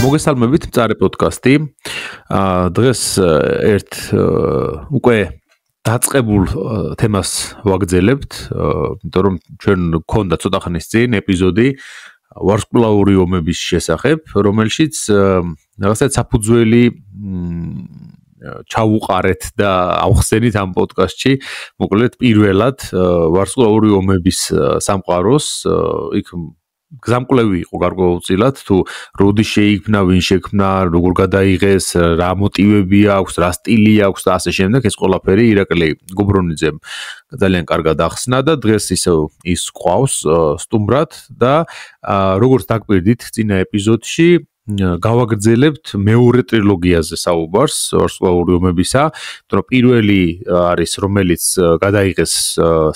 მოგესალმებით მწარე პოდკასტი. დღეს ერთ უკვე დაწყებულ თემას ვაგრძელებთ, იმიტომ რომ ჩვენ გქონდა ცოტა ხნის წინ ეპიზოდი ვარსკვლავური ომების შესახებ, რომელშიც რაღაცა საფუძველი ჩაუყარეთ და ავხსენით ამ პოდკასტში, მოკლედ პირველად ვარსკვლავური ომების სამყაროს, იქ გზამკვლევი იყო გარკვეულწილად, თუ როდი შეიქმნა, ვინ შექმნა, როგორ გადაიღეს, რა მოტივები აქვს, რა სტილი აქვს და ასე შემდეგ, ეს ყველაფერი ირაკლი გობრონიძემ ძალიან კარგად ახსნა და დღეს ისევ ის ყავს სტუმრად და როგორც დაგვირდით წინა ეპიზოდში გავაგრძელებთ მეორე ტრილოგიაზე საუბარს ვარსკვლავური ომებისა, რომ პირველი არის რომელიც გადაიღეს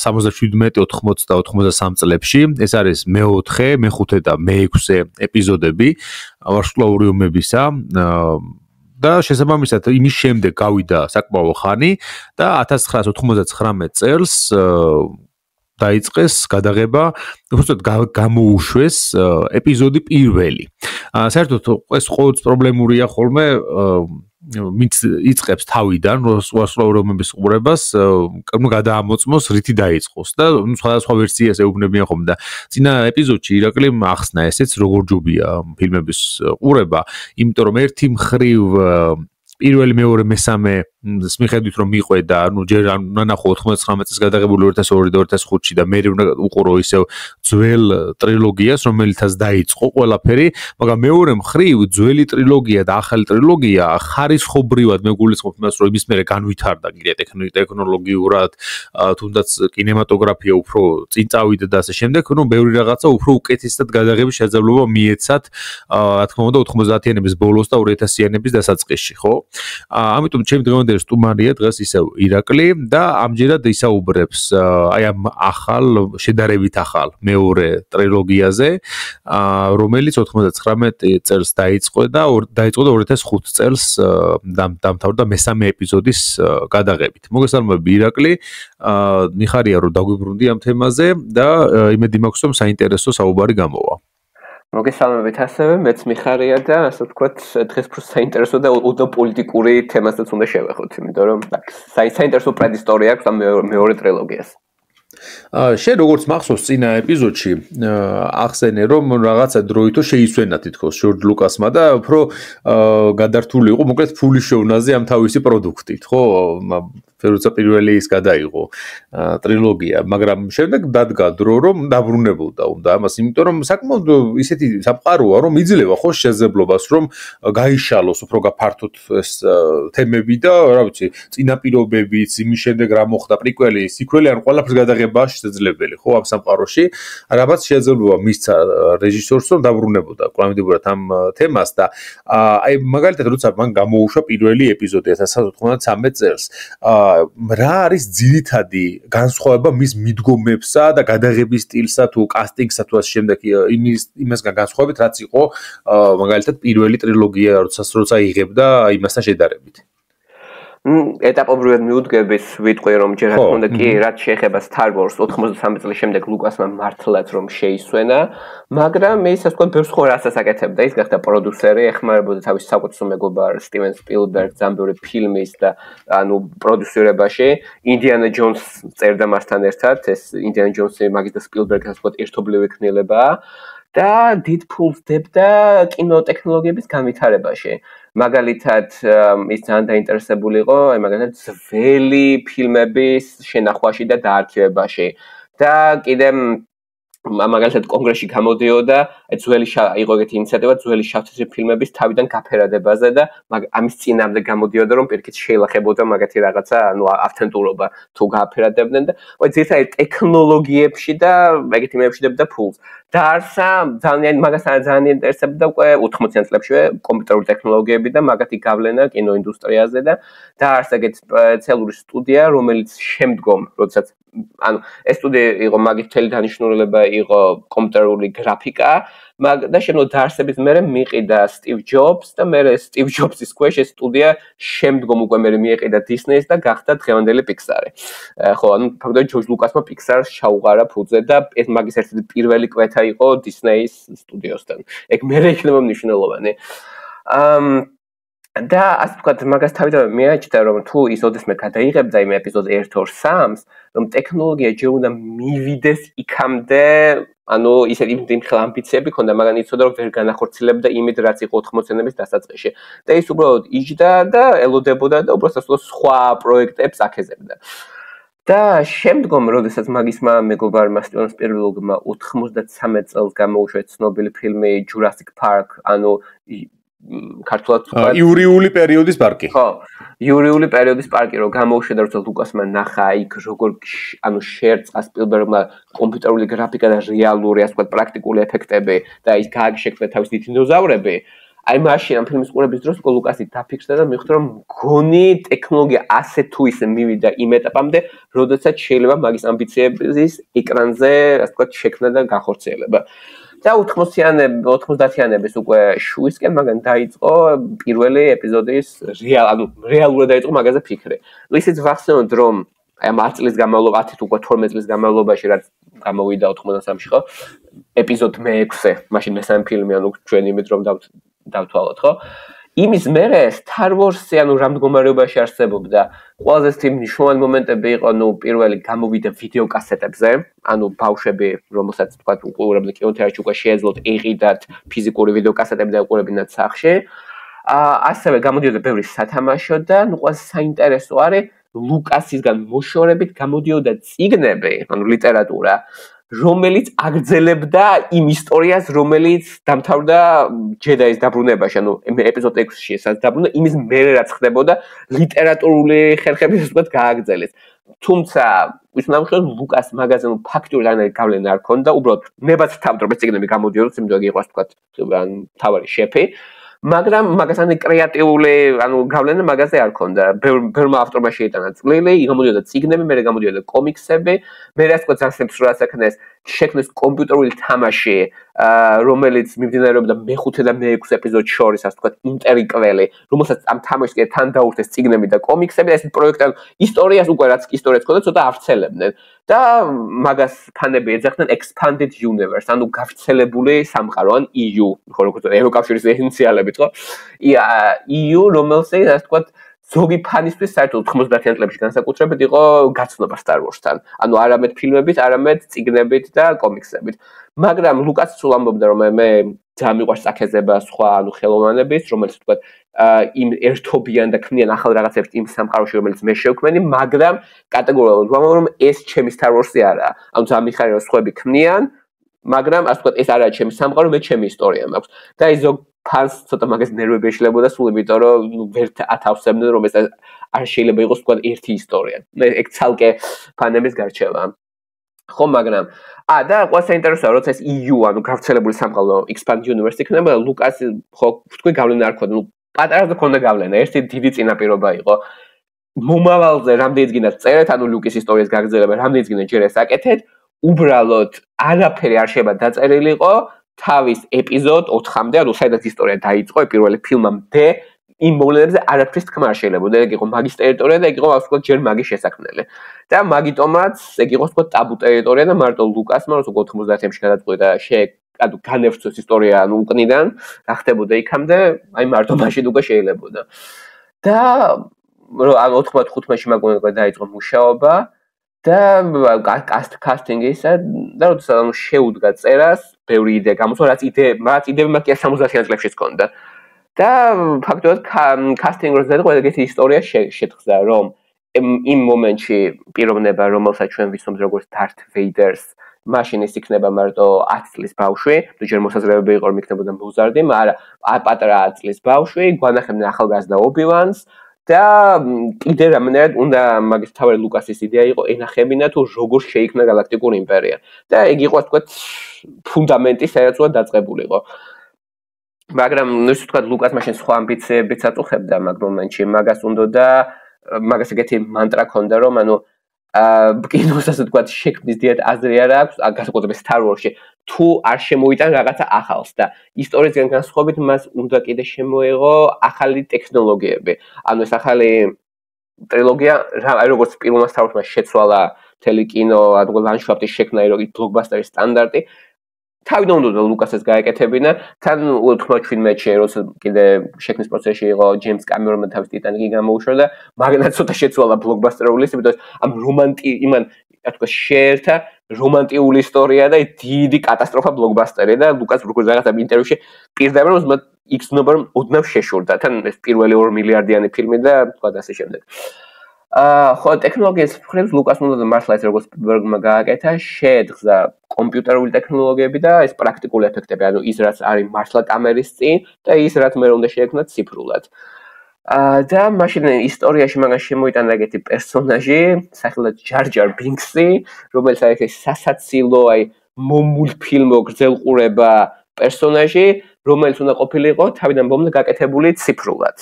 77-80 და 83 წლებში, ეს არის მე-4, მე-5 და მე-6 ეპიზოდები ვარსკვლავური ომებისა და შესაბამისად იმის შემდეგ გავიდა საკმაო ხანი და 1999 წელს დაიწყეს გადაღება, უბრალოდ გამოუშვეს ეპიზოდი პირველი. საერთოდ ეს ყოველთვის პრობლემურია ხოლმე, ვინც იწყებს თავიდან ვარსკვლავური ომების ყურებას, გადაამოწმოს რითი დაიწყოს და სხვადასხვა ვერსიას ეუბნებიან ხოლმე და წინა ეპიზოდში ირაკლი ახსნა ესეც როგორ ჯობია ფილმების ყურება, იმიტომ რომ ერთი მხრივ პირველი, მეორე, მესამე მიხედვით რომ მიყვედა, ჯერ ნანახო 99 წელს გადაღებული 2002 და 2005-ში და მე უყურო ისევ ძველ ტრილოგიას, რომელიცაც დაიწყო ყველაფერი, მაგრამ მეორე მხრივ ძველი ტრილოგია და ახალი ტრილოგია ხარისხობრივად მეგულისხმობ იმას, რომ იმის მერე განვითარდა კიდე ტექნოლოგიურად, თუნდაც კინემატოგრაფია უფრო წინ წავიდა და ასე შემდეგ, ბევრი რაღაცა უფრო უკეთესად გადაღების შესაძლებლობა მიეცათ, რა თქმა უნდა 90-იანების ბოლოს და 2000-იანების დასაწყისში, ხო? ამიტომ ჩემი დღევანდელი სტუმარია დღეს ისევ ირაკლი და ამჯერად ისაუბრებს აი ამ ახალ, შედარებით ახალ მეორე ტრილოგიაზე, რომელიც 99 წელს დაიწყო და 2005 წელს დამთავრდა მესამე ეპიზოდის გადაღებით. მოგესალმები ირაკლი, მიხარია რომ დაგვიბრუნდი ამ თემაზე და იმედი მაქვს რომ საინტერესო საუბარი გამოვა. მოგესალმებით ასევე, მეც მიხარია და ასე ვთქვათ, დღეს უფრო საინტერესო და უდო პოლიტიკური თემასაც უნდა შევეხოთ, იმიტომ რომ საინტერესო პრედისტორია აქვს ამ მეორე ტრილოგიას. შენ როგორც მახსოვს წინა ეპიზოდში ახსენე რომ რაღაცა დროითო შეისვენა თითქოს ჯორჯ ლუკასმა და უფრო გადართული იყო მოკლედ ფულის შევნაზე ამ თავისი პროდუქტით, ხო? როცა პირველი ის გადაიღო ტრილოგია, მაგრამ შემდეგ დადგა დრო რომ დაბრუნებოდა უნდა ამას, იმიტომ რომ საკმაოდ ისეთი სამყაროა რომ იძლევა ხო შესაძლებლობას რომ გაიშალოს უფრო გაფართოდ ეს თემები და რა ვიცი, წინაპირობებიც, იმის შემდეგ რა მოხდა პრიკველი, სიკველი ან ყველაფერს გადაღებაა შესაძლებელი, ხო ამ სამყაროში, რაღაც შესაძლებლობა მისცა რეჟისორს რომ დაბრუნებოდა კვლავინდებურად ამ თემას და აი მაგალითად როცა მან გამოუშვა პირველი ეპიზოდი 1993 წელს რა არის ძირითადი განსხვავება მის მიდგომებსა და გადაღების სტილსა თუ კასტინგსა თუ ასე შემდეგ იმასგან განსხვავებით რაც იყო მაგალითად პირველი ტრილოგია როცა იღებდა იმასთან შედარებით. ეტაპობრივად მიუდგების ვიტყვი რომ ჯერ რა თქმა უნდა კი რაც შეეხება Star Wars 93 წლის შემდეგ ლუკასმა მართლაც რომ შეისვენა, მაგრამ ის ასე ვთქვათ ბევრს ხო რასაც აკეთებდა, ის გახდა პროდიუსერი, ეხმარებოდა თავის საკუთარ მეგობარ სტივენ სპილბერგს ამ ბევრი ფილმის და პროდიუსირებაში, ინდიანა ჯონს წერდა მასთან ერთად, ეს ინდიანა ჯონსი მაგის და სპილბერგის ასე ვთქვათ ერთობლივი ქმნილებაა და დიდ ფულს დებდა კინოტექნოლოგიების განვითარებაში. მაგალითად ის ძალიან დაინტერესებული იყო, აი მაგალითად ძველი ფილმების შენახვაში და დაარქივებაში. და კიდე მაგალითად კონგრესში გამოდიოდა, აი ძველი იყო ეგეთი ინიციატივა ძველი შავ-თეთრი ფილმების თავიდან გაფერადებაზე და ამის წინამდე გამოდიოდა რომ პირიქით შეილახებოდა მაგათი რაღაცა, ავთენტურობა თუ გააფერადებდნენ და ძირითადად ტექნოლოგიებში და ეგეთი მეებში დებდა ფულს. დაარსა ძალიან ინტერესებდა უკვე 80-იან წლებშივე კომპიუტერული ტექნოლოგიები და მაგათი გავლენა კინოინდუსტრიაზე და დაარსა ეგეთი სპეციალური სტუდია, რომელიც შემდგომ, როდესაც ეს სტუდია იყო მაგის მთელი დანიშნულება იყო კომპიუტერული გრაფიკა, და შემდგომ დაარსების მერე მიყიდა სტივ ჯობს და მერე სტივ ჯობსის ქვეშ ეს სტუდია შემდგომ უკვე მერე მიეყიდა დისნეის და გახდა დღევანდელი პიქსარი. ხო, ანუ ფაქტობრივად ჯორჯ ლუკასმა პიქსარს ჩაუყარა ფუძე და ეს მაგის ერთი პირველი კვეთა იყო დისნეის სტუდიოსთან. ეგ მერე იქნება მნიშვნელოვანი. და ასე ვთქვათ, მაგას თავიდანვე მეაჩნდა, რომ თუ ის ოდესმე გადაიღებდა იმ ეპიზოდ 1-2-3-ს, რომ ტექნოლოგია ჯერ უნდა მივიდეს იქამდე, ანუ ისეთი იმ ხელ ამბიციები ქონდა, მაგრამ იცოდა რომ ვერ განახორციელებდა იმით, რაც იყო 80-იანების დასაწყისში. და ის უბრალოდ იჯდა და ელოდებოდა და უბრალოდ სხვა პროექტებს აკეთებდა. და შემდგომ, როდესაც მაგისმა მეგობარმა სტივენ სპილბერგმა 93 წელს გამოუშვა ცნობილი ფილმი Jurassic Park, ანუ ქართულად ვთქვათ იურიული პერიოდის პარკი. ხო, იურიული პერიოდის პარკი, რომ გამოუშვება, როცა ლუკასმა ნახა იქ როგორ ანუ შეერწყა სპილბერგმა კომპიუტერული გრაფიკა და რეალური, ასე ვთქვათ, პრაქტიკული ეფექტები და ის გააგშექდა თავის დინოზავრები. აი მაშინ ამ ფილმის ყურების დროს ლუკასი დაფიქსირდა და მიხვდა, რომ მგონი ტექნოლოგია ასე თუ ისე მივიდა იმ ეტაპამდე, როდესაც შეიძლება მაგის ამბიციების ეკრანზე, ასე ვთქვათ, შექმნა და განხორციელება. და 90-იანების უკვე შუისკენ მაგან დაიწყო პირველი ეპიზოდის რეალურად დაიწყო მაგაზე ფიქრი. ისიც ვახსენოთ, რომ აი ამ 10 წლის განმავლობაში, 10 თუ 12 წლის განმავლობაში, რაც გამოვიდა 83-ში, ხო? ეპიზოდ მე-6-ე, მაშინ მესამე ფილმი, ანუ ჩვენ იმით რომ დავთვალოთ, ხო? იმის მერე Star Wars-ი ანუ რა მდგომარეობაში არსებობდა. ყველაზე მნიშვნელოვანი მომენტები იყო, პირველი გამოვიდა ვიდეო კასეტებზე, ანუ ბავშვები, რომელსაც თქვა უყურებდნენ კინოთეატრში უკვე შეეძლოთ ეყიდათ ფიზიკური ვიდეო კასეტები და უყურებინათ სახში. ასევე გამოდიოდა ბევრი სათამაშო და ყველაზე საინტერესო არის ლუკასისგან მოშორებით გამოდიოდა წიგნები, ანუ ლიტერატურა, რომელიც აგრძელებდა იმ ისტორიას, რომელიც დამთავრდა ჯედაის დაბრუნებაში, ანუ ეპიზოდ 6-ში სადაც დაბრუნდა, იმის მერე რაც ხდებოდა ლიტერატურული ხერხების უბრალოდ გააგრძელეს. თუმცა ის ნამდვილად ლუკას მაგაზე ფაქტური რანაირი გავლენა არ ქონდა, უბრალოდ ნებაც თავდროხ წიგნები გამოდიოდა, იმიტომ რომ იყო ასე ვთქვათ, თავარი შეფი. მაგრამ მაგასთან კრეატიული, ანუ გავლენა მაგაზე არ ქონდა. ბევრმა ავტორმა შეიტანა წვლილი, გამოდიოდა წიგნები, მერე გამოდიოდა კომიქსები, მერე ასე ვთქვათ, სასწრაფო რა საქმეს შექმნეს კომპიუტერული თამაში, რომელიც მიმდინარეობდა მე-5 და მე-6 ეპიზოდს შორის, ასე ვთქვათ, ინტერიკველი, რომელსაც ამ თამაშს კი თან დაურთეს წიგნები და კომიქსები და ეს პროექტი ისტორიას უკვე რაც ისტორიაც ქონდა, ცოტა ავრცელებდნენ. და მაგას ფანები ეძახდნენ expanded universe, ანუ გავრცელებული სამყარო, ან EU, ხო როგორ ვთქვათ, ევროკავშირის ინიციალებით, ხო? EU, რომელსაც ასე ვთქვათ, ზოგი ფანისთვის საერთოდ 90-იან წლებში განსაკუთრებით იყო გაცნობა Star Wars-თან. ანუ არამედ ფილმებით, არამედ წიგნებით და კომიქსებით. მაგრამ ლუკას სულ ამბობდა, რომ მე ძალიან მიყვარს წაქეზება სხვა, ანუ ხელოვნების, რომელიც ვთქვათ, იმ ერთობიან და ქმნიან ახალ რაღაცებს იმ სამყაროში, რომელიც მე შევქმენი, მაგრამ კატეგორიულად ვამბობ, რომ ეს ჩემი Star Wars-ი არაა. ანუ ძალიან მიხარია, რომ სხვები ქმნიან, მაგრამ ასე ვთქვათ, ეს არაა ჩემი სამყარო, მე ჩემი ისტორია მაქვს. და ის ზოგ ფანს ცოტა მაგას ნერვები ეშლებოდა სულ იმიტომ, რომ ვერ ათავსებდნენ, რომ ეს არ შეიძლება იყოს თქვა ერთი ისტორია. ეგ ცალკე ფანების გარჩევა. ხო, მაგრამ და ყველაზე საინტერესოა, როცა ეს EU, ანუ გავრცელებული სამყარო expanded universe იქნება, ლუკასი ხო თქვი გავლენა არ ქონდა. პატარაზე ქონდა გავლენა, ერთი დიდი წინაპირობა იყო. მომავალზე რამდენიც გინდა წერეთ, ანუ ლუკის ისტორიის გაგრძელება, რამდენიც გინდა ჯერ ეს აკეთეთ, უბრალოდ არაფერი არ შეიძლება დაწერილიყო თავის ეპიზოდ 4-მდე, ანუ საიდანაც ისტორია დაიწყო პირველი ფილმამდე, იმ მოვლენებზე არაფრის თქმა არ შეიძლება. ეგ იყო მაგის ტერიტორია და ეგ იყო ასე ვთქვათ, ჯერ მაგის შესაქმნელი. და მაგიტომაც ეგ იყო ასე ვთქვათ, ტაბუ ტერიტორია და მარტო ლუკასმა, როცა 90-იანებში გადაწყვიტა ანუ განევრცოს ისტორია, ანუ უკნიდან, რა ხდებოდა იქამდე, აი მარტო მაშინ უკვე შეიძლებოდა. და ანუ 95-ში მაგონდა დაიწყო მუშაობა და კასტინგისა და როდესაც ანუ შეუდგა წერას, ბევრი იდეა გამოსვა, რაც იდეები მაგ 70-იან წლებში ჰქონდა. და ფაქტობრივად კასტინგ როცა დაიწყო, ეგეთი ისტორია შეთხზა, რომ იმ მომენტში პიროვნება, რომელსაც ჩვენ ვიცნობთ როგორც Darth Vader-ს, მაშინ ის იქნება მარტო 10 წლის ბავშვი, თუ ჯერ მოსაზრებები იყო რომ იქნებოდა მოზარდი, მაგრამ პატარა 10 წლის ბავშვი, გვანახებდნენ ახალგაზრდა Obi-Wan-ს და კიდე რამენად უნდა მაგის თავი ლუკასის იდეა იყო ენახებინა თუ როგორ შეიქმნა galaktikuri იმპერია. და ეგ იყო ასე ვთქვათ ფუნდამენტი, სადაც უნდა დაწყებულიყო. მაგრამ ისე ვთქვათ ლუკას მაშინ სხვა ამბიციებიც აწუხებდა მაგ მომენტში, მაგას უნდა და მაგას ეგეთი მანტრა ქონდა რომ ანუ კინოს ასე ვთქვათ შექმნის დიდ აზრი არ აქვს, განსაკუთრებით Star Wars-ში, თუ არ შემოიტან რაღაცა ახალს და ისტორიისგან განსხვავებით მას უნდა კიდე შემოეღო ახალი ტექნოლოგიები. ანუ ეს ახალი ტრილოგია, როგორც პირველმა Star Wars-მა შეცვალა მთელი კინო, ანუ ლანდშაფტის შექმნა, როგორც ბლოკბასტერის სტანდარტი, თავიდან უნდა ლუკასეს გაეკეთებინა, თან 97-ში როცა კიდე შექმნის პროცესში იყო ჯეიმს კამერონმა თავის ტიტანიკი გამოუშვა და მაგნაც ცოტა შეცვალა ბლოკბასტერული, იმიტომ ამ იმან თქვა შეერთა რომანტიკული ისტორია და დიდი კატასტროფა ბლოკბასტერი და ლუკას როგორც რაღაცა ინტერვიუში პირდება რომ იგრძნობა რომ ოდნავ შეშურდა თან ეს პირველი 2 მილიარდიანი ფილმი და თქვა ასე შემდეგ. ხო ტექნოლოგიის მხრივ ლუკას უნდა მართლა ეს როგორც სპილბერგმა გააკეთა შეედგა კომპიუტერული ტექნოლოგიები და ეს პრაქტიკული ეფექტები, ანუ ის რაც არის მართლა კამერის წინ და ის რაც მე უნდა შეექმნათ ციფრულად. და მაშინ ისტორიაში მაგას შემოიტანა ეგეთი პერსონაჟი, სახელად ჯარ ჯარ ბინქსი, რომელიც არის ეს სასაცილო, მომულფილმო გრძელყურება პერსონაჟი, რომელიც უნდა ყოფილიყო თავიდან ბოლომდე გაკეთებული ციფრულად.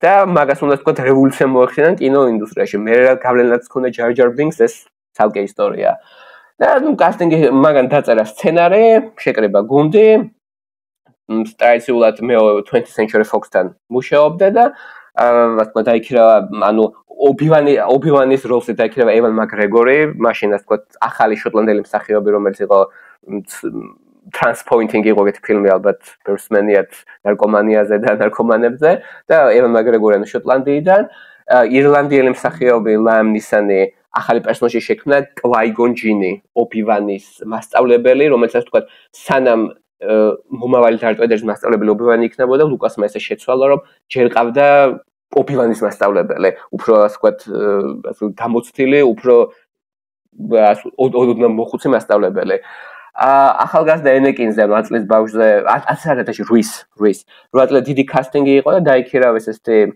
და მაგას უნდა თქვა რევოლუცია მოახდინა კინოინდუსტრიაში. მე რა გავლენაც ქონდა ჯარ ჯარ ბინგს ეს ცალკე ისტორია. და კასტინგი მაგან დაწერა სცენარი, შეკრება გუნდი. ტრადიციულად მე 20th Century Fox-თან მუშაობდა და ასე დაიქირავა, ანუ ობივანის როლზე დაიქირავა ევან მაკგრეგორი, მაშინ ასე თქვა ახალი შოტლანდელი მსახიობი, რომელიც იყო Transpointing იყო ეგეთი ფილმი ალბათ ბერსმენიად ნარკომანიაზე და ნარკომანებზე და ევან მაკგრეგორი შოტლანდიიდან ირლანდიელი მსახიობი ლაამ ნისანი ახალი პერსონაჟი შექმნა კვაიგონ ჯინი ობივანის მასწავლებელი რომელსაც თქვა სანამ მომავალი დარტყმების მასწავლებელი ობივანი იქნებოდა ლუკასმა ესე შეცვალა რომ ჯერ ყავდა ობივანის მასწავლებელი უფრო ასე ვთქვათ გამოცდილი უფრო ოდნავ მოხუცი მასწავლებელი ახალგაზრდა ენეკინზე 8 წლის ბავშვზე 10 საათში რუის 8 წელი დიდი კასტინგი იყო და დაიქირავეს ესეთი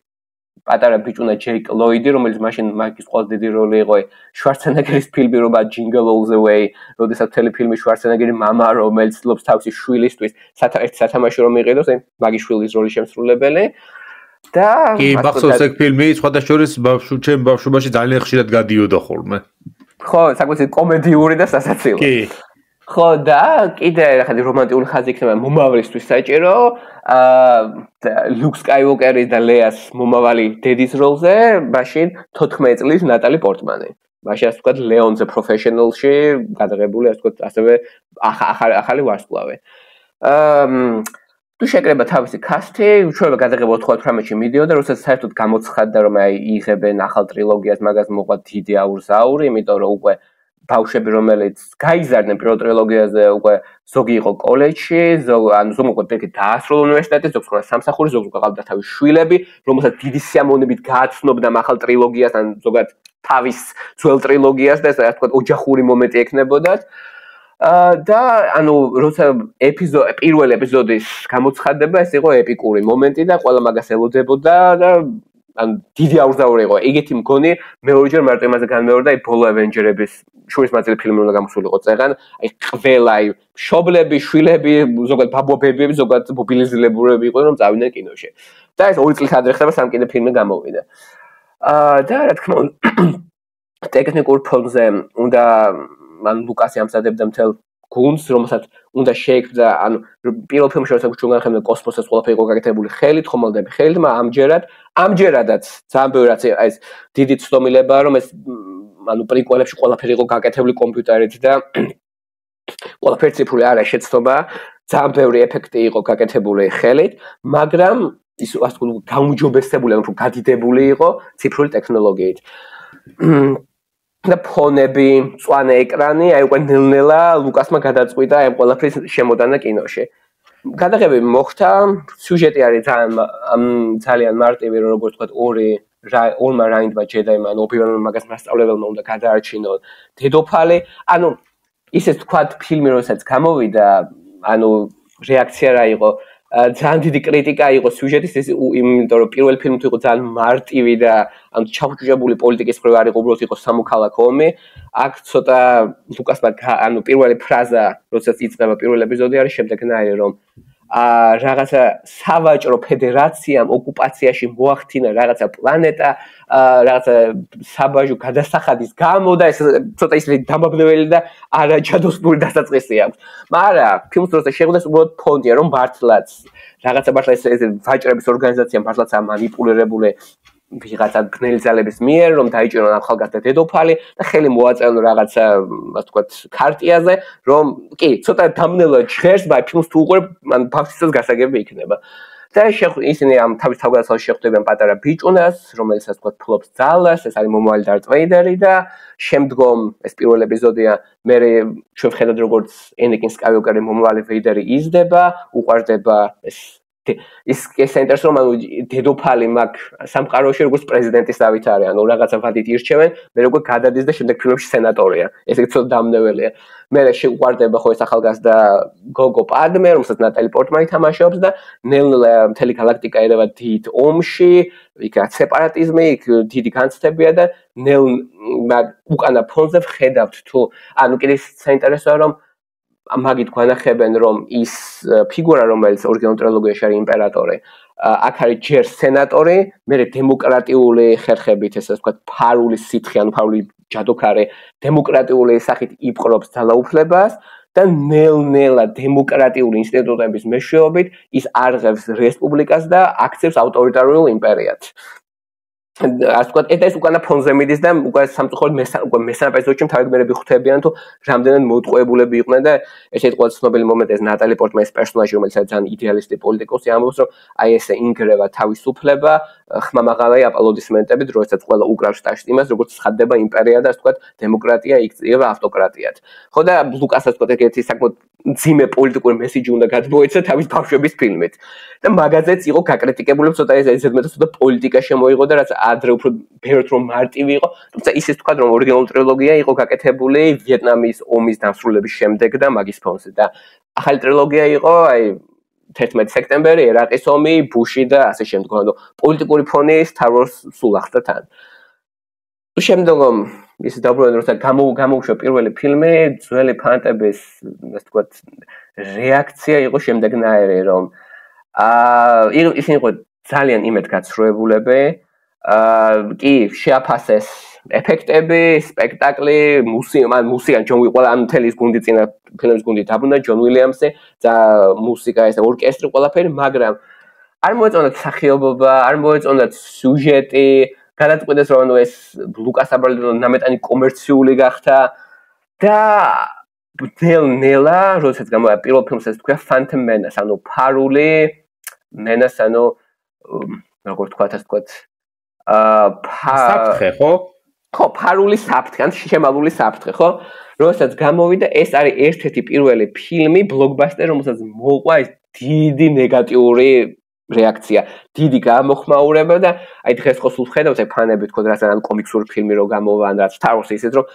პატარა ბიჭუნა ჯეიკ ლოიდი რომელიც მაშინ მაგის ყველაზე დიდი როლი იყო შვარცენეგერის ფილმი რობა ჯინგლ ოლ ზ ვეი როდესაც ტელეფილმი შვარცენეგერი მამა რომელიც ცდილობს თავისი შვილისთვის სათამაშო რომ იყიდოს მაგის შვილის როლის შემსრულებელი და კი მახსოვს ეგ ფილმი სხვადასხვა ჩემ ბავშვობაში ძალიან ხშირად გადიოდა ხოლმე ხო საკუთარი კომედიური და სასაცილო კი ხო და კიდე ხადი რომანტიკული ხაზი იქნება მომავლისთვის საჭირო ლუკ სკაიუოკერის და ლეას მომავალი დედის როლზე მაშინ 14 წლის ნატალი პორტმანი მაშინ ასე ვთქვათ ლეონზე პროფესიონალში გადაღებული ასე ვთქვათ ასევე ახალი ვარსკვლავი თუ შეკრება თავისი კასტი უშუალოდ გადაღება 98-ში მიდიოდა როდესაც საერთოდ გამოცხადდა რომ იღებენ ახალ ტრილოგიას მაგას მოყვა დიდი აურზაური იმიტომ რომ უკვე ბავშვები რომელიც გაიზარდნენ პირველ ტრილოგიაზე უკვე ზოგი იყო კოლეჯში, ანუ ზოგი უკვე დაასრულა უნივერსიტეტი, ზოგს ყავდა სამსახური, ზოგს ყავდა თავის შვილები, რომელსაც დიდი სიამოვნებით გააცნობდა ახალ ტრილოგიას, ან ზოგადად თავის ძველ ტრილოგიას და ასე ვთქვათ ოჯახური მომენტი ექნებოდათ. და ანუ როცა პირველი ეპიზოდის გამოცხადება ეს იყო ეპიკური მომენტი და ყველა მაგას ელოდებოდა და ან დიდი აურზაური იყო. ეგეთი მგონი მეორეჯერ მარტო იმაზე განმეორდა ბოლო ავენჯერების შურისმაწილი ფილმი უნდა გამოსულიყო წეგან. ყველა მშობლები, შვილები, ზოგადად ბაბუებები, ზოგადად მობილიზებულები იყვნენ რომ წავიდნენ კინოში. და ეს 2 წლის ადრე ხდება სამ კიდე ფილმი გამოვიდა. და რა თქმა უნდა ტექნიკურ ფონზე უნდა ან ლუკასი ამზადებდა მთელ გუნდს, რომელსაც უნდა შეექმნა, ანუ პირველ ფილმში როცა ჩვენ განხილავდა კოსმოსის ყველაფერი იყო გაკეთებული ხელით, ხომალდები ხელით, მაგრამ ამჯერადაც ძალიან ბევრი რაც ეს დიდი ცდომილებაა, რომ ეს ანუ პრიკველებში ყველაფერი იყო გაკეთებული კომპიუტერით და ყველაფერი ციფრული არა შეცდომა, ძალიან ბევრი ეფექტი იყო გაკეთებული ხელით, მაგრამ ის ასე ვთქვათ გაუმჯობესებული, ანუ გადიდებული იყო ციფრული ტექნოლოგიით. და ფონები, მწვანე ეკრანი, აი უკვე ნელ-ნელა ლუკასმა გადაწყვიტა ამ ყველაფრის შემოტანა კინოში. გადაღებები მოხდა, სიუჟეტი არის ძალიან მარტივი, როგორც ვთქვათ, ორმა რაინდმა ჯედაიმ, ანუ ობივანმა მაგას მასწავლებელმა უნდა გადაარჩინონ დედოფალი. ანუ ისე ვთქვათ, ფილმი როდესაც გამოვიდა, ანუ რეაქცია რა იყო? ძალიან დიდი კრიტიკა იყო სიუჟეტის, იმიტომ რომ პირველი ფილმი თუ იყო ძალიან მარტივი და ანუ ჩახუჭებული პოლიტიკის მხრივ არ იყო, უბრალოდ იყო სამოქალაქო ომი. აქ ცოტა ლუკასმა ანუ პირველი ფრაზა, როდესაც იწყება პირველი ეპიზოდი არის შემდეგნაირი, რომ რაღაცა სავაჭრო ფედერაციამ ოკუპაციაში მოახდინა რაღაცა პლანეტა, რაღაცა საბაჟო გადასახადის გამო და ეს ცოტა ისეთი დამაბნეველი და არაჯადოსნური დასაწყისი აქვს. მაგრამ ფილმს როდესაც შეხვდეს უბრალოდ ფონტია, რომ მართლაც რაღაცა მართლა ეს ვაჭრების ორგანიზაცია მართლაც მანიპულირებული ვიღაცა ბნელი ძალების მიერ რომ დაიჭირონ ახალგაზრდა დედოფალი და ხელი მოაწეონ რაღაცა ასე ვთქვათ ქარტიაზე რომ კი ცოტა დამნელად ჟღერს მაგრამ ფილმს თუ უყურებ მან ბავშვისას გასაგები იქნება და ისინი ამ თავის თავგადასავლში შეხვდებიან პატარა ბიჭუნას რომელიც ასე ვთქვათ ფლობს ძალას ეს არის მომავალი დარტ ვეიდერი და შემდგომ ეს პირველი ეპიზოდია მე ჩვენ ვხედავთ როგორც ენიკინ სკაიუოკერი მომავალი ვეიდერი იზრდება უყვარდება ის საინტერესო რომ ანუ დედოფალი მაგ სამყაროში როგორც პრეზიდენტის დავით არის ანუ რაღაცა ვადით ირჩევენ მე როგორ გადადის და შემდეგ ფილმში სენატორია ესე ცოტა დამნეველია მე შეუყვარდება ხო ეს ახალგაზრდა გოგო პადმე რომელსაც ნატალი პორტმანი თამაშობს და ნელ-ნელა მთელი გალაქტიკა ერევა დიდ ომში იქ სეპარატიზმი იქ დიდი განცდებია და ნელ მაგ უკანა ფონზე ვხედავთ თუ ანუ კიდე საინტერესოა რომ მაგით გვანახებენ რომ ის ფიგურა რომელიც ორიგინალურ ტრილოგიაში არის იმპერატორი აქ არის ჯერ სენატორი მე დემოკრატიული ხერხებით ესე ვთქვათ ფარული სითხე ანუ ფარული ჯადოქარი დემოკრატიული სახით იპყრობს ძალაუფლებას და ნელ-ნელა დემოკრატიული ინსტიტუტების მეშვეობით ის არღებს რესპუბლიკას და აქცევს ავტორიტარულ იმპერიად ასე ვთქვათ ეს უკანა ფონზე მიდის და უკვე სამწუხაროდ მესამე ეპიზოდში მთავრებები ხვდებიან თუ რამდენად მოტყუებულები იყვნენ და ერთ-ერთი ყველაზე ცნობილი მომენტი ეს ნატალი პორტმანის პერსონაჟი რომელიც არის ძალიან იდეალისტი პოლიტიკოსი ამბობს რომ აი ესე ინგრევა თავისუფლება ხმამაღალი აპლოდისმენტებით როდესაც ყველა უკრავს შტატში იმას როგორც ცხადდება იმპერია და ასე ვთქვათ დემოკრატია იქცევა ავტოკრატიად ხო და ლუკას ასე ვთქვათ ეგეთი საკმაოდ ძიმე პოლიტიკური მესიჯი უნდა გადმოეცა თავის ბავშვების ფილმით და მაგაზეც იყო გაკრიტიკებული ცოტა ეს ზედმეტად ცოტა პოლიტიკა შემოიღო და რაც ადრე უფრო ბევრად რომ მარტივი იყო თუმცა ისიც თქვა რომ ორიგინალური ტრილოგია იყო გაკეთებული ვიეტნამის ომის დასრულების შემდეგ და მაგის ფონზე და ახალი ტრილოგია იყო აი 11 სექტემბერი ერაყის ომი ბუში და ასე შემდგომ ანუ პოლიტიკური ფონი Star Wars სულ ახდა თან შემდგომ ის დაბრუნდა როცა გამოუშვა პირველი ფილმი ძველი ფანტების ასე ვთქვათ რეაქცია იყო შემდეგნაირი რომ ისინი იყო ძალიან იმედგაცრუებულები კი შეაფასეს ეფექტები, სპექტაკლი, მუსიკა ჯონ უილიამსი, ან მთელი ის გუნდი წინა ფილმის გუნდი დაბრუნდა ჯონ უილიამსი და მუსიკა ეს ორკესტრი ყველაფერი, მაგრამ არ მოეწონათ სახეობობა, არ მოეწონათ სიუჟეტი, გადაწყვეტეს რომ ანუ ეს ლუკას აბრალდონი ნამეტანი კომერციული გახდა და ნელ-ნელა, როდესაც გამოვიდა პირველ ფილმს ეს თქვა Phantom Menace, ანუ ფარული Menace, ანუ როგორ თქვა ასე თქვა საფრთხე ხო? ხო, ფარული საფრთხე, ან შემალული საფრთხე, ხო? როდესაც გამოვიდა, ეს არის ერთ-ერთი პირველი ფილმი, ბლოკბასტერი, რომელსაც მოყვა ეს დიდი ნეგატიური რეაქცია, დიდი გამოხმაურება და აი დღეს ხო სულ ხედავთ აი ფანები თქო რა კომიქსური ფილმი რო გამოვა ან რა Star Wars ისეთ რომ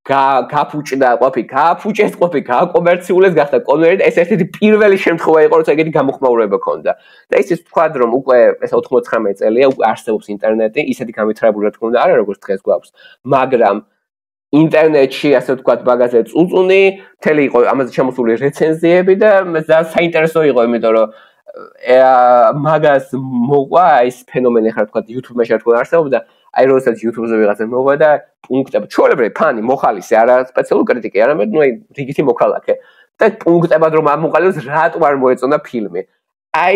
გაფუჭდა გააფუჭეს ყოფი, გააკომერციულეს გახდა კონვერტი, ეს ერთ-ერთი პირველი შემთხვევა იყო, როცა ეგეთი გამოხმაურება ქონდა. და ისიც თქვა რომ უკვე ეს 99 წელია, უკვე არსებობს ინტერნეტი, ისეთი გამითხრებული რა თქმა უნდა არა როგორც დღეს გვაქვს, მაგრამ ინტერნეტში ასე ვთქვათ მაგაზე წუწუნი, მთელი იყო ამაზე შემოსული რეცენზიები და ძალიან საინტერესო იყო, იმიტომ რომ მაგას მოყვა ეს ფენომენი ხარ ვთქვათ YouTube-ში რა თქმა უნდა არსებობდა აი როდესაც YouTube-ზე ვიღაცა მოვა და პუნქტები ჩვეულებრივი ფანი მოხალისე არა სპეციალური კრიტიკი არამედ ნუ აი რიგითი მოქალაქე და პუნქტებად რომ ამოყალიბოს რატო არ მოეწონა ფილმი აი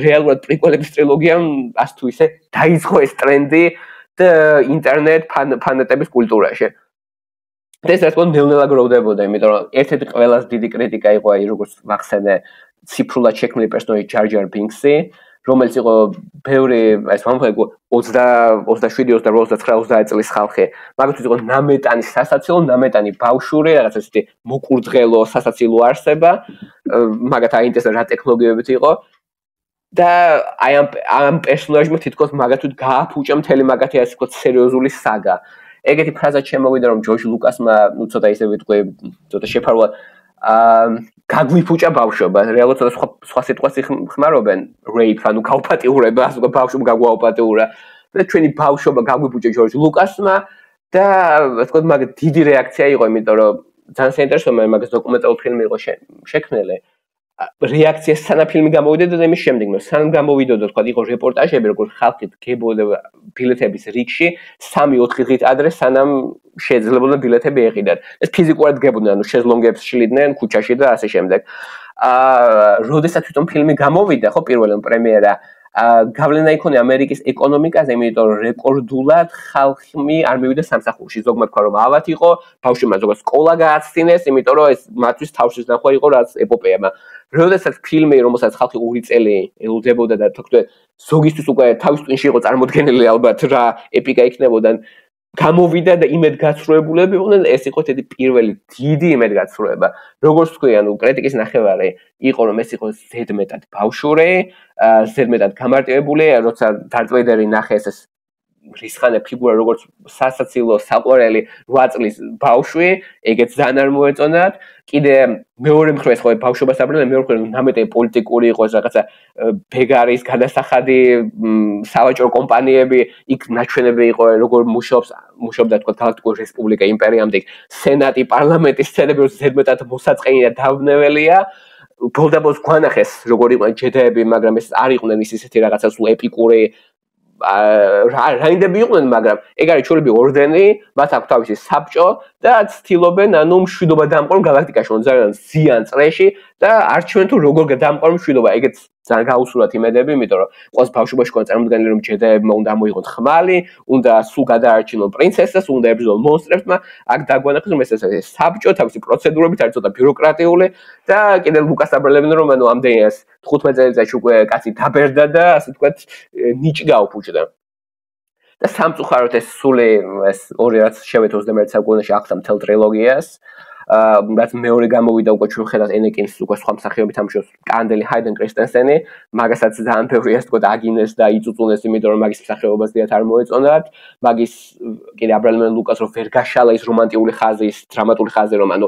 რეალურად პრიკველების ტრილოგიამ ასე თუ ისე დაიწყო ეს ტრენდი და ინტერნეტ ფანატების კულტურაში და ეს რა თქმა უნდა ნელ-ნელა გროვდებოდა იმიტომ რომ ერთ-ერთი ყველაზე დიდი კრიტიკა იყო აი როგორც ვახსენე ციფრულად შექმნილი პერსონაჟი ჯარ ჯარ ბინქსი რომელიც იყო ბევრი ეს მომხდარიყო 27-29 წლის ხალხი მაგათაც იყო ნამეტანი სასაცილო ნამეტანი ბავშვური რაღაც ესეთი მოკურდღელო სასაცილო არსება მაგათ აინტერესა რა ტექნოლოგიებით იყო და აი ამ პერსონაჟმა თითქოს მაგათაც გააფუჭა მთელი მაგათი ასე ვთქვათ სერიოზული საგა ეგეთი ფრაზა შემოვიდა რომ ჯორჯ ლუკასმა ნუ ცოტა ისე ვიტყვი ცოტა შეფარულად გაგვიფუჭა ბავშვობა რეალურად სხვა სიტყვას ხმარობენ რეიპ ანუ გაუპატიურება ასე ვთქვათ ბავშვობა გაგვაუპატიურა და ჩვენი ბავშვობა გაგვიფუჭა ჯორჯ ლუკასმა და ასე ვთქვათ მაგ დიდი რეაქცია იყო იმიტომ რომ ძალიან საინტერესოა მაგას დოკუმენტალურ ფილმი იყო შექმნილი რეაქცია სანამ ფილმი გამოვიდა და იმის შემდეგ სანამ გამოვიდოდა თქვა იყო რეპორტაჟები როგორ ხალხი დგებოდა ბილეთების რიგში 3-4 დღით ადრე სანამ შეძლებოდა ბილეთები ეყიდათ ეს ფიზიკურად დგებოდნენ ანუ შეზლონგებს შლიდნენ ქუჩაში და ასე შემდეგ როდესაც თვითონ ფილმი გამოვიდა ხო პირველი პრემიერა გავლენა იქონია ამერიკის ეკონომიკაზე, იმიტომ რომ რეკორდულად ხალხი არ მივიდა სამსახურში. ზოგმა თქვა რომ ავად იყო, ბავშვებმა ზოგადად სკოლა გააცდინეს, იმიტომ რომ ეს მათთვის თავშის ნახვა იყო რაც ეპოპეა. როდესაც ფილმი, რომელსაც ხალხი 2 წელი ელოდებოდა და თქო, ზოგისთვის უკვე თავის ტვინში იყო წარმოდგენილი ალბათ რა ეპიკა იქნებოდა. გამოვიდა და იმედგაცრუებულები იყვნენ, ეს იყო თეთი პირველი დიდი იმედგაცრუება. როგორც თქვი, ანუ კრიტიკის ნახევარი იყო რომ ეს იყო ზედმეტად ბავშვური, ზედმეტად გამარტივებული, როცა დარტვეიდერი ნახეს ეს რისხანე ფიგურა როგორც სასაცილო საყვარელი 8 წლის ბავშვი, ეგეც ძალიან არ მოეწონათ. კიდე მეორე მხრივ ეს ხო ბავშვობას აბრალებენ, მეორე მხრივ ნამეტი პოლიტიკური იყო ეს რაღაცა ბეგარის გადასახადი სავაჭრო კომპანიები, იქ ნაჩვენები იყო როგორ მუშაობდა თქო გალაქტიკური რესპუბლიკა იმპერიამდე, სენატი, პარლამენტი, სცენები რომ ზედმეტად მოსაწყენი და დავნეველია. ბოლდაბოს გვანახეს როგორ იყვნენ ჯედაები, მაგრამ ეს არ იყვნენ ისეთი რაღაცა სულ ეპიკური რაინდები იყვნენ, მაგრამ ეგ არის ჩვენები ორდენი, მათ აქვს თავისი საბჭო და ცდილობენ ანუ მშვიდობა დამყარონ გალაქტიკაში, ძალიან ზიან წრეში და არჩევენ თუ როგორ დამყარონ მშვიდობა. ეგეც ძალიან გაუსურვათ იმედები, იმიტომ რომ ყოველს ბავშვობაში ყო წარმოდგენილი რომ ჯედაებმა უნდა ამოიღონ ხმალი, უნდა სულ გადაარჩინონ პრინცესას, უნდა ებრძოლონ მონსტრებს, აქ დაგვანახეს რომ ეს საბჭო თავისი პროცედურებით არის ცოტა ბიუროკრატიული და კიდე ლუკას აბრალებენ რომ ანუ ამდენი 15 წელიწადში უკვე კაცი დაბერდა და ასე ვთქვათ ნიჭი გაუფუჭდა. და სამწუხაროდ ეს სული ეს ორი რაც შევეთ 21 საუკუნეში ახსნა მთელ ტრილოგიას. რაც მეორე გამოვიდა უკვე ჩვენ ხედავთ ენეკინს უკვე სხვა მსახიობი თამაშობს კანდელი ჰაიდენ კრისტენსენი, მაგასაც ძალიან ბევრი ასე ვთქვათ აგინეს და იწუწუნეს, იმიტომ რომ მაგის მსახიობას დიათ არ მოეწონათ. მაგის კიდე აბრალებენ ლუკას რომ ვერ გაშალა ის რომანტიკული ხაზი, ის დრამატული ხაზი რომ ანუ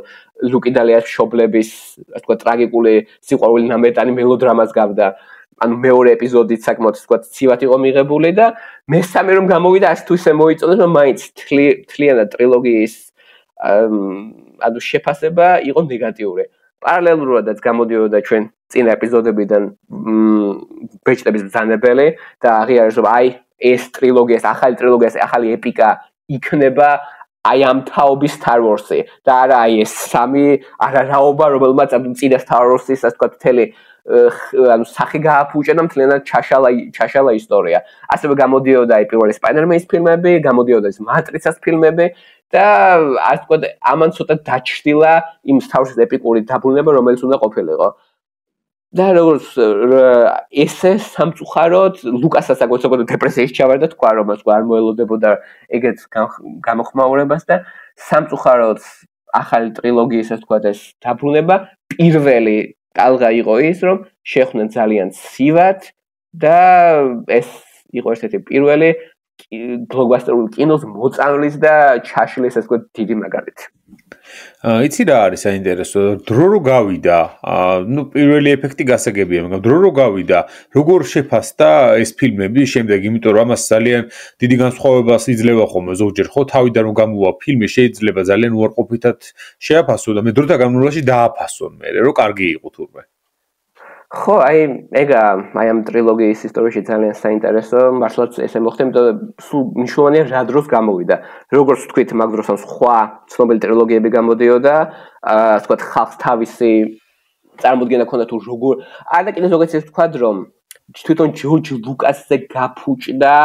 ლუკი და ლეას მშობლების ასე ვთქვათ ტრაგიკული სიყვარული ნამეტანი მელოდრამას გავდა. ანუ მეორე ეპიზოდით საკმაოდ ვთქვათ ცივად იყო მიღებული და მესამე რომ გამოვიდა ასე თუ ისე მოიწონეს რომ მაინც თლიანად ტრილოგიის ანუ შეფასება იყო ნეგატიური. პარალელურადაც გამოდიოდა ჩვენ წინა ეპიზოდებიდან ბეჭდების ბრძანებელი და აღიარეს რომ აი ეს ტრილოგია, ეს ახალი ტრილოგია, ეს ახალი ეპიკა იქნება აი ამ თაობის Star Wars-ი და არა აი ეს სამი არარაობა, რომელმაც წინა Star Wars-ის ასე ვთქვათ მთელი ანუ სახე გააფუჭა და მთლიანად ჩაშალა ისტორია. ასევე გამოდიოდა აი პირველი Spider-Man-ის ფილმები, გამოდიოდა ეს Matrix-ის ფილმები და ასე ვთქვათ ამან ცოტა დაჩრდილა იმ Star Wars-ის ეპიკური დაბრუნება, რომელიც უნდა ყოფილიყო. და როგორც ესე სამწუხაროდ ლუკასაც აგოცებოდა დეპრესიაში ჩავარდა თქვა რომ ასე არ მოელოდებოდა ეგეც გამოხმაურებას და სამწუხაროდ ახალი ტრილოგიის ასე ვთქვათ ეს დაბრუნება პირველი კალღა იყო ის რომ შეხვდნენ ძალიან ცივად და ეს იყო ერთ-ერთი პირველი ბლოკბასტერული კინოს მოწამვლის და ჩაშლის ასე ვთქვათ დიდი მაგალითი. იცი რა არის საინტერესო, დრო რო გავიდა, ნუ პირველი ეფექტი გასაგებია, მაგრამ დრო რო გავიდა, როგორ შეფასდა ეს ფილმები შემდეგ, იმიტომ რომ ამას ძალიან დიდი განსხვავებას იძლევა ხოლმე ზოგჯერ, ხო, თავიდან რომ გამოვა ფილმი შეიძლება ძალიან უარყოფითად შეაფასო და მე დროთა განმავლობაში დააფასონ მე, რომ კარგი იყო თურმე. ხო, აი აი ამ ტრილოგიის ისტორიაში ძალიან საინტერესო, მართლაც ესე მოხდა, იმიტომ რომ სულ მნიშვნელოვანია რა დროს გამოვიდა. როგორც თქვით, მაგ დროს სხვა ცნობილი ტრილოგიები გამოდიოდა, ასე ვთქვათ, ხალხს თავისი წარმოდგენა ჰქონდა თუ როგორ არა კიდე ზოგადად ეს ვთქვათ, რომ თვითონ ჯორჯ ლუკასზე გაფუჭდა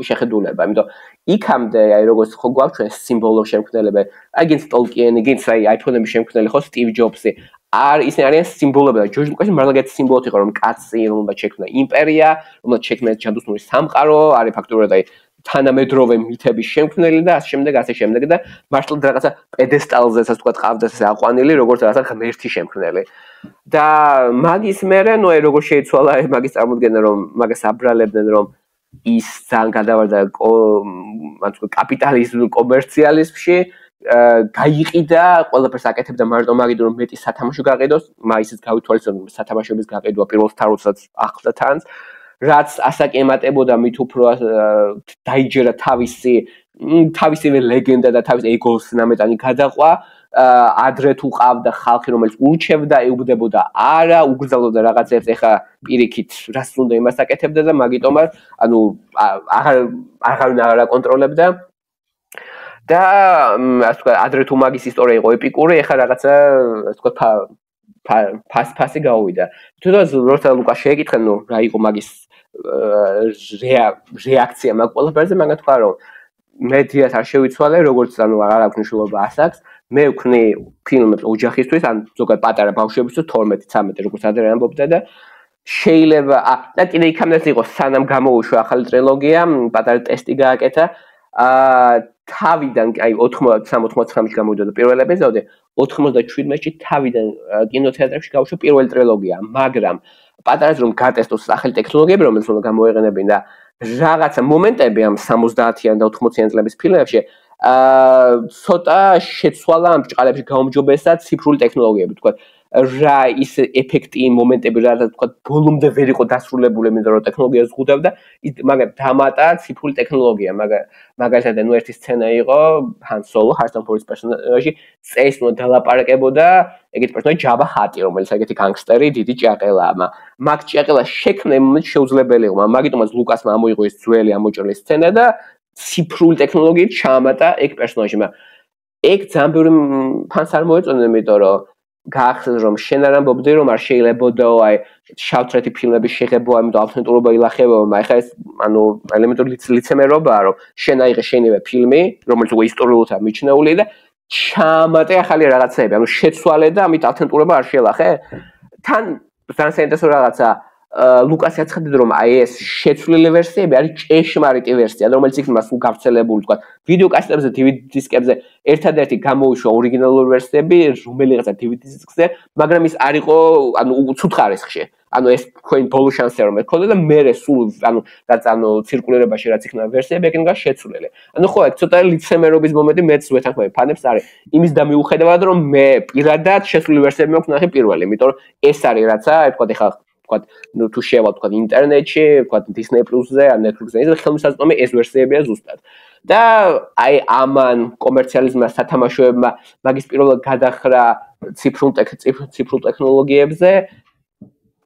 შეხედულება, იმიტომ იქამდე აი როგორც ხო გვაქვს ჩვენ სიმბოლოს შემქმნელები, აი გინც ტოლკიენი, გინც აი iPhone-ების შემქმნელი ხო სტივ ჯობსი არ ისინი არიან სიმბოლოები და ჯორჯ ლუკასი მართლაც სიმბოლოთი იყო რომ კაცი რომელმაც შექმნა იმპერია, რომელმაც შექმნა ჯადოსნური სამყარო, არის ფაქტურად აი თანამედროვე მითების შემქმნელი და ასე შემდეგ და მართლაც რაღაცა პედესტალზე ასე ვთქვათ ყავდა ეს აყვანილი როგორც რაღაცა ღმერთი შემქმნელი. და მაგის მერე ნუ აი როგორ შეიცვალა მაგის წარმოდგენა რომ მაგას აბრალებდნენ რომ ის ძალიან გადავარდა ასე ვთქვათ კაპიტალიზმ კომერციალიზმში გაიყიდა ყველაფერს აკეთებდა მარტო მაგით რომ მეტი სათამაშო გაყიდოს, მაისიც გავითვალისწინებთ სათამაშოების გაყიდვა პირველ Star Wars-საც ახლდა თან, რაც ასაკი ემატებოდა მით უფრო დაიჯერა თავისივე ლეგენდა და თავის ეგოს ნამეტანი გადაყვა, ადრე თუ ყავდა ხალხი რომელიც ურჩევდა, ეუბნებოდა არა, უგრძელობდა რაღაცებს, ეხა პირიქით რას უნდა იმას აკეთებდა და მაგიტომა ანუ აღარავინ არ აკონტროლებდა. და ასე ვთქვათ, ადრე თუ მაგის ისტორია იყო ეპიკური, ეხლა რაღაცა ასე ვთქვათ ფასი გავიდა. თუნდაც როცა ლუკას შეეკითხენ, ნუ რა იყო მაგის რეაქცია მაგ ყველაფერზე, მაგათ თქვა რომ მე დიას არ შევიცვალე, როგორც ანუ არ აქვს მნიშვნელობა ასაკს. მე ვქნი ფილმებს ოჯახისთვის, ან ზოგადად პატარა ბავშვებისთვის 12-13 როგორც ადრე ამბობდა და შეიძლება და კიდე იქამდე იყო სანამ გამოუშვა ახალი ტრილოგია, პატარა ტესტი გააკეთა. თავიდან აი 89-ში გამოვიდა პირველი ეპიზოდი, 97-ში თავიდან კინოთეატრებში გაუშვა პირველი ტრილოგია, მაგრამ პატარას რომ გატესტოს ახალი ტექნოლოგიები, რომელიც უნდა გამოიყენებინ და რაღაცა მომენტები ამ 70-იან და 80-იან წლების ფილმებში ცოტა შეცვალა ამ ბრჭყალებში გაუმჯობესა ციფრული ტექნოლოგიები, თქვა რა ის ეფექტი მომენტები რა თქვა ბოლომდე ვერ იყო დასრულებული, იმიტომ რომ ტექნოლოგია ზღუდავდა, მაგრამ დამატა ციფრული ტექნოლოგია, მაგალითად ნუ ერთი სცენა იყო Han Solo, Harrison Ford-ის პერსონაჟი წეს უნდა დალაპარაკებოდა ეგეთი პერსონაჟი ჯაბა ჰატი, რომელიც ეგეთი განგსტერი, დიდი ჭიაყელაა, მაგ ჭიაყელას შექმნა შეუძლებელი იყო, მაგიტომაც ლუკასმა ამოიღო ეს ძველი ამოჭრილი სცენა და ციფრული ტექნოლოგიით ჩაამატა ეგ პერსონაჟი. ეგ ძალიან ბევრი ფანს არ მოეწონა, იმიტომ რომ გაახსენე რომ შენ არ ამბობდი რომ არ შეიძლებაო აი შავთრეთი ფილმების შეღებო, ამიტომ ავთენტურობა ილახებო, მაგრამ ეს ანუ ელემენტური ლიცემერობაა რომ შენ აიღე შენივე ფილმი, რომელიც უკვე ისტორიულადაა მიჩნეული და ჩაამატე ახალი რაღაცები, ანუ შეცვალე და ამით ავთენტურობა არ შეელახე. თან ძალიან საინტერესო რაღაცა ლუკასი აცხადდა რომ აი ეს შეცვლილი ვერსიები არის ჭეშმარიტი ვერსია, რომელიც იქნება სულ გავრცელებული, თქვა ვიდეო კასეტებზე, DVD დისკებზე ერთადერთი გამოუშვა ორიგინალური ვერსიები, რომელიღაცა DVD დისკზე, მაგრამ ის არ იყო ანუ უცუდ ხარისხში. ანუ ეს თქვენი ბოლო შანსია რომ ეკონდა და მე სულ ანუ რაც ანუ ცირკულირებაში რაც იქნება ვერსიები, ეგ იქნება შეცვლილი. ანუ ხო, ეგ ცოტა ლიცემერობის მომენტი მეც ვეთანხმები ფანებს არის. იმის და მიუხედავად რომ მე პირადად შეცვლილი ვერსიები მაქვს ნახე პირველი, იმიტომ რომ ეს არის რაცა, თქვა ეხლა თქვა ნუ თუ შევალ თქვა ინტერნეტში, თქვა Disney Plus-ზე, ან Netflix-ზე, და ხელმისაწვდომი ეს ვერსიებია ზუსტად. და აი ამან კომერციალიზმმა სათამაშოებმა მაგის პირველად გადახრა ციფრულ ტექნოლოგიებზე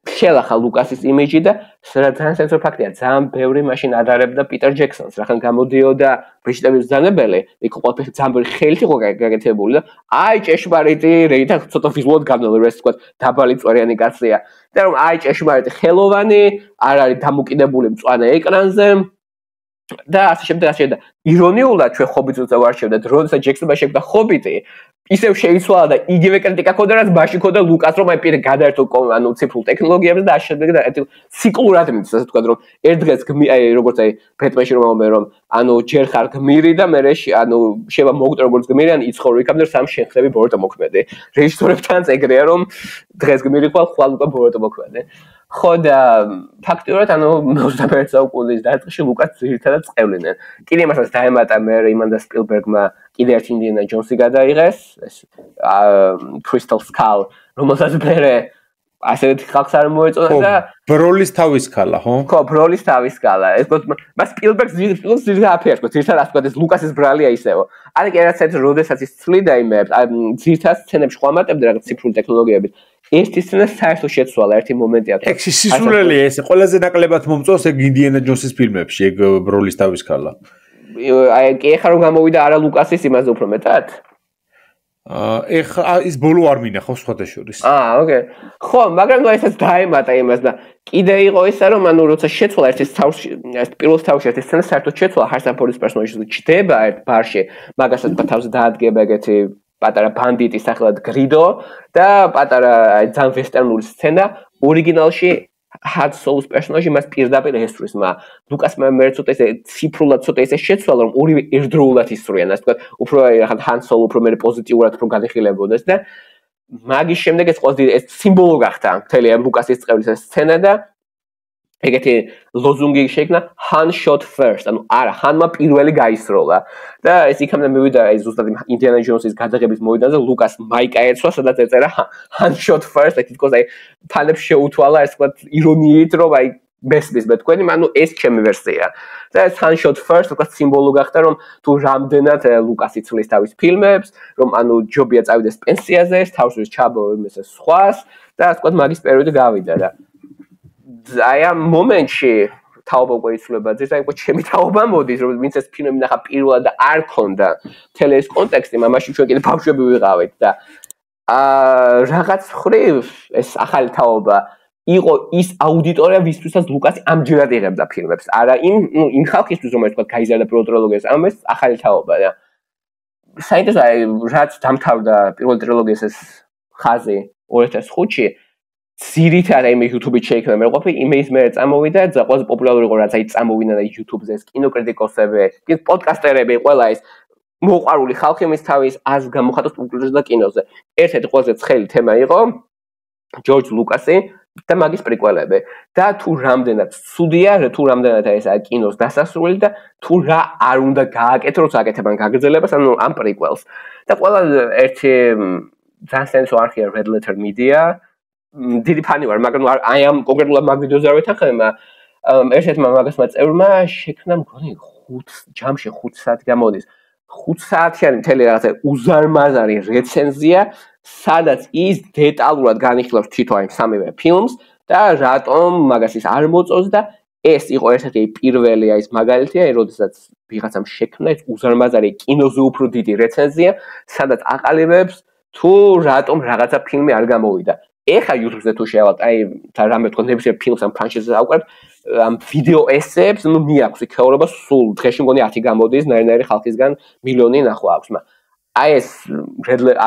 შელახა ლუკასის იმიჯი და ძალიან საინტერესო ფაქტია, ძალიან ბევრი მაშინ ადარებდა პიტერ ჯექსონს, რახან გამოდიოდა ბეჭდების ბრძანებელი, იქ ყველაფერი ძალიან ბევრი ხელით იყო გაკეთებული და აი ჭეშმარიტი რეითა ცოტა ვიზუალურად განვლილი, ეს თქვა დაბალი წვერიანი კაცია. და რომ აი ჭეშმარიტი ხელოვანი, არ არის დამოკიდებული მწვანე ეკრანზე და ასე შემდეგ. ირონიულად ჩვენ ხობიტს ვარჩევდათ, როდესაც ჯექსონმა შექმნა ხობიტი, ისევ შეიცვალა და იგივე კრიტიკა ქონდა, რაც მაშინ ქონდა ლუკას, რომ აი პირე გადაერთო ანუ ციფრულ ტექნოლოგიებს და ასე შემდეგ და ერთი ციკლურად მის, ასე ვთქვათ, რომ ერთ დღეს აი როგორც აი ბეტმენში რომ ამბობენ, რომ ანუ ჯერ ხარ გმირი და მე ანუ შევა მოგუტე როგორც გმირი, ან იცხოვრო იქამდე სამ შეხები ბოროტო მოქმედი. რეჟისორებთანაც ეგრეა, რომ დღეს გმირი ხვალ უკვე ბოროტო მოქმედი. ხო და ფაქტიურად ანუ 21 საუკუნის დასაწყისში ლუკას ძირითადად წევლიდნენ. კიდე იმასაც დაემატა მე იმან და სპილბერგმა კიდე ერთი ინდიანა ჯონსი გადაიღეს, ეს Crystal Skull, რომელსაც მე ასეთი ხალხს არ მოეწონა და ბროლის თავის ქალა, ხო? ხო, ბროლის თავის ქალა. ეს მას სპილბერგს ძირითადად აფიარს, ძირითადად ასე ვთქვათ, ეს ლუკასის ბრალია ისევ. არის კი რაღაც როდესაც ის ცვლიდა იმებს, ძირითადად სცენებში ხوامატებდა რაღაც ციფრული ტექნოლოგიებით. ერთი სცენა საერთოდ შეცვალა, ერთი მომენტია. ეგ სისულელია ეს, ყველაზე ნაკლებად მომწონს ეგ ინდიანა ჯონსის ფილმებში, ეგ ბროლის თავის ქალა. აი, ეხლა რომ გამოვიდა არა ლუკასის იმაზე უფრო მეტად? ეხლა ის ბოლო არ მინახავს სხვადასხვის. ოკეი. ხო, მაგრამ ნუ ესაც დაემატა იმას და კიდე იყო ისა რომ ანუ როცა შეცვალა ერთის თავში, ეს პირველ თავში ერთი სცენა საერთოდ შეცვალა Harrison Ford-ის პერსონაჟი ჩდება ერთ ბარში, მაგასაც თავზე დაადგება ეგეთი პატარა ბანდიტის სახელად გრიდო და პატარა ძალიან ვესტერნული სცენა ორიგინალში Han Solo-ის პერსონაჟი მას პირდაპირ ესწრის, ლუკასმა მე ცოტა ესე ციფრულად ცოტა ესე შეცვალა რომ ორივე ერთდროულად ისწრიან, ასე ვთქვათ, უფრო Han Solo უფრო მე პოზიტიურად უფრო განიხილებოდეს და მაგის შემდეგ ეს ყოველდღე ეს სიმბოლო გახდა მთელი ამ ლუკასის წევრის სცენა და ეგეთი ლოზუნგი შექმნა Han shot first, ანუ არა, Hanმა პირველი გაისროლა და ეს იქამდე მივიდა ეს ზუსტად ინდიანა ჯონსის გადაღების მოედანზე, ლუკას მაიკა ეცვა, სადაც ეწერა Han shot first, აი თითქოს აი ფანებს შეუთვალა ეს ვთქვათ ირონიით, რომ აი ბესბის მე თქვენი, ანუ ეს ჩემი ვერსია. და ეს Han shot first, ვთქვათ სიმბოლო გახდა, რომ თუ რამდენად ლუკასი ცვლის თავის ფილმებს, რომ ანუ ჯობია წავიდეს პენსიაზე, თავს ის ჩაბორო იმის სხვას და ასე ვთქვათ მაგის პერიოდი გავიდა და აი ამ მომენტში თაობა უკვე იცვლება, ზუსტად უკვე ჩემი თაობა მოდის, რომ ვინც ეს ფილმი ნახა პირველად და არ ქონდა მთელი ეს კონტექსტი, მამაში ჩვენ კიდე ბავშვები ვიყავით და რაღაც ხრივ ეს ახალი თაობა იყო ის აუდიტორია, ვისთვისაც ლუკასი ამჯერად იღებდა ფილმებს. არა იმ ხალხისთვის, რომელიც თქვა გაიზარდა პირველ ტრილოგიას, ამას ახალი თაობა და საინტერესოა, რაც დამთავრდა პირველ ტრილოგიას ეს ხაზი 2005-ში, ძირითადად იმ YouTube-ით შეიქმნა მეყოფი, იმის მერე წამოვიდა და ყველაზე პოპულარული იყო, რაც წამოვიდა და YouTube-ზე ეს კინოკრიტიკოსები, პოდკასტერები, ყველა ეს მოყვარული ხალხი მის თავის აზრს გამოხატავს პოპულარიზმზე და კინოზე. ერთ-ერთი ყველაზე ცხელი თემა იყო ჯორჯ ლუკასი და მაგის პრიკველები. და თუ რამდენად ცუდია, თუ რამდენად ეს კინოს დასასრული და თუ რა არ უნდა გააკეთო, როცა აკეთებენ გაგრძელებას, ანუ ამ პრიკველს. და ყველა ერთი ძალიან სენსო არქია Red Letter Media. დიდი ფანი ვარ, მაგრამ აი ამ კონკრეტულად მაგ ვიდეოზე არ ვეთანხმები, მაგრამ ერთ-ერთმა მაგასმა წევრმა შექმნა მგონი 5 საათი გამოდის. 5 საათიანი მთელი რაღაცა უზარმაზარი რეცენზია, სადაც ის დეტალურად განიხილავს თითო აი სამივე ფილმს და რატომ მაგას ის არ მოწონს და ეს იყო ერთ-ერთი პირველი აი ეს მაგალითია, როდესაც ვიღაცამ შექმნა ეს უზარმაზარი კინოზე უფრო დიდი რეცენზია, სადაც აყალიბებს თუ რატომ რაღაცა ფილმი არ გამოვიდა. ეხა YouTube-ზე თუ შევალთ, აი რამე თქო ნებისმიერ ფილმს ამ ფრანჩიზას ავყურებ, ამ ვიდეო ესეებს, ნუ მიაქვს იქეურობა სულ დღეში მგონი 10 გამოდის, ნაირ-ნაირი ხალხისგან მილიონი ნახვა აქვს, მაგრამ აი ეს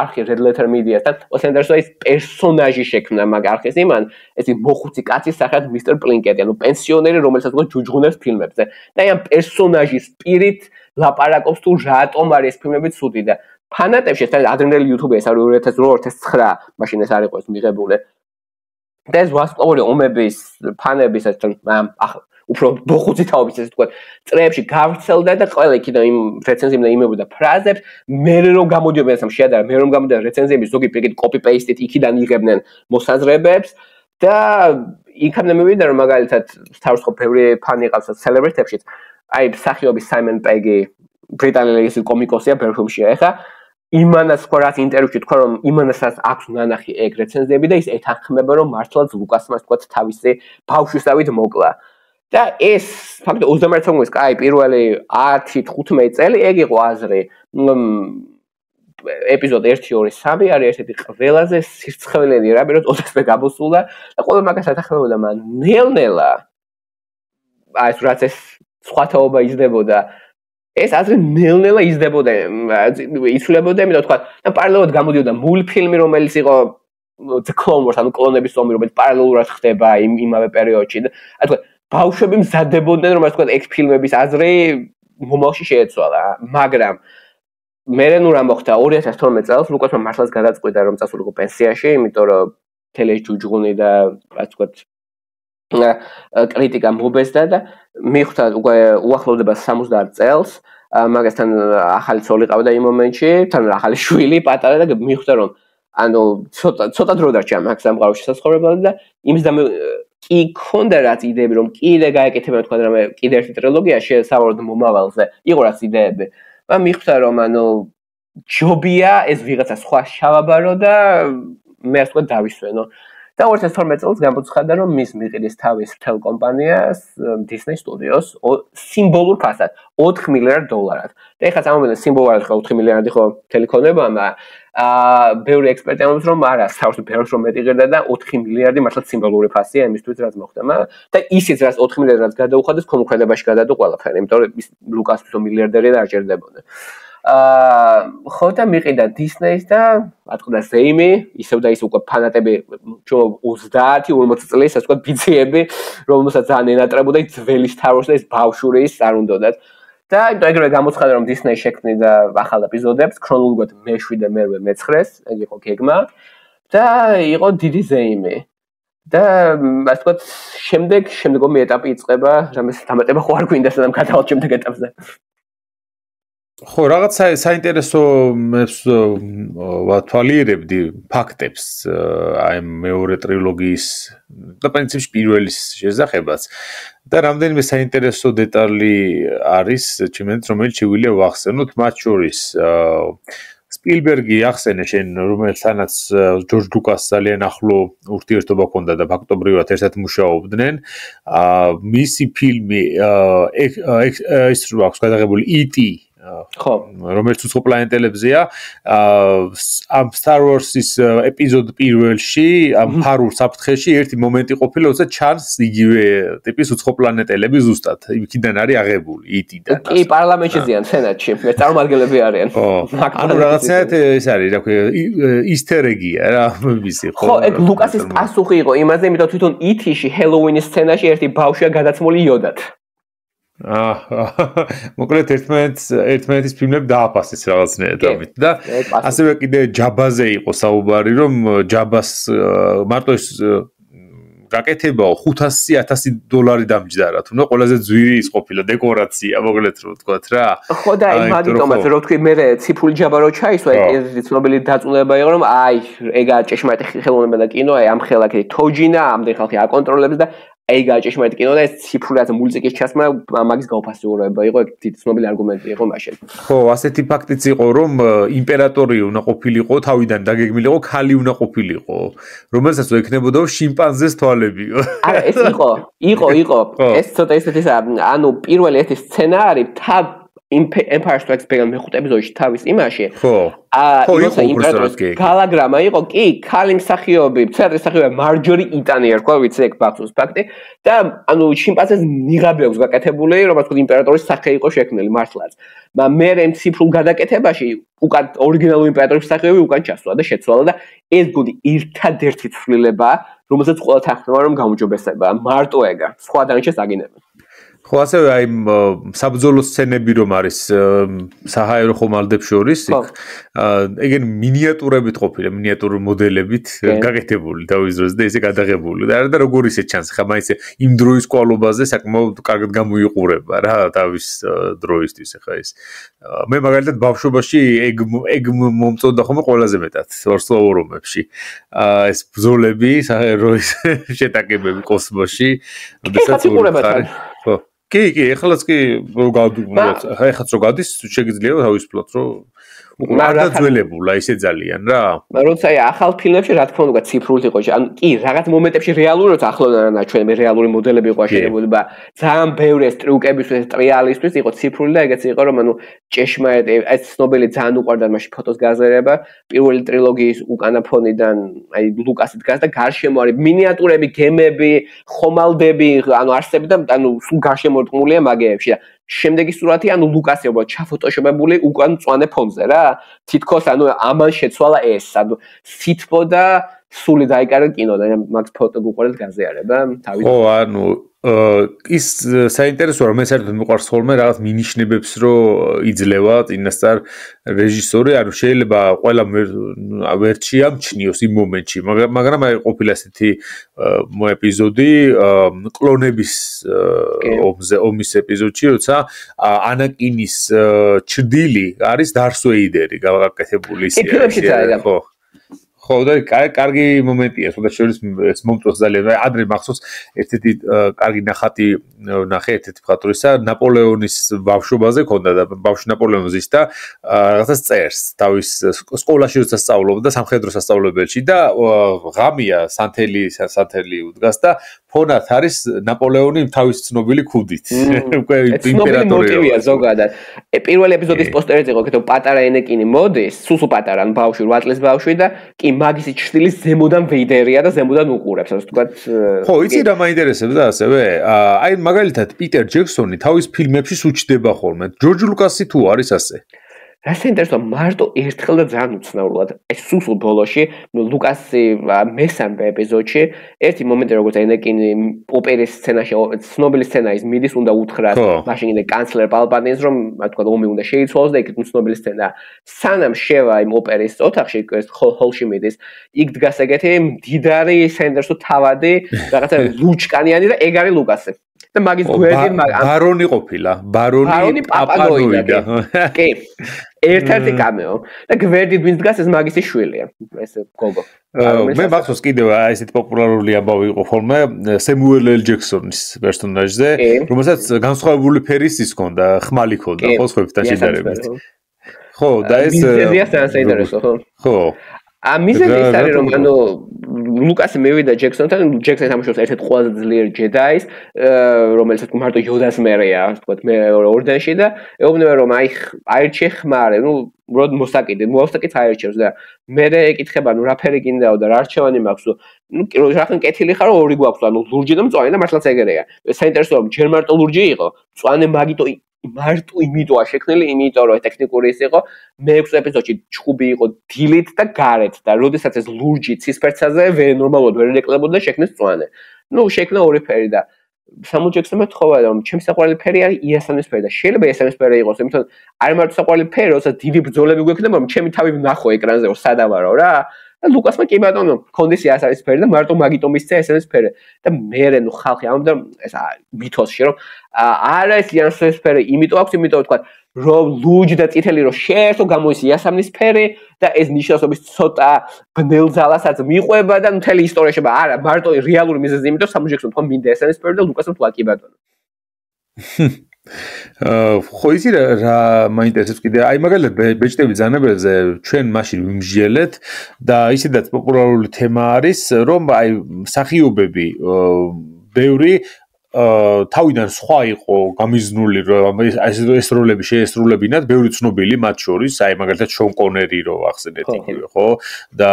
არქი Red Letter Media-თან, ოსენდერსო ის პერსონაჟი შექმნა მაგ არქის იმან, ეს მოხუცი კაცის სახელად მისტერ პლინკეტი, ანუ პენსიონერი, რომელსაც ჯუჯღუნებს ფილმებზე. და აი ამ პერსონაჟის სპირით ლაპარაკობს თუ რატომ არის ეს ფილმები ცუდი და ფანატებში ეს ადრინდელი YouTube-ი ეს არის 2008-2009, მაშინ ეს არ იყო ეს მიღებული. და ეს ვარსკვლავური ომების ფანების ეს უფრო მოხუცი თაობის ესე თქვა წრეებში გავრცელდა და ყველა იქიდან იმ რეცენზიებიდან იმებოდა ფრაზებს, მე რომ გამოდიოდნენ სამ შეადარა, მე რომ გამოდიოდნენ რეცენზიები ზოგი პირიქით copy-paste-ით იქიდან იღებდნენ მოსაზრებებს და იქამდე მივიდა რომ მაგალითად თავისუფ ბევრი ფანი ყავს celebrity-ებშიც, აი მსახიობის Simon Pegg ბრიტანელი ეს კომიკოსია ბერფუმშია ეხა იმანას ხო რაც ინტერვიუში თქვა რომ იმანასაც აქვს ნანახი ეგ რეცენზიები და ის ეთანხმება რომ მართლაც ლუკასმა თქვა თავისი ბავშვისავით მოკლა. და ეს ფაქტი 21 საუკუნის კაი პირველი 10-15 წელი ეგ იყო აზრი. ეპიზოდი 1, 2, 3 არის ერთ-ერთი ყველაზე სირცხვილიანი რამე რომ ოდესმე გამოსულა და ყველა მაგას ეთანხმებოდა, მაგრამ ნელ-ნელა აი ეს რაც ეს სხვა თაობა იზრდებოდა ეს აზრი ნელ-ნელა იზრდებოდა, იცვლებოდა, იმიტომ თქვა და პარალელურად გამოდიოდა მულტფილმი, რომელიც იყო The Clone Wars, ანუ კლონების ომი, რომელიც პარალელურად ხდება იმავე პერიოდში და აი თქვა ბავშვები მზადდებოდნენ, რომ ასე თქვა ეგ ფილმების აზრი მომავალში შეეცვალა, მაგრამ მე ნუ რა მოხდა 2012 წელს ლუკასმა მართლაც გადაწყვიტა რომ წასულიყო პენსიაში, იმიტომ რომ თელე ჯუჯღუნი და ასე თქვა კრიტიკა მობესდა და მიხვდა უკვე უახლოვდება 70 წელს, მაგასთან ახალი ცოლი ყავდა იმ მომენტში, თან ახალი შვილი პატარა და მიხვდა რომ ანუ ცოტა დრო დარჩა მაგ სამყაროში საცხოვრებლად და იმის და კი ქონდა რაც იდეები რომ კიდე გაეკეთებინა თქვა რამე კიდე ერთი ტრილოგია შესავარდ მომავალზე იყო რაც იდეები და მიხვდა რომ ანუ ჯობია ეს ვიღაცა სხვა შავაბარო და მე ასე თქვა დავისვენო და 2012 წელს გამოცხადდა რომ მის მიყიდის თავის მთელ კომპანიას Disney Studios სიმბოლურ ფასად $4 მილიარდ. და ეხლა წამოვიდა სიმბოლურად ხო 4 მილიარდი ხო ტელეკონება, მაგრამ ბევრი ექსპერტი ამბობს რომ არა, თავში ბევრს რომ მეტი ღირდა და 4 მილიარდი მართლა სიმბოლური ფასია იმისთვის რაც მოხდა, და ისიც რაც 4 მილიარდი რაც გადაუხადეს კონკრეტებაში გადადო ყველაფერი, იმიტომ რომ ლუკასის მილიარდერი არ ჭირდებოდა. ხო და მიყიდა Disney-ს და ატყდა ზეიმი, ისევ და ისე უკვე ფანატები 30-40 წლის ასე ვთქვათ ბიძიები, რომელსაც ძალიან ენატრებოდა ძველი Star Wars-ს და ეს ბავშვური ის არ უნდათ. და ეგრევე გამოცხადდა რომ Disney შექმნიდა ახალ ეპიზოდებს, ქრონოლოგიურად მე-7 და მე-9, მე-9, ეგ იყო გეგმა და იყო დიდი ზეიმი. და ასე ვთქვათ შემდეგომი ეტაპი იწყება, რამეს დამატება ხო არ გვინდა სანამ გადავალთ შემდეგ ეტაპზე. ხო, რაღაც საინტერესო ვთვალიერებდი ფაქტებს აი მეორე ტრილოგიის და პრინციპში პირველის შესახებაც და რამდენიმე საინტერესო დეტალი არის, რომელიც შეგვიძლია ვახსენოთ, მათ შორის სპილბერგი ახსენე შენ, რომელთანაც ჯორჯ ლუკასს ძალიან ახლო ურთიერთობა ჰქონდა და ფაქტობრივად ერთად მუშაობდნენ. მისი ფილმი ეს აქვს გადაღებული E.T. ხო რომელიც უცხო პლანეტელებზეა ამ Star Wars-ის ეპიზოდ პირველში ამ ფარულ საფრთხეში ერთი მომენტი ყოფილა როცა ჩანს იგივე ტიპის უცხო პლანეტელები ზუსტად იქიდან არის აღებული იტიდან კი პარლამენტში ზიან სენატში მე წარმომადგენლები არიან ანუ რაღაცნაირად ეს არის რა ქვია ისტერეგია რა მისი ხო ეგ ლუკასის პასუხი იყო იმაზე იმიტომ თვითონ ითიში ჰელოუინის სცენაში ერთი ბავშვია გადაცმული იოდად მოკლედ ერთმანეთის ფილმები დააფასეს რაღაცნაირად ამით და ასევე კიდე ჯაბაზე იყო საუბარი რომ ჯაბას მარტო ეს გაკეთებაო $500,000 დამჯდარა თუნდაც ყველაზე ძვირი ის ყოფილა დეკორაცია მოკლედ რო ვთქვათ რა ხო და აი მაგიტომაც რო ვთქვი მე ციფრული ჯაბა რო ჩაისვა ეს ცნობილი დაწუნება იყო რომ აი ეგა ჭეშმარიტი ხელოვნება და კინო აი ამ ხელაკი თოჯინა ამდენ ხალხი აკონტროლებს და აი გაჭეშმარიტი კინო და ეს ციფრულად მუსიკის ჩასმა მაგის გაუფასებულება იყო ეგ ცნობილი არგუმენტი იყო მაშინ ხო ასეთი ფაქტიც იყო რომ იმპერატორი უნდა ყოფილიყო თავიდან დაგეგმილიყო ქალი უნდა ყოფილიყო რომელსაც ექნებოდა შიმპანზეს თვალებიო არა ეს იყო ეს ცოტა ისეთი ანუ პირველი ერთი სცენა არის თავ Empire Strikes Back მეხუთე ეპიზოდში თავის იმაში ხო იმპერატორის გალაგრამა იყო კი ქალი მსახიობი ცეატრის მსახიობი მარჯორი იტანი ერქვა ვიცი ეგ ბაქსოს ფაქტი და ანუ შიმპანზეს ნიღაბი აქვს გაკეთებული რომელიც თქო იმპერატორის სახე იყო შექმნილი მართლაც მაგრამ მე ციფრულ გადაკეთებაში უკან ორიგინალური იმპერატორის მსახიობი უკან ჩასვლა და შეცვალა და ეს გონი ერთადერთი ცვლილება რომელსაც ყველა თანხმდება რომ გამოჯობესება მარტო ეგა სხვა დანარჩენს აგინებენ ხო ასევე აი საბრძოლო სცენები რომ არის საჰაერო ხომალდებს შორის ეგენ მინიატურებით ყოფილა მინიატურ მოდელებით გაკეთებული თავის დროზე და ესე გადაღებული და არა და როგორ ისე ჩანს ხა მაინც იმ დროის კვალობაზე საკმაოდ კარგად გამოიყურება რა თავის დროისთვის ხა ეს მე მაგალითად ბავშვობაში ეგ მომწონდა ხოლმე ყველაზე მეტად ვარსკვლავურობებში ეს ბრძოლები საჰაერო შეტაკებები კოსმოსში როდესაც ხო კი, ეხლაც კი ეხლაც რო გადის შეგიძლია თავისუფლად რომ გადაძველებულა ისე ძალიან რა. როცა ახალ ფილმებში რა თქმა უნდა ციფრული იყო, ანუ კი რაღაც მომენტებში რეალური როცა ახლოვანაა ჩვენ მე რეალური მოდელები იყო შეებული და ძალიან ბევრი ეს ტრიუკებისთვის, ტრიალისთვის იყო ციფრული და ეგეც იყო რომ ანუ ჭეშმარიტი ეს ცნობილი ძალიან უყვარდა მაშინ ფოტოს გაზერება პირველი ტრილოგიის უკანა ფონიდან აი ლუკასი დგას და გარშემო არის მინიატურები, გემები, ხომალდები, ანუ არსები და ანუ სულ გარშემორტყმულია მაგეებში და შემდეგი სურათი ანუ ლუკასი უბრალოდ ჩაფოტოშოპებული უკან მწვანე ფონზე რა თითქოს ანუ ამან შეცვალა ეს ანუ სითბო და სული დაიკარგა კინო და მაგ ფოტო გუყურეთ გაზიარება თავის ხო ანუ ის საინტერესოა რომ მე საერთოდ მიყვარს ხოლმე რაღაც მინიშნებებს რო იძლევა წინასწარ რეჟისორი ანუ შეიძლება ყველა ვერ შეამჩნიოს იმ მომენტში მაგრამ აი ყოფილა ესეთი ეპიზოდი კლონების ომის ეპიზოდში როცა ანაკინის ჩრდილი არის დარს ვეიდერი გავაკეთებული ისე ხო ხო და კარგი მომენტია, თუნდაც შორის ეს მომწონს ძალიან. ადრე მახსოვს ერთ-ერთი კარგი ნახატი ნახე ერთ-ერთი მხატვრისა, ნაპოლეონის ბავშვობაზე ქონდა და ბავშვი ნაპოლეონი ზის და რაღაცას წერს თავის სკოლაში როცა სწავლობდა სამხედრო სასწავლებელში და ღამია სანთელი უდგას და ფონად არის ნაპოლეონი თავის ცნობილი ქუდით. უკვე იმპერატორია. მოტივია ზოგადად. პირველი ეპიზოდის პოსტერიც იყო, კეთო პატარა ენეკინი მოდის, სულ პატარა ბავშვი, 8 წლის ბავშვი და კი მაგისი ჩრდილის ზემოდან ვეიდერია და ზემოდან უყურებს, ასე ვთქვათ. ხო, იცი რა მაინტერესებდა ასევე? აი მაგალითად პიტერ ჯექსონი თავის ფილმებში სუჩდება ხოლმე. ჯორჯ ლუკასი თუ არის ასე? რა საინტერესოა მარტო ერთხელ და ძალიან უცნაურად ეს სულ ბოლოში ლუკასი მესამე ეპიზოდში ერთი მომენტი როგორც ენეკინი ოპერის სცენაში ცნობილი სცენა ის მიდის უნდა უთხრას მაშინ კიდე კანცლერ პალპატინს რომ თქვა ომი უნდა შეიცვალოს და იქ ცნობილი სცენა სანამ შევა იმ ოპერის ოთახში ეს ჰოლში მიდის იქ დგას ეგეთი მდიდარი საინტერესო თავადი რაღაცა ლუჩკანიანი და ეგ არის ლუკასი და მაგის გვერდი ბარონი ყოფილა ბარონი პაპანოიდა კი ერთ-ერთი კამეო და გვერდით ვინც დგას ეს მაგისი შვილია ეს გოგო მე მახსოვს კიდევ ესეთი პოპულარული ამბავი იყო ხოლმე სემუელ ელ ჯექსონის პერსონაჟზე რომელსაც განსხვავებული ფერის ის ჰქონდა ხმალი ჰქონდა ხო სხვებთან შედარებით ხო და ეს მიზეზია საინტერესო ხო ხო მიზეზი ის არის რომ ანუ ლუკასი მივიდა ჯექსონთან, ჯექსონი თამაშობს ერთ-ერთ ყველაზე ძლიერ ჯედაის, რომელიც მარტო იოდას მერეა, ასე ვთქვათ, მე ორდენში და ეუბნება რომ აი აირჩიე ხმარე, როდ მოსაკიდე აირჩევს და მე ეკითხება, რაფერი გინდაო და რა არჩევანი მაქვს, რახან კეთილი ხარო ორი გვაქვს, ლურჯი და მწვანე და მართლაც ეგრეა. საინტერესოა, ჯერ მარტო ლურჯი იყო, მწვანე მარტო იმიტოა შექმნილი, იმიტომ რომ ტექნიკური ის იყო, მე-6 ეპიზოდში ჩხუბი იყო დილით და გარეთ და როდესაც ეს ლურჯი ცისფერცაზე ნორმალურად ვერ ეკლებოდა შექმნეს მწვანე. შექმნა ორი ფერი და სამუელ ჯექსონმა თხოვა რომ ჩემი საყვარელი ფერი არის იასამნის ფერი და შეიძლება იასამნის ფერი იყოს, იმიტომ არ მარტო საყვარელი ფერი, როცა დიდი ბრძოლები გვექნება, რომ ჩემი თავი ვნახო ეკრანზე, რომ სადავარო რა. და ლუკასმა კი ბატონო, კონდეს იასამნის ფერი და მარტო მაგიტო მისცა იასამნის ფერი. და მე ხალხი ამბობდა ეს მითოსში რომ არა ეს იასამნის ფერი, იმიტომ აქვს, იმიტომ ვთქვა რომ ლურჯი და წითელი რომ შეერთო გამოისი იასამნის ფერი და ეს ნიშნავს ცოტა ბნელ ძალასაც მიყვება და მთელი ისტორია შეება. არა, მარტო რეალური მიზეზი, იმიტომ სამუელ ჯექსონმა თქვა მინდა იასამნის ფერი და ლუკასმა თქვა კი ბატონო. ხო ისი რა მაინტერესებს კიდე აი მაგალითად ბეჭდების ზანებელზე ჩვენ მაშინ ვიმსჯელეთ და ისედაც პოპულარული თემა არის რომ აი მსახიობები ბევრი თავიდან სხვა იყო გამიზნული რომ ეს როლები შეესრულებინათ ბევრი ცნობილი მათ შორის აი მაგალითად შონ კონერი რო ახსენეთ იგივე ხო და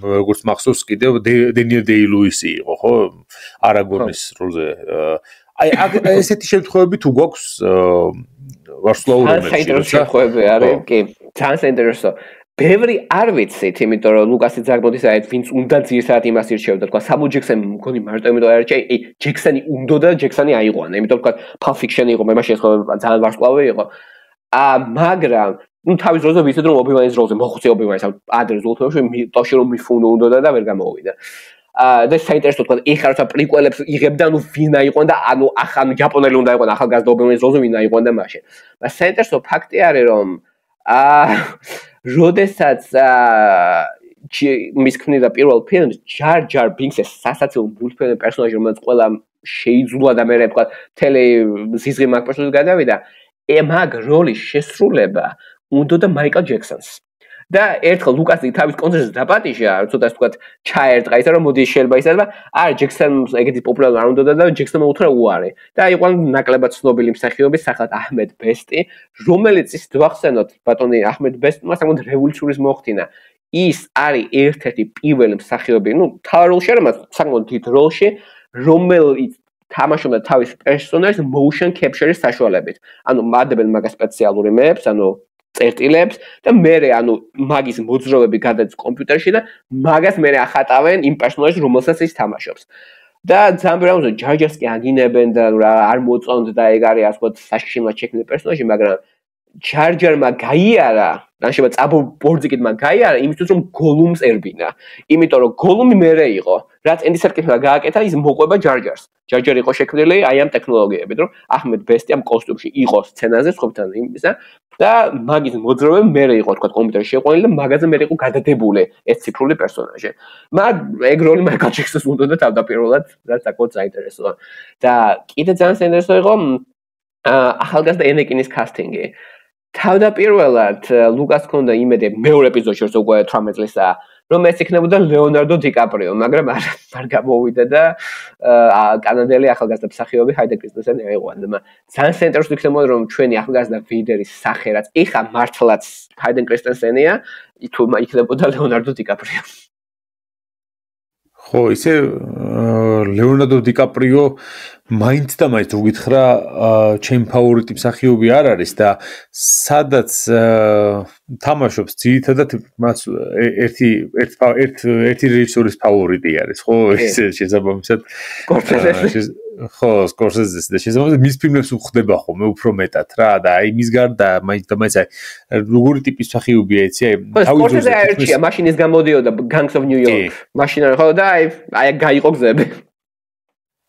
როგორც მახსოვს კიდევ დენიელ დეი-ლუისი იყო ხო არაგორნის როლზე აი ესეთი შემთხვევები თუ გვაქვს ვარსკვლავურ რომელში შემთხვევები არის კი ძალიან საინტერესო ბევრი არ ვიცით იმიტომ რომ ლუკასი ზარგბოდის აი ვინც უნდა ძირსად იმას ირჩევდა თქვა სამუელ ჯექსონი მგონი მარტო იმიტომ არ არჩია ჯექსონი უნდა და ჯექსონი აიყვანა იმიტომ თქვა Pulp Fiction იყო მე მაშინ ეს ძალიან ვარსკვლავი იყო მაგრამ თავის დროზე ვიცით რომ ობივანის როლზე მოხუცი ობივანის ადრე ზოლთოში ტოში რომ მიფუნო უნდა და ვერ გამოვიდა და საინტერესო თქვა ეხლა როცა პრიკველებს იღებდა ვინ აიყვან და ახლა ჯაპონელი უნდა აიყვან ახალგაზრდა ობივანის როლზე ვინ აიყვან და მაშინ საინტერესო ფაქტი არის რომ როდესაც მის ქმნიდა პირველ ფილმს ჯარ ბინქსის სასაცილო მულტფილმი პერსონაჟი რომელიც ყველა შეიძულა და მე ვთქვა თელი ზიზღი მაგ პერსონაჟს გადავიდა მაგ როლის შესრულება უნდა და მაიკლ ჯექსონს და ერთხელ ლუკასი თავის კონცერტზე დაპატიჟა ცოტა ასე ვთქვათ ჩაერტყა ისა რომ მოდი შეიძლება ისა და არა ჯექსონს ეგეთი პოპულარული არ უნდა და ჯექსონმა უთხრა უარი და იყვან ნაკლებად ცნობილი მსახიობი სახელად აჰმედ ბესტი რომელიც ის გვახსენოთ ბატონი აჰმედ ბესტმა საკმაოდ რევოლუციური მოხდინა ის არის ერთ-ერთი პირველი მსახიობი თავარ როლში არა მაგრამ საკმაოდ დიდ როლში რომელიც თამაშობდა თავის პერსონაჟს motion capture-ის საშუალებით ანუ მადებენ მაგას სპეციალური მეებს წერტილებს და მე მაგის მოძრაობები გადადის კომპიუტერში და მაგას მე ახატავენ იმ პერსონაჟს რომელსაც ის თამაშობს და ძალიან ბევრი ჯარჯარს კი აგინებენ და არ მოწონთ და ეგ არის ასე ვთქვათ საშიშიმად შექმნილი პერსონაჟი მაგრამ ჯარჯარმა გაიარა ან შეიძლება წაბო ბორძიკიდმა გაიარა იმისთვის რომ გოლუმს ერბინა იმიტომ რომ გოლუმი მერე იყო რაც ენდისერკეთმა გააკეთა ის მოყვება ჯარჯარს ჯარჯარი იყო შექმნილი აი ამ ტექნოლოგიებით რომ აჰმედ ბესტი ამ კოსტუმში იყო სცენაზე სხვებთან იმისა და მაგის მოძრაობები მერე იყო თქვა კომპიუტერში შეყვანილი და მაგაზე მერე იყო გადადებული ეს ციფრული პერსონაჟი ეგ როლი მაიკლ ჯექსონს უნდა და თავდაპირველად რაც საკმაოდ საინტერესოა და კიდე ძალიან საინტერესო იყო ახალგაზრდა ენეკინის კასტინგი თავდაპირველად ლუკას ჰქონდა იმედი მეორე ეპიზოდში რომ უკვე 18 წლისაა რომ ეს იქნებოდა ლეონარდო დიკაპრიო მაგრამ არ გამოვიდა და კანადელი ახალგაზრდა მსახიობი ჰაიდენ კრისტენსენი აიყვანა ძალიან საინტერესო იქნებოდა რომ ჩვენი ახალგაზრდა ვიდერის სახე რაც ეხა მართლაც ჰაიდენ კრისტენსენია თუ იქნებოდა ლეონარდო დიკაპრიო ხო ისე ლეონარდო დიკაპრიო მაინც და მაინც თუ გითხრა ჩემი ფავორიტი მსახიობი არ არის და სადაც თამაშობს ძირითადად მას ერთი რეჟისორის ფავორიტი არის ხო ეს შესაბამისად ხო სკორსეზეს და შესაბამისად მის ფილმებს უხდება ხოლმე უფრო მეტად რა და აი მის გარდა მაინც და მაინც როგორი ტიპის მსახიობია იცი აი თავის დროზე აერჩია მაშინ ის გამოდიოდა Gangs of New York მაშინ ხო და აი გაიყო გზები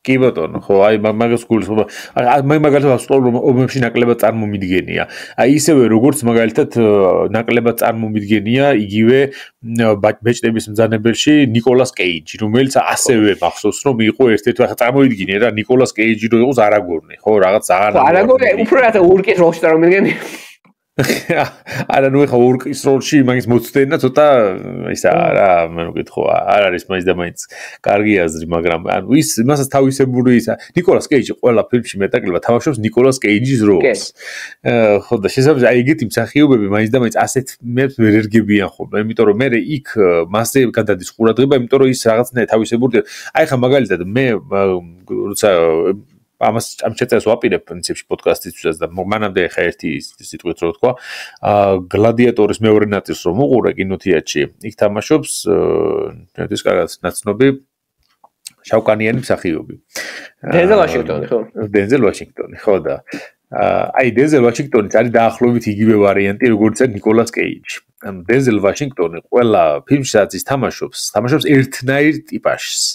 კი ბატონო ხო აი მაგას გულისხმობა აი მაგალითად ომებში ნაკლებად წარმომიდგენია აი ისევე როგორც მაგალითად ნაკლებად წარმომიდგენია იგივე ბეჭდების მბრძანებელში ნიკოლას კეიჯი რომელიც ასევე მახსოვს რომ იყო ერთ-ერთი ახლა წარმოვიდგინე რა ნიკოლას კეიჯი რო იყოს არაგორნი ხო რაღაც ძალიან არაგორნი უფრო რა ურკის როლში წარმომიდგენია არა ნუ ეხა ორკის როლში მაგის მოცდენა ცოტა ისა რა მე მეკითხო არ არის მაინც და მაინც კარგი აზრი მაგრამ ანუ ის იმასაც თავისებური ისა ნიკოლას კეიჯი ყველა ფილმში მეტაკლება თამაშობს ნიკოლას კეიჯის როლს ხო და შესაძლოა აი ეგეთი მსახიობები მაინც და მაინც ასეთ მე ვერ ერგებიან ხოლმე იმიტომ რომ მე იქ მასზე გადადის ყურადღება იმიტომ რომ ის რაღაცნაირად თავისებური აი ხა მაგალითად მე როცა ამას ამ ჩაწერას ვაპირებ პრინციპში პოდკასტისთვისაც და მანამდე ხა ერთი სიტყვით რო თქვა გლადიატორის მეორე ნაწილს რომ უყურე კინოთეატრში იქ თამაშობს ეს კარგად ნაცნობი შავკანიანი მსახიობი დენზელ ვაშინგტონი ხო დენზელ ვაშინგტონი ხო და აი დენზელ ვაშინგტონიც არის დაახლოებით იგივე ვარიანტი როგორც ნიკოლას კეიჯი დენზელ ვაშინგტონი ყველა ფილმში რაც ის თამაშობს ერთნაირ ტიპაშს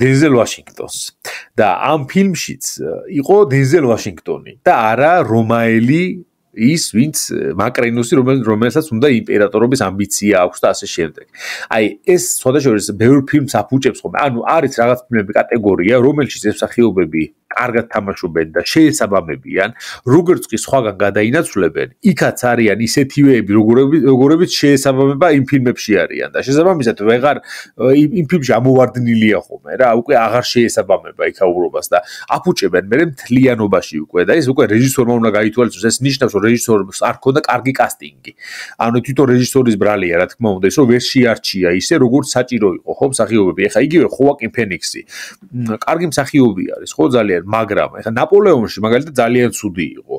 დენზელ ვაშინგტონს და ამ ფილმშიც იყო დენზელ ვაშინგტონი და არა რომაელი ის ვინც მაკრენუსი რომელსაც უნდა იმპერატორობის ამბიცია აქვს და ასე შემდეგ. აი ეს სხვადასხვა ბევრ ფილმს აფუჭებს ხოლმე. ანუ არის რაღაც ფილმები კატეგორია, რომელშიც ეს მსახიობები კარგად თამაშობენ და შეესაბამებიან, როგორც კი სხვაგან გადაინაცვლებენ, იქაც არიან ისეთივეები, როგორებიც შეესაბამება იმ ფილმებში არიან და შესაბამისად ვეღარ იმ ფილმში ამოვარდნილია ხოლმე რა, უკვე აღარ შეესაბამება იქაურობას და აფუჭებენ მე მთლიანობაში უკვე და ეს უკვე რეჟისორმა უნდა გაითვალისწინოს, ეს ნიშნავს რომ რეჟისორს არ ქონდა კარგი კასტინგი. ანუ თვითონ რეჟისორის ბრალია, რა თქმა უნდა, ის რომ ვერ შეარჩია ისე როგორც საჭირო იყო, ხო, მსახიობები. ეხა იგივე ხოაკინ ფენიქსი. კარგი მსახიობი არის, ხო, ძალიან მაგრამ ეხა ნაპოლეონში მაგალითად ძალიან ცუდი იყო.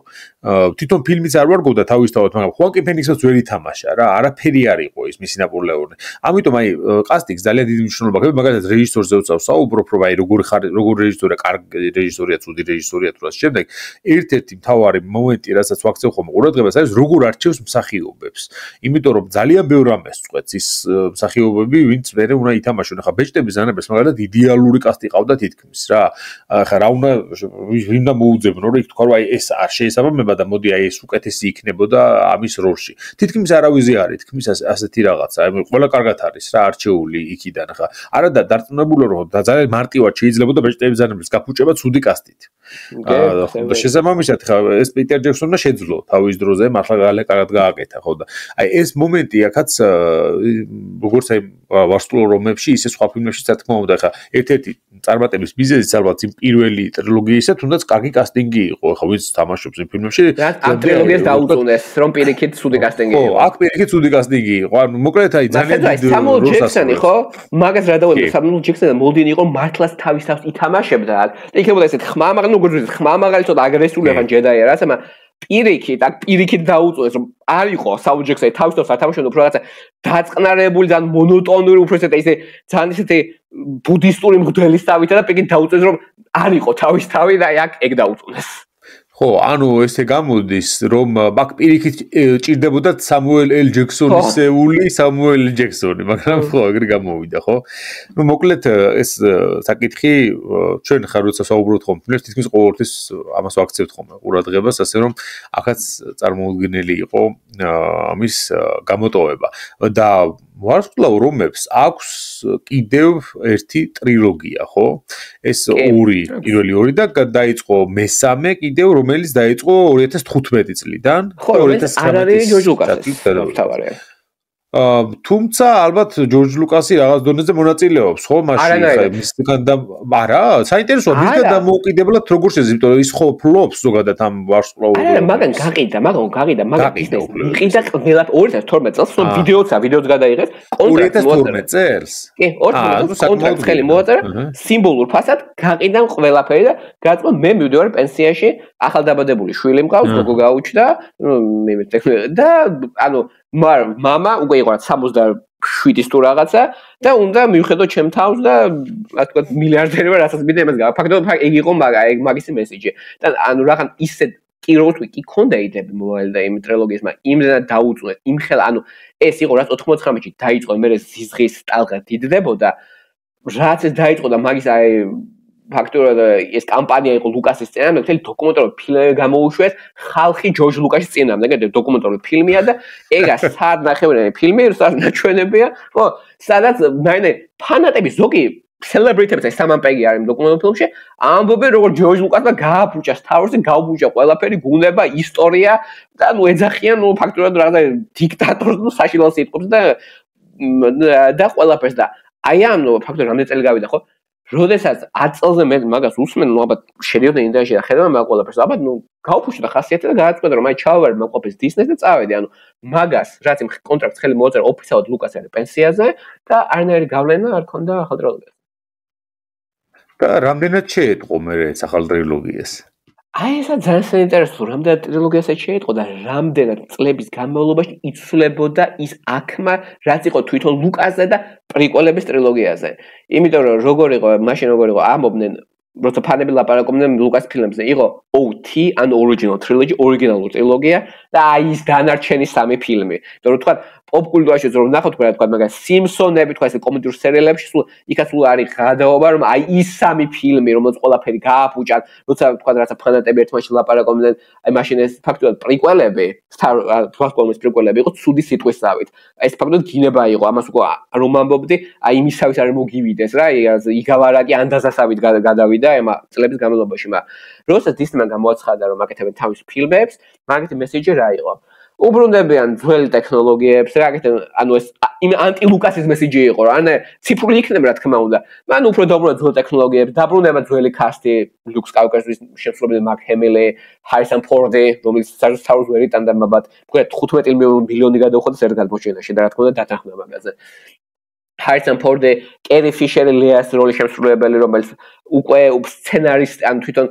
თვითონ ფილმიც არ ვარგობდა თავისთავად, მაგრამ ხოაკინ ფენიქსსაც ვერ ითამაშა რა, არაფერი არ იყო ის მისი ნაპოლეონი. ამიტომ აი კასტინგს ძალიან დიდი მნიშვნელობა აქვს, მაგალითად რეჟისორზე უწევს საუბრობ, რომ აი როგორ რეჟისორია, კარგი რეჟისორია, ცუდი რეჟისორია თუ რა შემდეგ. ერთ-ერთი მთავარი მომენტი, რასაც ვაქცევ ხოლმე ყურადღებას არის როგორ არჩევს მსახიობებს. იმიტომ რომ ძალიან ბევრ რამეს წყვეტს ის მსახიობები, ვინც მერე უნდა ითამაშონ. ეხა ბეჭდების ზანებს მაგალითად იდეალური კასტი ყავდა თითქმის რა. ეხა რა უნდა ვინ და მოუძებნო რომ იქ თქვა რომ აი ეს არ შეესაბამება და მოდი აი ეს უკეთესი იქნებოდა ამის როლში. თითქმის არავიზე არის თქმის ასეთი რაღაცა. აი ყველა კარგად არის რა არჩეული იქიდან ხა. არა და დარწმუნებული რომ და ძალიან მარტივად შეიძლებოდა ბეჭდების ზანებს გაფუჭება ცუდი კასტით. და შესაბამისად ხა ეს პიტერ ჯექსონმა შეძლო თავის დროზე მართლა კარგად გააკეთა ხო და აი ეს მომენტი აქაც როგორც აი ვარსკვლავურ რომებში ისე სხვა ფილმებში რა თქმა უნდა ხა ერთ-ერთი წარმატების მიზეზიც ალბათ იმ პირველი ტრილოგიისა თუნდაც კარგი კასტინგი იყო ხა ვინც თამაშობს იმ ფილმებში ამ ტრილოგიას დაუწუნეს რომ პირიქით ცუდი კასტინგი იყო ხო აქ პირიქით ცუდი კასტინგი იყო ანუ მოკლედ აი ძალიან დიდი სამუელ ჯექსონი ხო მაგას რა დავუწუნე სამუელ ჯექსონი მოლდინი იყო მართლაც თავის თავს ითამაშებდა აქ და იქნებოდა ესეთ ხმა მაგრამ როგორ ხმა მაგალი ცოტა აგრესიული ხან ჯედაია რა სამა პირიქით დაუწუნეს რომ არ იყო საუჯექსე თავის თავს არ თამაშობდა უფრო რაღაცა დაწყნარებული და მონოტონური უფრო ესეთი ძალიან ესეთი ბუდისტური მღვდელისთავით და პირიქით დაუწუნეს რომ არ იყო თავის თავი და აქ ეგ დაუწუნეს ხო, ანუ ესე გამოდის, რომ მაგ პირიქით ჭირდებოდა სამუელ ელ ჯექსონისეული სამუელ ჯექსონი, მაგრამ ხო, ეგრე გამოვიდა, ხო? ნუ მოკლედ ეს საკითხი ჩვენ ხარ როცა საუბრობთ ხომ, თითქმის ყოველთვის ამას ვაქცევთ ხომ ყურადღებას, ასე რომ ახაც წარმოუდგენელი იყო ამის გამოტოვება და ვარსკვლავურ რომებს აქვს კიდევ ერთი ტრილოგია, ხო? ეს პირველი ორი და დაიწყო მესამე კიდევ რომელიც დაიწყო 2015 წლიდან. ხო, ეს არ არის ჯორჯ ლუკასის თავარია. თუმცა ალბათ ჯორჯ ლუკასი რაღაც დონეზე მონაწილეობს, ხო, მაშინ ხა მისგან და არა, საინტერესოა, მისგან დამოუკიდებლად როგორ შეიძლება, იმიტომ რომ ის ხო ფლობს ზოგადად ამ ვარსკვლავურ. არა, მაგან გაყიდა, ყიდა ყველა 2012 წელს, ვიდეოც გადაიღეს, კონტრაქტი 2012 წელს. კი, 2012 წელს კონტრაქტი ხელი მოაწერა, სიმბოლურ ფასად გაყიდა ყველაფერი და გაწყო მე მივდივარ პენსიაში, ახალდაბადებული შვილი მყავს, გოგო გაუჩნდა, და ანუ მამა უკვე იყო 67-ის თუ რაღაცა და უნდა მივხედო ჩემ თავს და რა თქვა მილიარდერი ვარ რასაც მინდა იმას გა ფაქტობრივად ეგ იყო მაგის მესიჯი და ანუ რაღაც ისე კი როგორც კი ქონდა იდეები მოვალ და იმ ტრილოგიის მაგრამ იმდენად დაუწუნეთ იმ ხელ ანუ ეს იყო რაც 99-ში დაიწყო მე ზიზღის ტალღა დიდდებოდა რაც ეს დაიწყო და მაგის აი ფაქტურად ეს კამპანია იყო ლუკასის წინამდე, მთელი დოკუმენტური ფილმი გამოუშვეს ხალხი ჯორჯ ლუკასის წინამდე, ეგრე დოკუმენტური ფილმია და ეგა საათნახევრიანი ფილმი, საათნაჩვენებია, ხო, სადაც ნაინე ფანატები ზოგი celebrity-ებს აი სამან პეგი არის დოკუმენტურ ფილმში, ამბობენ როგორ ჯორჯ ლუკასმა გააფუჭა Star Wars-ი, გააფუჭა ყველაფერი, გუნება, ისტორია და ნუ ეძახიან ნუ ფაქტურად რაღაცა დიქტატორს ნუ საშინელ სიტყვებს და ყველაფერს და აი ამ ნუ ფაქტურად რამდენი წელი გავიდა ხო? როდესაც 10 წელზე მე მაგას უსმენ, ნუ ალბათ შედიოდნენ ინტერნეტში და ხედავენ მაგ ყველაფერს, ალბათ ნუ გავფუჭდა ხასიათი და გააწყვეტა რომ აი ჩავარ მაგ ყველაფერს Disney-ს და წავედი, ანუ მაგას რაც იმ კონტრაქტს ხელი მოაწერა ოფიციალურად ლუკას არის პენსიაზე და არნაირი გავლენა არ ქონდა ახალ ტრილოგიაზე. და რამდენად შეეტყო მე ეს ახალ ტრილოგიას? აი ესა ძალიან საინტერესოა, რამდენად ტრილოგიასაც შეეტყო და რამდენად წლების განმავლობაში იცვლებოდა ის აქმა, რაც იყო თვითონ ლუკასზე და პრიკველების ტრილოგიაზე. იმიტომ რომ როგორ იყო, მაშინ როგორ იყო ამობდნენ, როცა ფანები ლაპარაკობდნენ ლუკას ფილმებზე, იყო OT, ანუ original trilogy, ორიგინალური ტრილოგია და აი ის დანარჩენი სამი ფილმი. იმიტომ რომ თქვა pop კულტურაში რომ ნახოთ რა თქვა მაგას Simpsons-ები თქვა ესე კომედიურ სერიალებში სულ იქაც სულ არის გადაობა რომ აი ის სამი ფილმი რომელიც ყველაფერი გააფუჭან როცა თქვა რაცა ფანატები ერთმანეთში ლაპარაკობდნენ აი მაშინ ეს ფაქტობრივად პრიკველები Transformers პრიკველები იყო ცუდი სიტყვისავით აი ეს ფაქტობრივად გინება იყო ამას უკვე რომ ამბობდი აი იმისავით არ მოგივიდეს რა იგავარაკი ანდაზასავით გადავიდა ემა წლების განმავლობაში მაგრამ როცა Disney-მან გამოაცხადა რომ აკეთებენ თავის ფილმებს მაგითი მესიჯი რა იყო უბრუნდებიან ძველი ტექნოლოგიებს, რა გეტყვი, ანუ ეს იმ ანტი-ლუკასის მესიჯი იყო, რა, ანუ ციფრული იქნება რა თქმა უნდა. მან უფრო დაბრუნება ძველ ტექნოლოგიებს, დაბრუნება ძველი კასტი, ლუკ სკაიუოკერის შემსრულებელი მარკ ჰემილი, ჰარისონ ფორდი, რომელიც Star Wars ვერ იტანდა მაბათ, თქვა 15 მილიონი გადაუხადეს ერთ გადმოჭრინაში და რა თქმა უნდა დათანხმდა მაგაზე. ჰარისონ ფორდი, კერი ფიშერი ლეას როლის შემსრულებელი, რომელიც უკვე სცენარისტი, ანუ თვითონ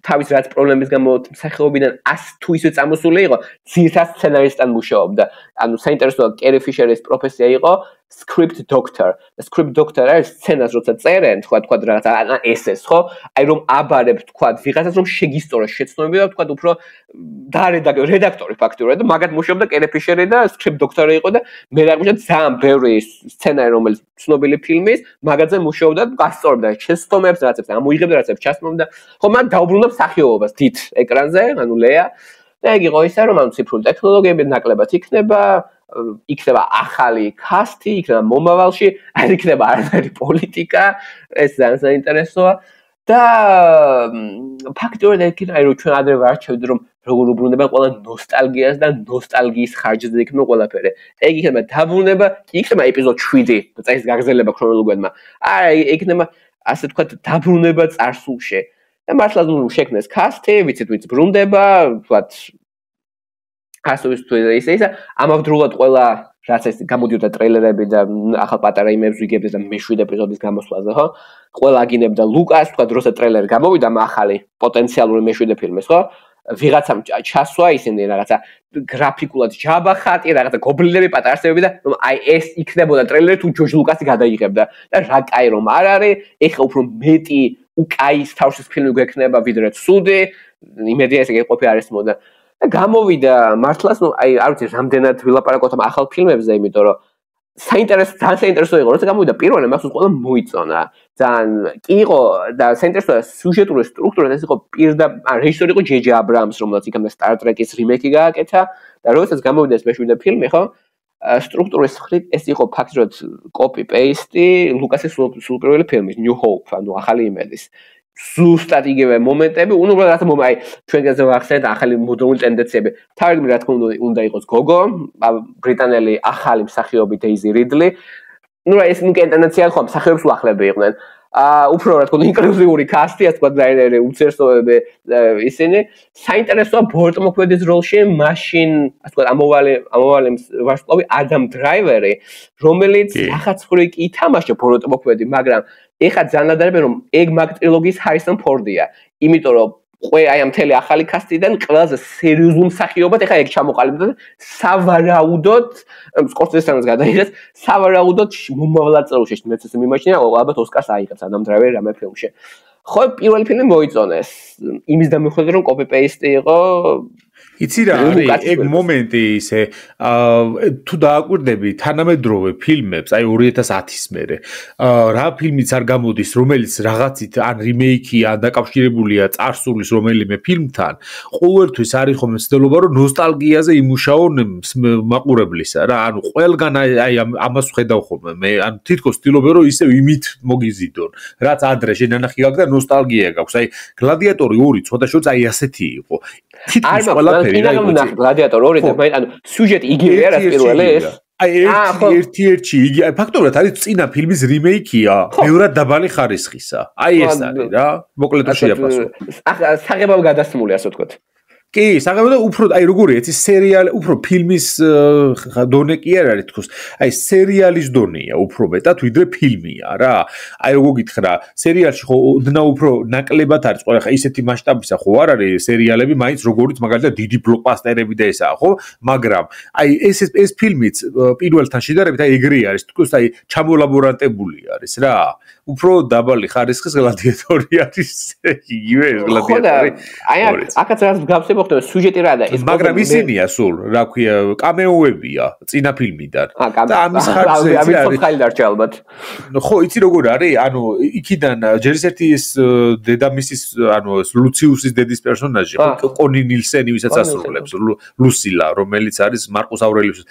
თავის რაც პრობლემის გამო სახელობიდან 100 თუ ისე წამოსული იყო, ძირითად სცენარისტად მუშაობდა. ანუ საინტერესოა კერი ფიშერის პროფესია იყო script doctor. The script doctor არის სცენას როცა წერენ, თქვა რაღაცა ესეს, ხო? აი რომ აბარებ თქვა ვიღაცას რომ შეგისწოროს შეცნობები და თქვა უფრო რედაქტორი ფაქტურად და მაგათ მუშაობდა კერი ფიშერი და script doctor-ი იყო და მე რაღაცა ძალიან ბევრი სცენარი რომელიც ცნობილი ფილმის მაგაზე მუშაობდა და გასწორებდა შეცდომებს რაღაცებს ამოიღებდა რაღაცებს ჩასმობდა ხო მან დაუბრუნდა მსახიობობას თით ეკრანზე ანუ ლეა და ეგ იყო ისა რომ ანუ ციფრული ტექნოლოგიები ნაკლებად იქნება იქნება ახალი კასტი იქნება მომავალში არ იქნება არანაირი პოლიტიკა ეს ძალიან საინტერესოა და ფაქტობრივად ეგ არის რომ ჩვენ ადრე ვარჩევთ რომ როგორ უბრუნდება ყველა ნოსტალგიას და ნოსტალგიის ხარჯზე იქნება ყველაფერი. ეგ იქნება დაბრუნება, იქნება ეპიზოდ 7 და წაის გაგრძელება ქრონოლოგიადმა. აი, იქნება ასე თქვა დაბრუნება წარსულში. და მართლა შექმნეს კასტი, ვიცით ბრუნდება, თქვა კასტის თუ ისე ამავდროულად ყველა რაც ეს გამოდიოდა ტრეილერები და ახალ პატარა იმებს ვიგებდეს და მე-7 ეპიზოდის გამოსვლაზე, ხო? ყველა აგინებდა ლუკას, თქვა როცა ტრეილერი გამოვიდა ახალი პოტენციალური მე-7 ფილმის, ხო? ვიღაცამ ჩასვა ისინი რაღაცა გრაფიკულად ჯაბა ხატი, რაღაცა გობლინები პატარსებები და რომ აი ეს იქნებოდა ტრეილერი თუ ჯორჯ ლუკასი გადაიღებდა და რა კაი რომ არ არის, ეხლა უფრო მეტი უკაი Star Wars ფილმი გვექნება ვიდრე ცუდი, იმედია ესე ყოფილი არის მოდა და გამოვიდა მართლაც ნუ აი არ ვიცი რამდენად ვილაპარაკოთ ამ ახალ ფილმებზე, იმიტომ რომ ძალიან საინტერესო იყო, როცა გამოვიდა პირველი მახსოვს ყველა მოიწონა. ძალიან კი იყო და საინტერესოა სიუჟეტური სტრუქტურა ეს იყო რეჟისორი იყო ჯეჯე აბრამს, რომელიც იქამდე Star Trek-ის რიმეიკი გააკეთა და როდესაც გამოვიდა ეს მე-7 ფილმი, ხო? სტრუქტურის მხრივ ეს იყო ფაქტობრივად copy-paste ლუკასის სულ პირველი ფილმის New Hope, ანუ ახალი იმედის. ზუსტად იგივე მომენტები, უბრალოდ რათა აი ჩვენგანზე ვახსენეთ ახალი მოდერნული ტენდენციები. თავი რა თქმა უნდა იყოს გოგო, ბრიტანელი ახალი მსახიობი Daisy Ridley. ნუ ეს ტენდენცია ხო მსახიობებს უახლები იყვნენ. უფრო რა თქმა უნდა ინკლუზიური კასტი, ასე თქვა დაერე უცერსოები ისინი. საინტერესოა ბორტმოქმედის როლში მაშინ, ასე თქვა ამოვალი ვარსკვლავი ადამ დრაივერი, რომელიც ახაც ხრი კი ითამაშა ბორტმოქმედი, მაგრამ ეხა ძალიან ადარებენ რომ ეგ მაგ ტრილოგიის ჰარისონ ფორდია. იმიტომ რომ აი ამ მთელი ახალი კასტიდან ყველაზე სერიოზულ მსახიობად ეხა ეგ ჩამოყალიბდა და სავარაუდოდ სკორსესეს გადაიღეს სავარაუდოდ მომავალ წელში მეც ესე მიმაჩნია ალბათ ოსკარს აიღებს ადამ დრაივერი რამე ფილმში ხო პირველი ფილმი მოიწონეს იმის დამხმარე რომ copy paste იყო იცი რა არის ეგ მომენტი ისე თუ დააკვირდები თანამედროვე ფილმებს აი 2010-ის მერე რა ფილმიც არ გამოდის რომელიც რაღაცით ან რიმეიკი ან დაკავშირებულია წარსულის რომელიმე ფილმთან ყოველთვის არის ხომ მცდელობა რომ ნოსტალგიაზე იმუშაონ მაყურებლისა რა ანუ ყველგან აი ამას ხედავ ხოლმე მე ან თითქოს ვთილობენ რომ ისე იმით მოგიზიდონ რაც ადრე შენანახი გაქვს და ნოსტალგია გაქვს აი გლადიატორი 2 ცოტა-შორს აი ასეთი იყო თითქოს ყველაფერი რა იყო გლადიატორი 2 და მე ანუ სიუჟეტი იგივეა რაც პირველი ეს აი ერთი იგი ფაქტობრივად არის წინა ფილმის რიმეიკია ბევრად დაბალი ხარისხისა აი ეს არის რა მოკლედ შეაფასო საღებავ გადასმული ასე ვთქვათ კი, საღებავ და უფრო აი როგორია, იცი სერიალი უფრო ფილმის დონე კი არ არის თქოს. აი სერიალის დონეა უფრო მეტად ვიდრე ფილმია რა. აი როგორ გითხრა, სერიალში ხო ოდნავ უფრო ნაკლებად არის ყველა ხა ისეთი მასშტაბისა ხო არ არის სერიალები, მაინც როგორც მაგალითად დიდი ბლოკბასტერები და ესაა ხო, მაგრამ აი ეს ფილმიც პირველთან შედარებით აი ეგრე არის, თქოს აი ჩამოლაბორანტებული არის რა. უფრო დაბალი ხარისხის გლადიატორი არის იგივე ეს გლადიატორი. აი აქაც რაც გავსებ ხდება სიუჟეტი რა და ეს მაგრამ ისინია სულ რა ქვია კამეოებია წინა ფილმიდან და ამის ხარჯზე არის ხალი დარჩა ალბათ ხო იცი როგორ არის ანუ იქიდან ჯერის ერთი ეს დედამისის ანუ ლუციუსის დედის პერსონაჟი კონი ნილსენი ვისაც ასრულებს ლუსილა რომელიც არის მარკუს ავრელიუსის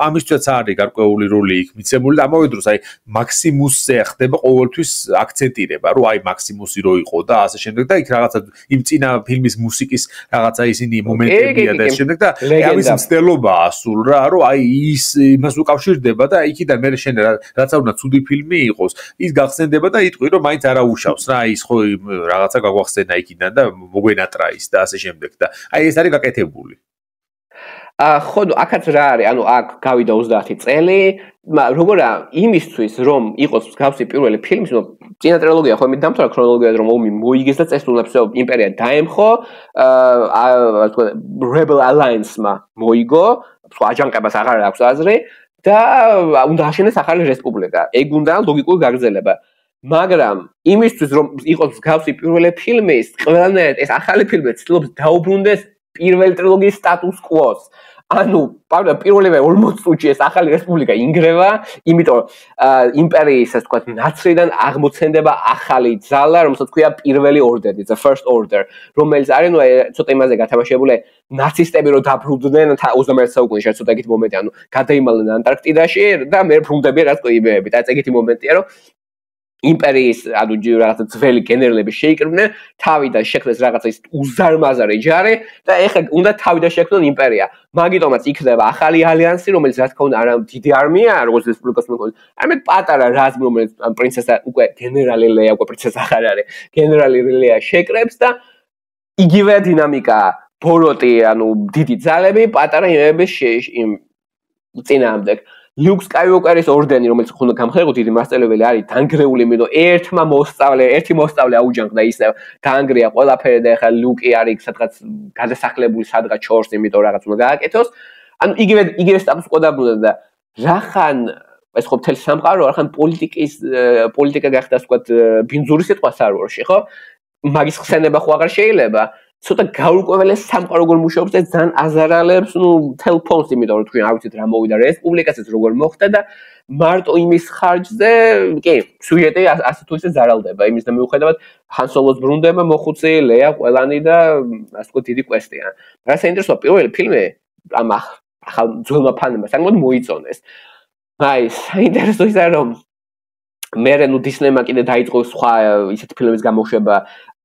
ამისთვისაც არის გარკვეული როლი იქ მიცემული და ამავე დროს აი მაქსიმუსზე ხდება ყოველთვის აქცენტირება რომ აი მაქსიმუსი რო იყო და ასე შემდეგ და იქ რაღაცა იმ წინა ფილმის მუსიკის რაღაცა ისინი მომენტებია და ეს შემდეგ და ამის მცდელობაა სულ რა რომ აი ის იმას უკავშირდება და იქიდან მე შენ რაც არ უნდა ცუდი ფილმი იყოს ის გახსენდება და იტყვი რომ მაინც არა უშავს რა ის ხო რაღაცა გაგვახსენა იქიდან და მოგვენატრა ის და ასე შემდეგ და აი ეს არის გაკეთებული ხო აქაც რა არის ანუ აქ გავიდა 30 წელი როგორა იმისთვის რომ იყოს გავსი პირველი ფილმი ნუ წინა ტრილოგია ხო მე დამთავრდა ქრონოლოგიად რომ ომი მოიგეს და წესულებს იმპერია დაემხო ასე ვთქვათ Rebel Alliance-მა მოიგო სხვა აჯანყებას აღარ აქვს აზრი და უნდა აშენეს ახალი რესპუბლიკა ეგ უნდა ლოგიკური გაგრძელება მაგრამ იმისთვის რომ იყოს გავსი პირველი ფილმი ყველანაირად ეს ახალი ფილმი ცდილობს დაუბრუნდეს პირველი ტრილოგიის სტატუს კვოს ანუ პირველივე 40 წუთში ეს ახალი რესპუბლიკა ინგრევა იმიტომ იმპერიის ასე ვთქვათ ნაცრიდან აღმოცენდება ახალი ძალა რომელსაც ქვია პირველი ორდერი the first order რომელიც არის ნუ ცოტა იმაზე გათამაშებული ნაცისტები რო დაბრუნდნენ 21 საუკუნეში ცოტა ეგეთი მომენტი ანუ გადაიმალნენ ანტარქტიდაში და მე ბრუნდებიან რაც ყოიბეები და ეგეთი მომენტია რომ იმპერიის ანუ რაღაცა ძველი გენერლები შეიკრიბნენ თავიდან შექმნეს რაღაცა ის უზარმაზარი ჯარი და ეხლა უნდა თავიდან შექმნონ იმპერია მაგიტომაც იქნება ახალი ალიანსი რომელიც რა თქმა უნდა არა დიდი არმია როგორც რესპუბლიკას მეკონის არამედ პატარა რაზმი რომელიც პრინცესა უკვე გენერალი ლეა უკვე პრინცესა აღარ არის გენერალი ლეა შეკრებს და იგივე დინამიკა ბოროტი ანუ დიდი ძალები პატარა იმების წინააღმდეგ Luke Skywalker-ის ორდენი, რომელიც ხუნდა გამხდარიყო დიდი მასწავლებელი არის დანგრეული, იმიტომ ერთი მოსწავლე აუჯანყდა ისე დაანგრია ყველაფერი და ეხლა Luke-ი არის სადღაც გადასახლებული სადღაც ჩორს, იმიტომ რაღაც უნდა გააკეთოს. ანუ იგივე სტატუს ყო დაბრუნდა და რახან ეს ხო მთელი სამყარო, რახან პოლიტიკა გახდა თქვა ბინძური სიტყვა სარვარში, ხო? მაგის ხსენება ხო აღარ შეიძლება. ცოტა გაურკვეველეს სამყარო როგორ მუშაობს და ძალიან აზარალებს ნუ თელფონს იმიტომ რომ თქვენ არ ვიცით რა მოვიდა რესპუბლიკასაც როგორ მოხდა და მარტო იმის ხარჯზე კი სუჟეტი ასე თუ ისე ზარალდება იმის და მიუხედავად Han Solo-ს ბრუნდება მოხუცი ლეა ყველანი და ასე ვთქვათ დიდი კვესტია რა საინტერესოა პირველი ფილმი ამ ახალ ძველმა ფანებმა საკმაოდ მოიწონეს აი საინტერესო ისაა რომ მე ნუ Disney-მა კიდე დაიწყო სხვა ისეთი ფილმების გამოშვება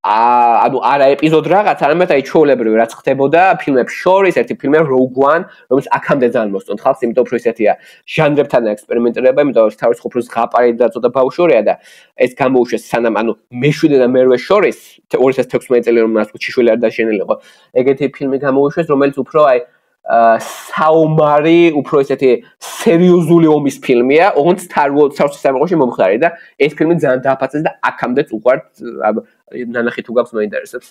ანუ არა ეპიზოდ რაღაც, არამედ აი ჩვეულებრივი რაც ხდებოდა ფილმებს შორის, ერთი ფილმი Rogue One, რომელიც აქამდე ძალიან მოსწონთ ხალხს, იმიტომ უფრო ისეთია ჟანრებთან ექსპერიმენტირება, იმიტომ რომ თავის უფრო ზღაპარი და ცოტა ბავშვურია და ეს გამოუშვეს სანამ ანუ მეშვიდე და მერვე შორის 2016 წელი რომ მას ჭიშველი არ დაშენილიყო. ეგეთი ფილმი გამოუშვეს, რომელიც უფრო აი საომარი, უფრო ისეთი სერიოზული ომის ფილმია, ოღონდ Star Wars-ის სამყაროში მომხდარი და ეს ფილმი ძალიან დააფასეს და აქამდეც უყვართ ნანახი თუ გაქვს მაინტერესებს.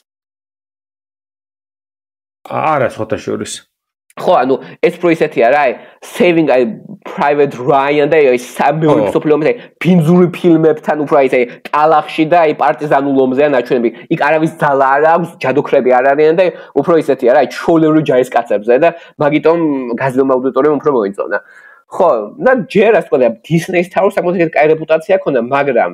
არა, სხვათა შორის. ხო, ანუ ეს უფრო ისეთი არა, Saving Private Ryan და ის სამეორე მსოფლიო ომზე ბინძური ფილმებთან უფრო ისე ტალახში და პარტიზანულ ომზეა ნაჩვენები. იქ არავის ძალა არ აქვს, ჯადოქრები არ არიან და უფრო ისეთი არა, ჩოლერი ჯარისკაცებზე და მაგიტომ გაზრდილმა აუდიტორიამ უფრო მოიწონა. ხო, და ჯერ ასე ვთქვა, Disney-ს თავის საკმაოდ კაი რეპუტაცია ჰქონდა, მაგრამ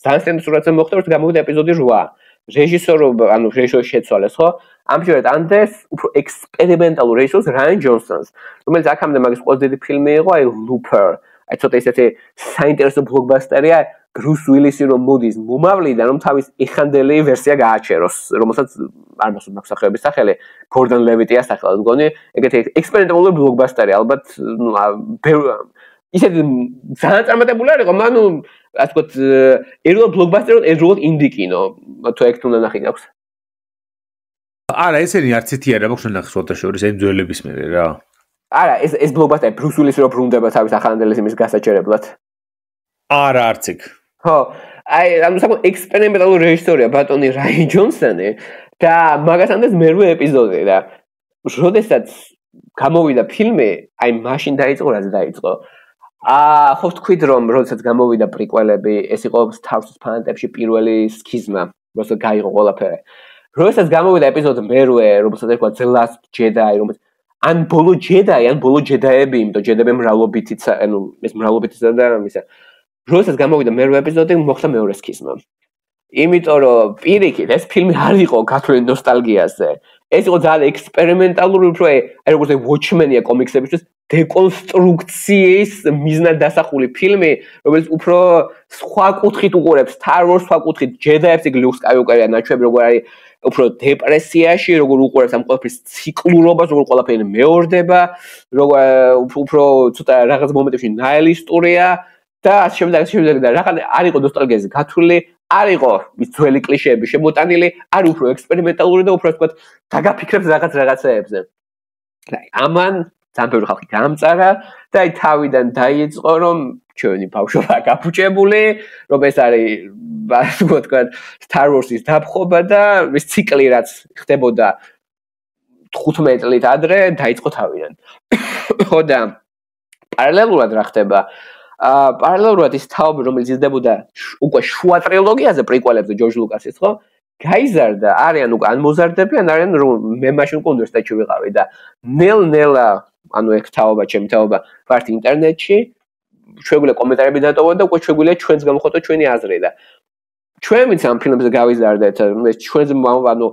ძალიან სენსურაზე მოხდა, რომ გამოვიდა ეპიზოდი 8. რეჟისორობა, ანუ რეჟისორი შეცვალეს, ხო? ამჯერად ანდეს უფრო ექსპერიმენტალურ რეჟისორს რაიან ჯონსონს, რომელიც აქამდე მაგის ყველაზე დიდი ფილმი იყო, აი Looper. აი ცოტა ისეთი საინტერესო ბლოკბასტერია, Bruce Willis-ი რომ მოდის მომავლიდან, რომ თავის ეხანდელი ვერსია გააჩეროს, რომელსაც არ მოსულ მაქვს სახელების სახელი, Gordon Levitt-ია სახელად მგონი, ეგეთი ექსპერიმენტალური ბლოკბასტერი, ალბათ, ნუ ისეთი ძალიან წარმატებული არ იყო, მანუ ასე ვთქვათ, ერთხელ ბლოკბასტერი, ერთხელ ინდი კინო, თუ ეგ თუნდა ნახი გაქვს. არა, ესენი არც ეთი არა, მაქვს ნახე სხვათა შორის ამ ძველების მერე რა. არა, ეს ბლოკბასტერი Bruce Willis-ი რო ბრუნდება თავის ახალგაზრდელის იმის გასაჩერებლად. არა, არც ეგ. ხო, აი, ანუ საკმაოდ ექსპერიმენტალური რეჟისორია ბატონი რაიან ჯონსონი და მაგასთან ეს მერვე ეპიზოდი და როდესაც გამოვიდა ფილმი, აი მაშინ დაიწყო რაც დაიწყო. ხო ვთქვით რომ როდესაც გამოვიდა პრიკველები, ეს იყო Star Wars ფანატებში პირველი სქიზმა, როცა გაიღო ყველაფერი. როდესაც გამოვიდა ეპიზოდი მერვე, რომელსაც ერქვა The Last Jedi, რომელიც ან ბოლო ჯედაი, ან ბოლო ჯედაები, იმიტომ ჯედაები მრავლობითიც, ანუ ეს მრავლობითისა და ისა. როდესაც გამოვიდა მერვე ეპიზოდი, მოხდა მეორე სქიზმა. იმიტომ რომ პირიქით, ეს ფილმი არ იყო გათვლილი ნოსტალგიაზე. ეს იყო ძალიან ექსპერიმენტალური, უფრო აი როგორც Watchmen-ია კომიქსებისთვის, დეკონსტრუქციის მიზნად დასახული ფილმი, რომელიც უფრო სხვა კუთხით უყურებს Star Wars სხვა კუთხით ჯედაებს, იქ Luke Skywalker-ია ნაჩვენები, როგორ არის უფრო დეპრესიაში, როგორ უყურებს ამ ყველაფრის ციკლურობას, როგორ ყველაფერი მეორდება, როგორ უფრო ცოტა რაღაც მომენტებში ნაილისტურია და ასე შემდეგ და რაღაც არ იყო ნოსტალგიაზე გათვლილი, არ იყო ის ძველი კლიშეები შემოტანილი, არის უფრო ექსპერიმენტალური და უფრო ასე ვთქვათ, დაგაფიქრებს რაღაცეებზე. აი, ამან ძალიან ბევრი ხალხი გამწარა და აი თავიდან დაიწყო რომ ჩვენი ბავშვობა გაფუჭებული, რომ ეს არის ასე ვთქვათ, Star Wars-ის დაფხობა და ეს ციკლი რაც ხდებოდა 15 წლით ადრე დაიწყო თავიდან. ხო და პარალელურად რა ხდება? პარალელურად ის თაობი, რომელიც იზრდებოდა უკვე შუა ტრილოგიაზე პრიკველებზე ჯორჯ ლუკასის, ხო? გაიზარდა, არიან უკვე ან მოზარდები, ან არიან რომ მე მაშინ უკვე უნივერსიტეტში ვიყავი და ნელ-ნელა, ანუ ეგ თაობა, ჩემი თაობა, ვართ ინტერნეტში, შეგვიძლია კომენტარები დატოვოთ და უკვე შეგვიძლია ჩვენს გამოხატოთ ჩვენი აზრი და ჩვენც ამ ფილმებზე გავიზარდეთ, ჩვენს ანუ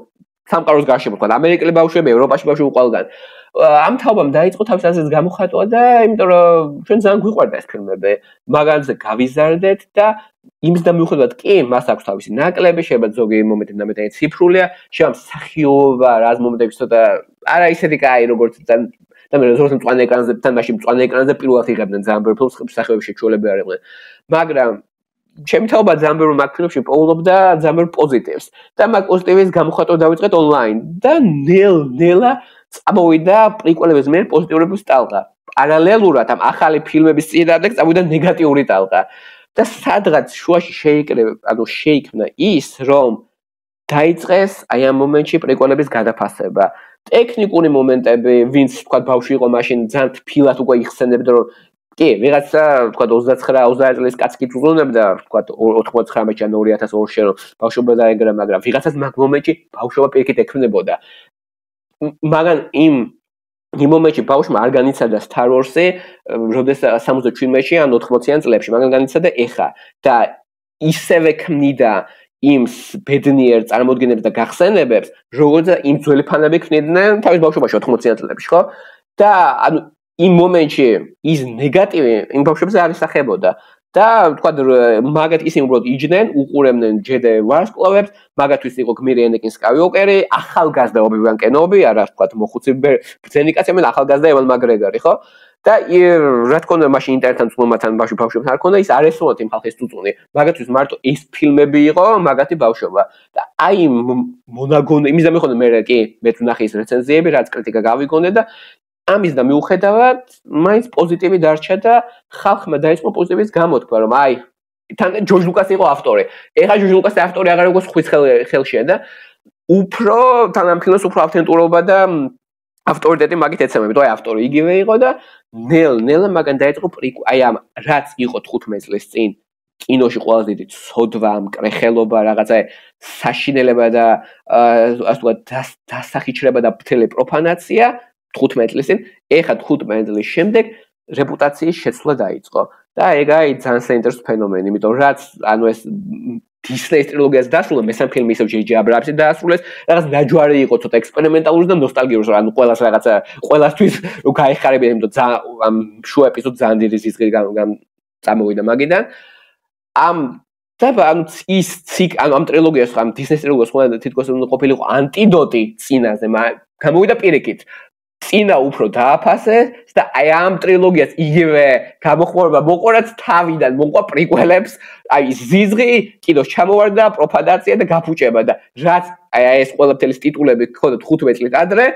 სამყაროს გარშემო, თქვა ამერიკელი ბავშვები, ევროპაში ბავშვები ყველგან. ამ თაობამ დაიწყო თავის აზრის გამოხატვა და იმიტომ რომ ჩვენ ძალიან გვიყვარდა ეს ფილმები, მაგალითად გავიზარდეთ და იმის და მიუხედავად კი, მას აქვს თავისი ნაკლები, შეიძლება ზოგი მომენტი და მეტად ციფრულია, შეიძლება მსახიობობა, რას მომენტებში ცოტა არა ისეთი კაი, როგორც და მე როგორც მწვანე ეკრანზე, თან მაშინ მწვანე ეკრანზე პირველად იღებდნენ ძალიან ბევრ ფილმს, მსახიობები შეჩვეულები არ იყვნენ. მაგრამ ჩემი თაობა ძალიან ბევრ მაგ ფილმებში პოულობდა ძალიან ბევრ პოზიტივს და მაგ პოზიტივის გამოხატვა დავიწყეთ ონლაინ და ნელ-ნელა წამოვიდა პრიკველების მიერ პოზიტიურების ტალღა. პარალელურად ამ ახალი ფილმების წინააღმდეგ წამოვიდა ნეგატიური ტალღა. და სადღაც შუაში შეიქმნა ის, რომ დაიწყეს აი ამ მომენტში პრიკველების გადაფასება. ტექნიკური მომენტები, ვინც თქვა ბავშვი იყო მაშინ ძალიან თბილად უკვე იხსენებდა, რომ კი, ვიღაცა თქვა 29-30 წლის კაცი კი უზრუნებდა, თქვა 99-ში ან 2002-ში რომ ბავშვობა დაეგრა, მაგრამ ვიღაცას მაგ მომენტში ბავშვობა პირიქით ექმნებოდა. მაგრამ იმ მომენტში ბავშვმა არ განიცადა Star Wars-ი, როდესაც 77-ში ან 80-იან წლებში, მაგრამ განიცადა ეხა და ისევე ქმნიდა იმ ბედნიერ წარმოდგენებს და გახსენებებს, როგორც იმ ძველი ფანები ქმნიდნენ თავის ბავშვობაში 80-იან წლებში, ხო? და ანუ იმ მომენტში ის ნეგატივი იმ ბავშვებზე არ ისახებოდა. და თქვა მაგათ ისინი უბრალოდ იჯდნენ, უყურებდნენ Jedi ვარსკვლავებს, მაგათთვის იყო გმირი Anakin Skywalker-ი, ახალგაზრდა Obi-Wan Kenobi, არა თქვა მოხუცი ბრძენი კაცი, ამან ახალგაზრდა Ewan McGregor-ი, ხო? და რა თქმა უნდა მაშინ ინტერნეტთან წვუმათან ბავშვებს არ ქონდა, ის არ ესწრებოდა იმ ხალხის წუწუნი. მაგათთვის მარტო ეს ფილმები იყო, მაგათი ბავშვობა. და აი მონაგონე, იმის და მეხონდა მე კი, მეც ვნახე ის რეცენზიები, რაც კრიტიკა გავიგონე და ამის და მიუხედავად, მაინც პოზიტივი დარჩა და ხალხმა დაიწყო პოზიტივის გამოთქვა, რომ აი, თან ჯორჯ ლუკასი იყო ავტორი. ეხლა ჯორჯ ლუკასი ავტორი აღარ იყო ხვის ხელშია და უფრო თან ამ ფილმს უფრო ავთენტურობა და ავტორიტეტი მაგით ეცემა, იმიტომ აი ავტორი იგივე იყო და ნელ-ნელა მაგან დაიწყო აი ამ რაც იყო 15 წლის წინ კინოში ყველაზე დიდი ცოდვა, მკრეხელობა, რაღაცა საშინელება და ასე ვთქვათ დასახიჩრება და მთელი პროფანაცია 15 წლის წინ, ეხლა 15 წლის შემდეგ რეპუტაციის შეცვლა დაიწყო. და ეგ აი ძალიან საინტერესო ფენომენი, იმიტომ რაც ანუ ეს Disney ტრილოგიას დასრულა, მესამე ფილმი ისევ J.J. Abrams-ი დაასრულეს, რაღაც ნაჯვარი იყო ცოტა ექსპერიმენტალური და ნოსტალგიური, ანუ ყველას რაღაცა ყველასთვის გაიხარებიან, იმიტომ ამ შუა ეპიზოდს ძალიან დიდი ზიზღი წამოვიდა მაგიდან. ამ ამ ტრილოგიას, ამ Disney ტრილოგიას ყველა თითქოს უნდა ყოფილიყო ანტიდოტი წინაზე, გამოვიდა პირიქით. წინა უფრო დააფასე და აი ამ ტრილოგიას იგივე გამოხმარება მოყვა, რაც თავიდან მოყვა პრიკველებს, აი ზიზღი, კიდოს ჩამოვარდა, პროფანაცია და გაფუჭება და რაც აი ეს ყველაფერი ტიტულები ხოდა 15 წლით ადრე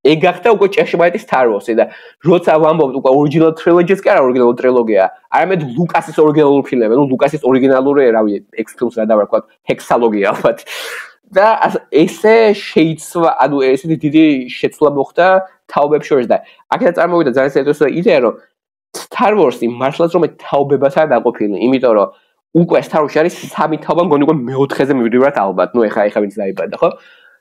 ეგ გახდა უკვე ჭეშმარიტი Star Wars-ი და როცა ვამბობთ უკვე original trilogy-ს კი არა original ტრილოგია, არამედ ლუკასის ორიგინალური ფილმები, ну ლუკასის ორიგინალური, რავი, X films რა დავარქვათ, ჰექსალოგია ალბათ. და ესე შეიცვა, ანუ ესეთი დიდი შეცვლა მოხდა თაობებს შორის და აქედან წარმოვიდა ძალიან საინტერესო იდეა, რომ Star Wars-ი მართლაც რომ თაობებასაა დაყოფილი, იმიტომ რომ უკვე Star Wars-ი არის სამი თაობა, მგონი უკვე მეოთხეზე მივიდივართ ალბათ, ну ეხა ვინც დაიბადა, ხო?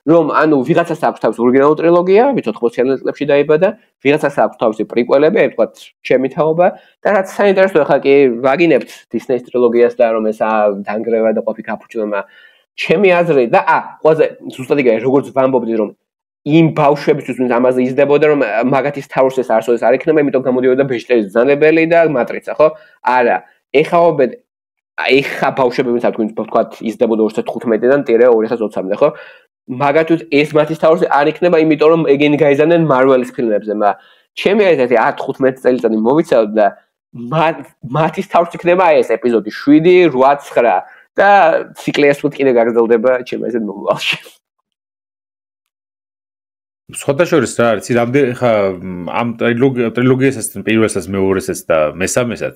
რომ ანუ ვიღაცას აქვს თავისი ორიგინალური ტრილოგია, ვინც 80-იან წლებში დაიბადა, ვიღაცას აქვს თავისი პრიკველები, აი ვთქვათ, ჩემი თაობა და რაც საინტერესო ეხა კი ვაგინებთ Disney-ის ტრილოგიას და რომ ეს დანგრევა და ყოფილი გაფუჭება ჩემი აზრი და ყველაზე ზუსტად იგივე როგორც ვამბობდი რომ იმ ბავშვებისთვის ვინც ამაზე იზრდებოდა რომ მაგათი Star Wars-ის არსოდეს არ იქნება, იმიტომ გამოდიოდა ბეჭდების ბრძანებელი და მატრიცა, ხო? არა, ეხა ბავშვები ვინც თქვათ იზრდებოდა 2015-დან 2020-მდე, ხო? მაგათთვის ეს მათი Star Wars-ი არ იქნება, იმიტომ რომ ეგენი გაიზარდნენ Marvel-ის ფილმებზე, ჩემი აზრით 15 წელიწადი მოვიცავდა და მათი Star Wars იქნება ეს ეპიზოდი 7, 8, 9 და ციკლი ასვით კიდე გაგრძელდება ჩემს აზრით მომავალში. სხვადასხვა რა არის, რამდენი ხა ამ ტრილოგიასაც პირველსაც, მეორესაც და მესამესაც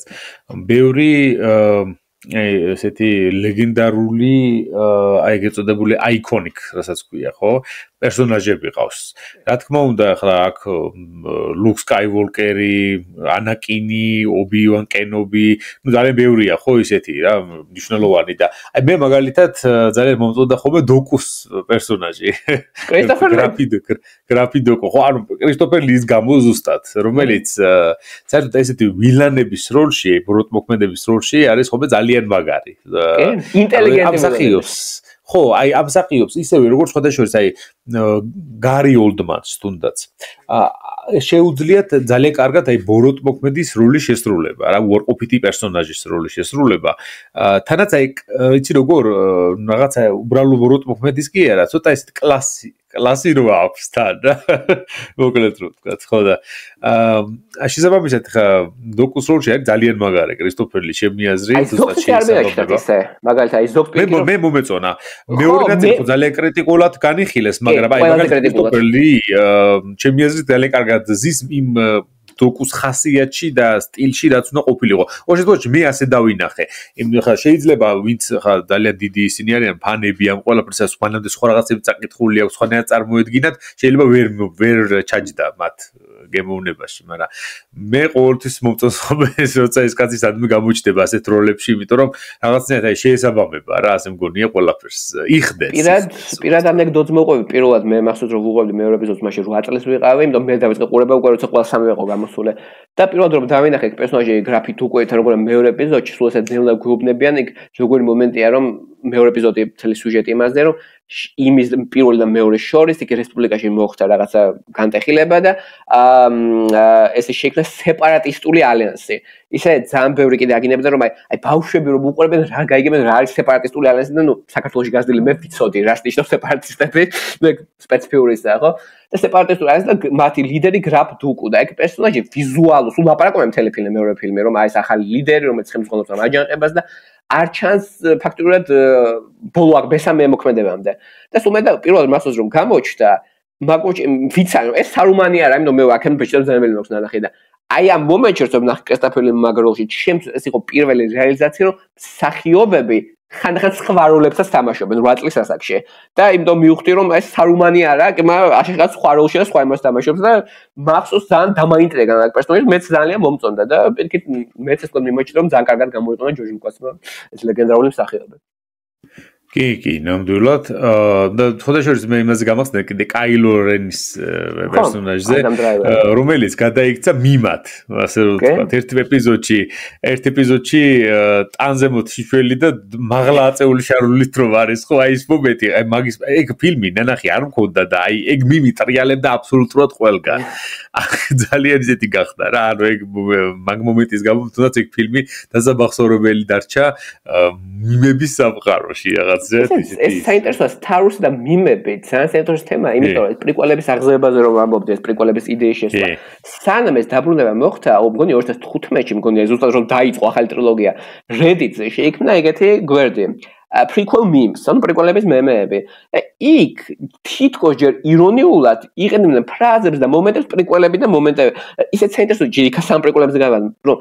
ბევრი ესეთი ლეგენდარული აი ეგეწოდებული აიკონიკ, რასაც ქვია, ხო? პერსონაჟები ყავს. რა თქმა უნდა, ახლა აქ ლუკ სკაივოლკერი, ანაკინი, ობი-ვან კენობი, ну ძალიან ბევრია, ხო, ისეთი რა, მნიშვნელოვანი და აი მე მაგალითად ძალიან მომწონდა ხოლმე დოკუს პერსონაჟი. გრაფი დოკუ, ხო, ანუ კრისტოფერ ლის გამო ზუსტად, რომელიც საერთოდ ესეთი ვილანების როლში, ბროტმოქმედების როლში არის ხოლმე ძალიან მაგარი. ინტელიგენტი. ხო, აი ამსახიობს ისევე როგორც სხვადასხვა აი გარი ოლდმანს თუნდაც. შეუძლიათ ძალიან კარგად აი ბოროტმოქმედის როლის შესრულება, რა უარყოფითი პერსონაჟის როლის შესრულება. თანაც აი იცი როგორ რაღაცა უბრალო ბოროტმოქმედის კი არა, ცოტა ესეთ კლასი რო აქვს თან რა. მოკლედ რო ვთქვა, ხო და შესაბამისად ხა დოკუს როლში არის ძალიან მაგარი კრისტოფერ ლის ჩემი აზრით, ზუსტად შეიძლება. მაგალითად აი ზოგ პირი მე მომეწონა. მეორე ნაწილი ხო ძალიან კრიტიკულად განიხილეს, მაგრამ აი მაგალითად კრისტოფერ ლის ჩემი აზრით ძალიან კარგად ზის იმ დოკუს ხასიათში და სტილში რაც უნდა ყოფილიყო. ოღონდ მე ასე დავინახე. ხა შეიძლება ვინც ხა ძალიან დიდი ისინი არიან ფანები ამ ყველაფერს, მანამდე სხვა რაღაცები წაკითხული აქვს, სხვანაირად წარმოედგინათ, შეიძლება ვერ ჩაჯდა მათ გემოვნებაში, მაგრამ მე ყოველთვის მომწონს ხოლმე ეს როცა ეს კაცი სადმე გამოჩნდება ასეთ როლებში, იმიტომ რომ რაღაცნაირად აი შეესაბამება რა, ასე მგონია ყველაფერს იხდეს. პირად ანეკდოტს მოყვები, პირველად მე მახსოვს რომ ვუყურებდი მეორე ეპიზოდს, მაშინ 8 წელს ვიყავი, იმიტომ მე დავიწყე ყურება უკვე როცა ყველა სამი იყო გამოსული. და პირველად რომ დავინახე პერსონაჟი გრაფით უკვე როგორ მეორე ეპიზოდში სულ ესეთ ძნელად გვეუბნებიან, იქ როგორი მომენტია რომ მეორე ეპიზოდი მთელი სიუჟეტი იმაზე რომ იმის პირველი და მეორე შორის იქ რესპუბლიკაში მოხდა რაღაცა განტეხილება და ესე შეიქმნა სეპარატისტული ალიანსი. ისე ძალიან ბევრი კიდე აგინებდა რომ აი ბავშვები რომ უყურებენ რა გაიგებენ რა არის სეპარატისტული ალიანსი და ნუ საქართველოში გაზრდილი მე ვიცოდი რას ნიშნავს სეპარატისტები, მე სპეციფიურია ხო? და სეპარატისტული ალიანსი და მათი ლიდერი გრაფ დუკუ და ეგ პერსონაჟი ვიზუალურად სულ ლაპარაკობენ მთელი ფილმი მეორე ფილმი რომ აი ეს ახალი ლიდერი რომელიც ხელმძღვანელობს ამ აჯანყებას და არ ჩანს ფაქტობრივად ბოლო მესამე მოქმედებამდე. და სულ მე და პირველად მახსოვს რომ გამოჩნდა მაგოჩი ვიცი რომ ეს სარუმანი არა, იმიტომ მე აქემ ბეჭდებს ძალიან მეც ნახე და აი ამ მომენტში რომ ნახე კრისტოფერ ლის მაგროლში ჩემს ეს იყო პირველი რეალიზაცია რომ მსახიობები ხანდახან სხვა როლებსაც თამაშობენ 8 წლის ასაკში და იმიტომ მივხვდი რომ ეს სარუმანი არა, აშეღაც სხვა როლში და სხვა იმას თამაშობს და მახსოვს ძალიან დამაინტრიგა რა პერსონაჟი, მეც ძალიან მომწონდა და პირიქით მეც ეს თქო მიმოჩნდა რომ ძალიან კარგად გამოიყენა ჯორჯ ლუკასმა ეს ლეგენდარული მსახიობი. კი, ნამდვილად. და ხოდაშორის მე იმაზე გამახსენე კიდე კაილო რენის პერსონაჟზე, რომელიც გადაიქცა მიმად, ასე რომ ვთქვა, ერთ ეპიზოდში ტანზე მოთიშველი და მაღლა აწეული შარულით რომ არის, ხო, აი ეს მომენტი, აი მაგის ეგ ფილმი ნანახი არ მქონდა და აი ეგ მიმი ტრიალებდა აბსოლუტურად ყველგან. ძალიან ისეთი გახდა რა, ანუ ეგ მაგ მომენტის გამო თუნდაც ეგ φιλმი დასაბახსოვრებელი დარჩა მიმების სამყაროში რაღაც. ეს საინტერესოა Star Wars და მიმები, ძალიან საინტერესო თემაა, იმიტომ რომ პრიკველების აღზევებაზე რომ ვამბობდი, ეს პრიკველების იდეის შესვლა. სანამ ეს დაბრუნება მოხდა, მგონი 2015-ში, მგონი ზუსტად რომ დაიწყო ახალი ტრილოგია, Reddit-ზე შეიქმნა ეგეთი გვერდი. Prequel memes, ანუ პრიკველების მემეები. იქ თითქოს ჯერ ირონიულად იყენებდნენ ფრაზებს და მომენტებს პრიკველები და მომენტები. ისეთ საინტერესო ჯიქა სამ პრიკველებზე გავან, რომ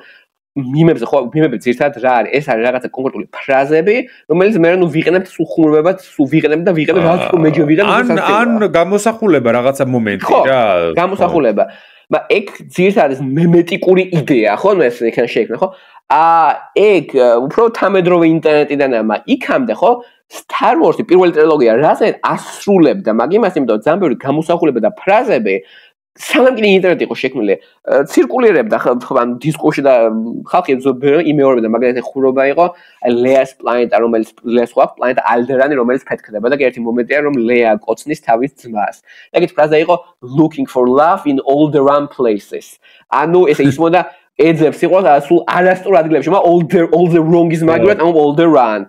მიმებზე ხო მიმები ძირთად რა არის ეს არის რაღაცა კონკრეტული ფრაზები რომელიც მე ნუ ვიყენებთ სულ ხუმრობებად სულ ვიყენებ და ვიყენებ რაღაც მეჯო ვიყენებ ან გამოსახულება რაღაცა მომენტი რა გამოსახულება მაგრამ ეგ ძირთად ეს მემეტიკური იდეა ხო ნუ ეს იქან შეიქმნა ხო ეგ უფრო თამედროვე ინტერნეტიდან იქამდე ხო Star Wars-ი პირველი ტრილოგია რაზეც ასრულებდა მაგ იმას იმიტომ ძალიან ბევრი გამოსახულება და ფრაზები სანამ კიდე ინტერნეტი იყო შექმნილი ცირკულირებდა ხო დისკურსში და ხალხი იმეორებდა მაგალითად ხურობა იყო ლეას პლანეტა რომელიც ლეას ხო პლანეტა ალდერანი რომელიც ფეთქდება და ერთი მომენტია რომ ლეა კოცნის თავის ძმას და ეგეთი ფრაზა იყო looking for love in all the wrong places ანუ ესე ისმოდა ეძებს იყო სულ არასწორ ადგილებში მაგრამ all the wrong is მაგრამ all the run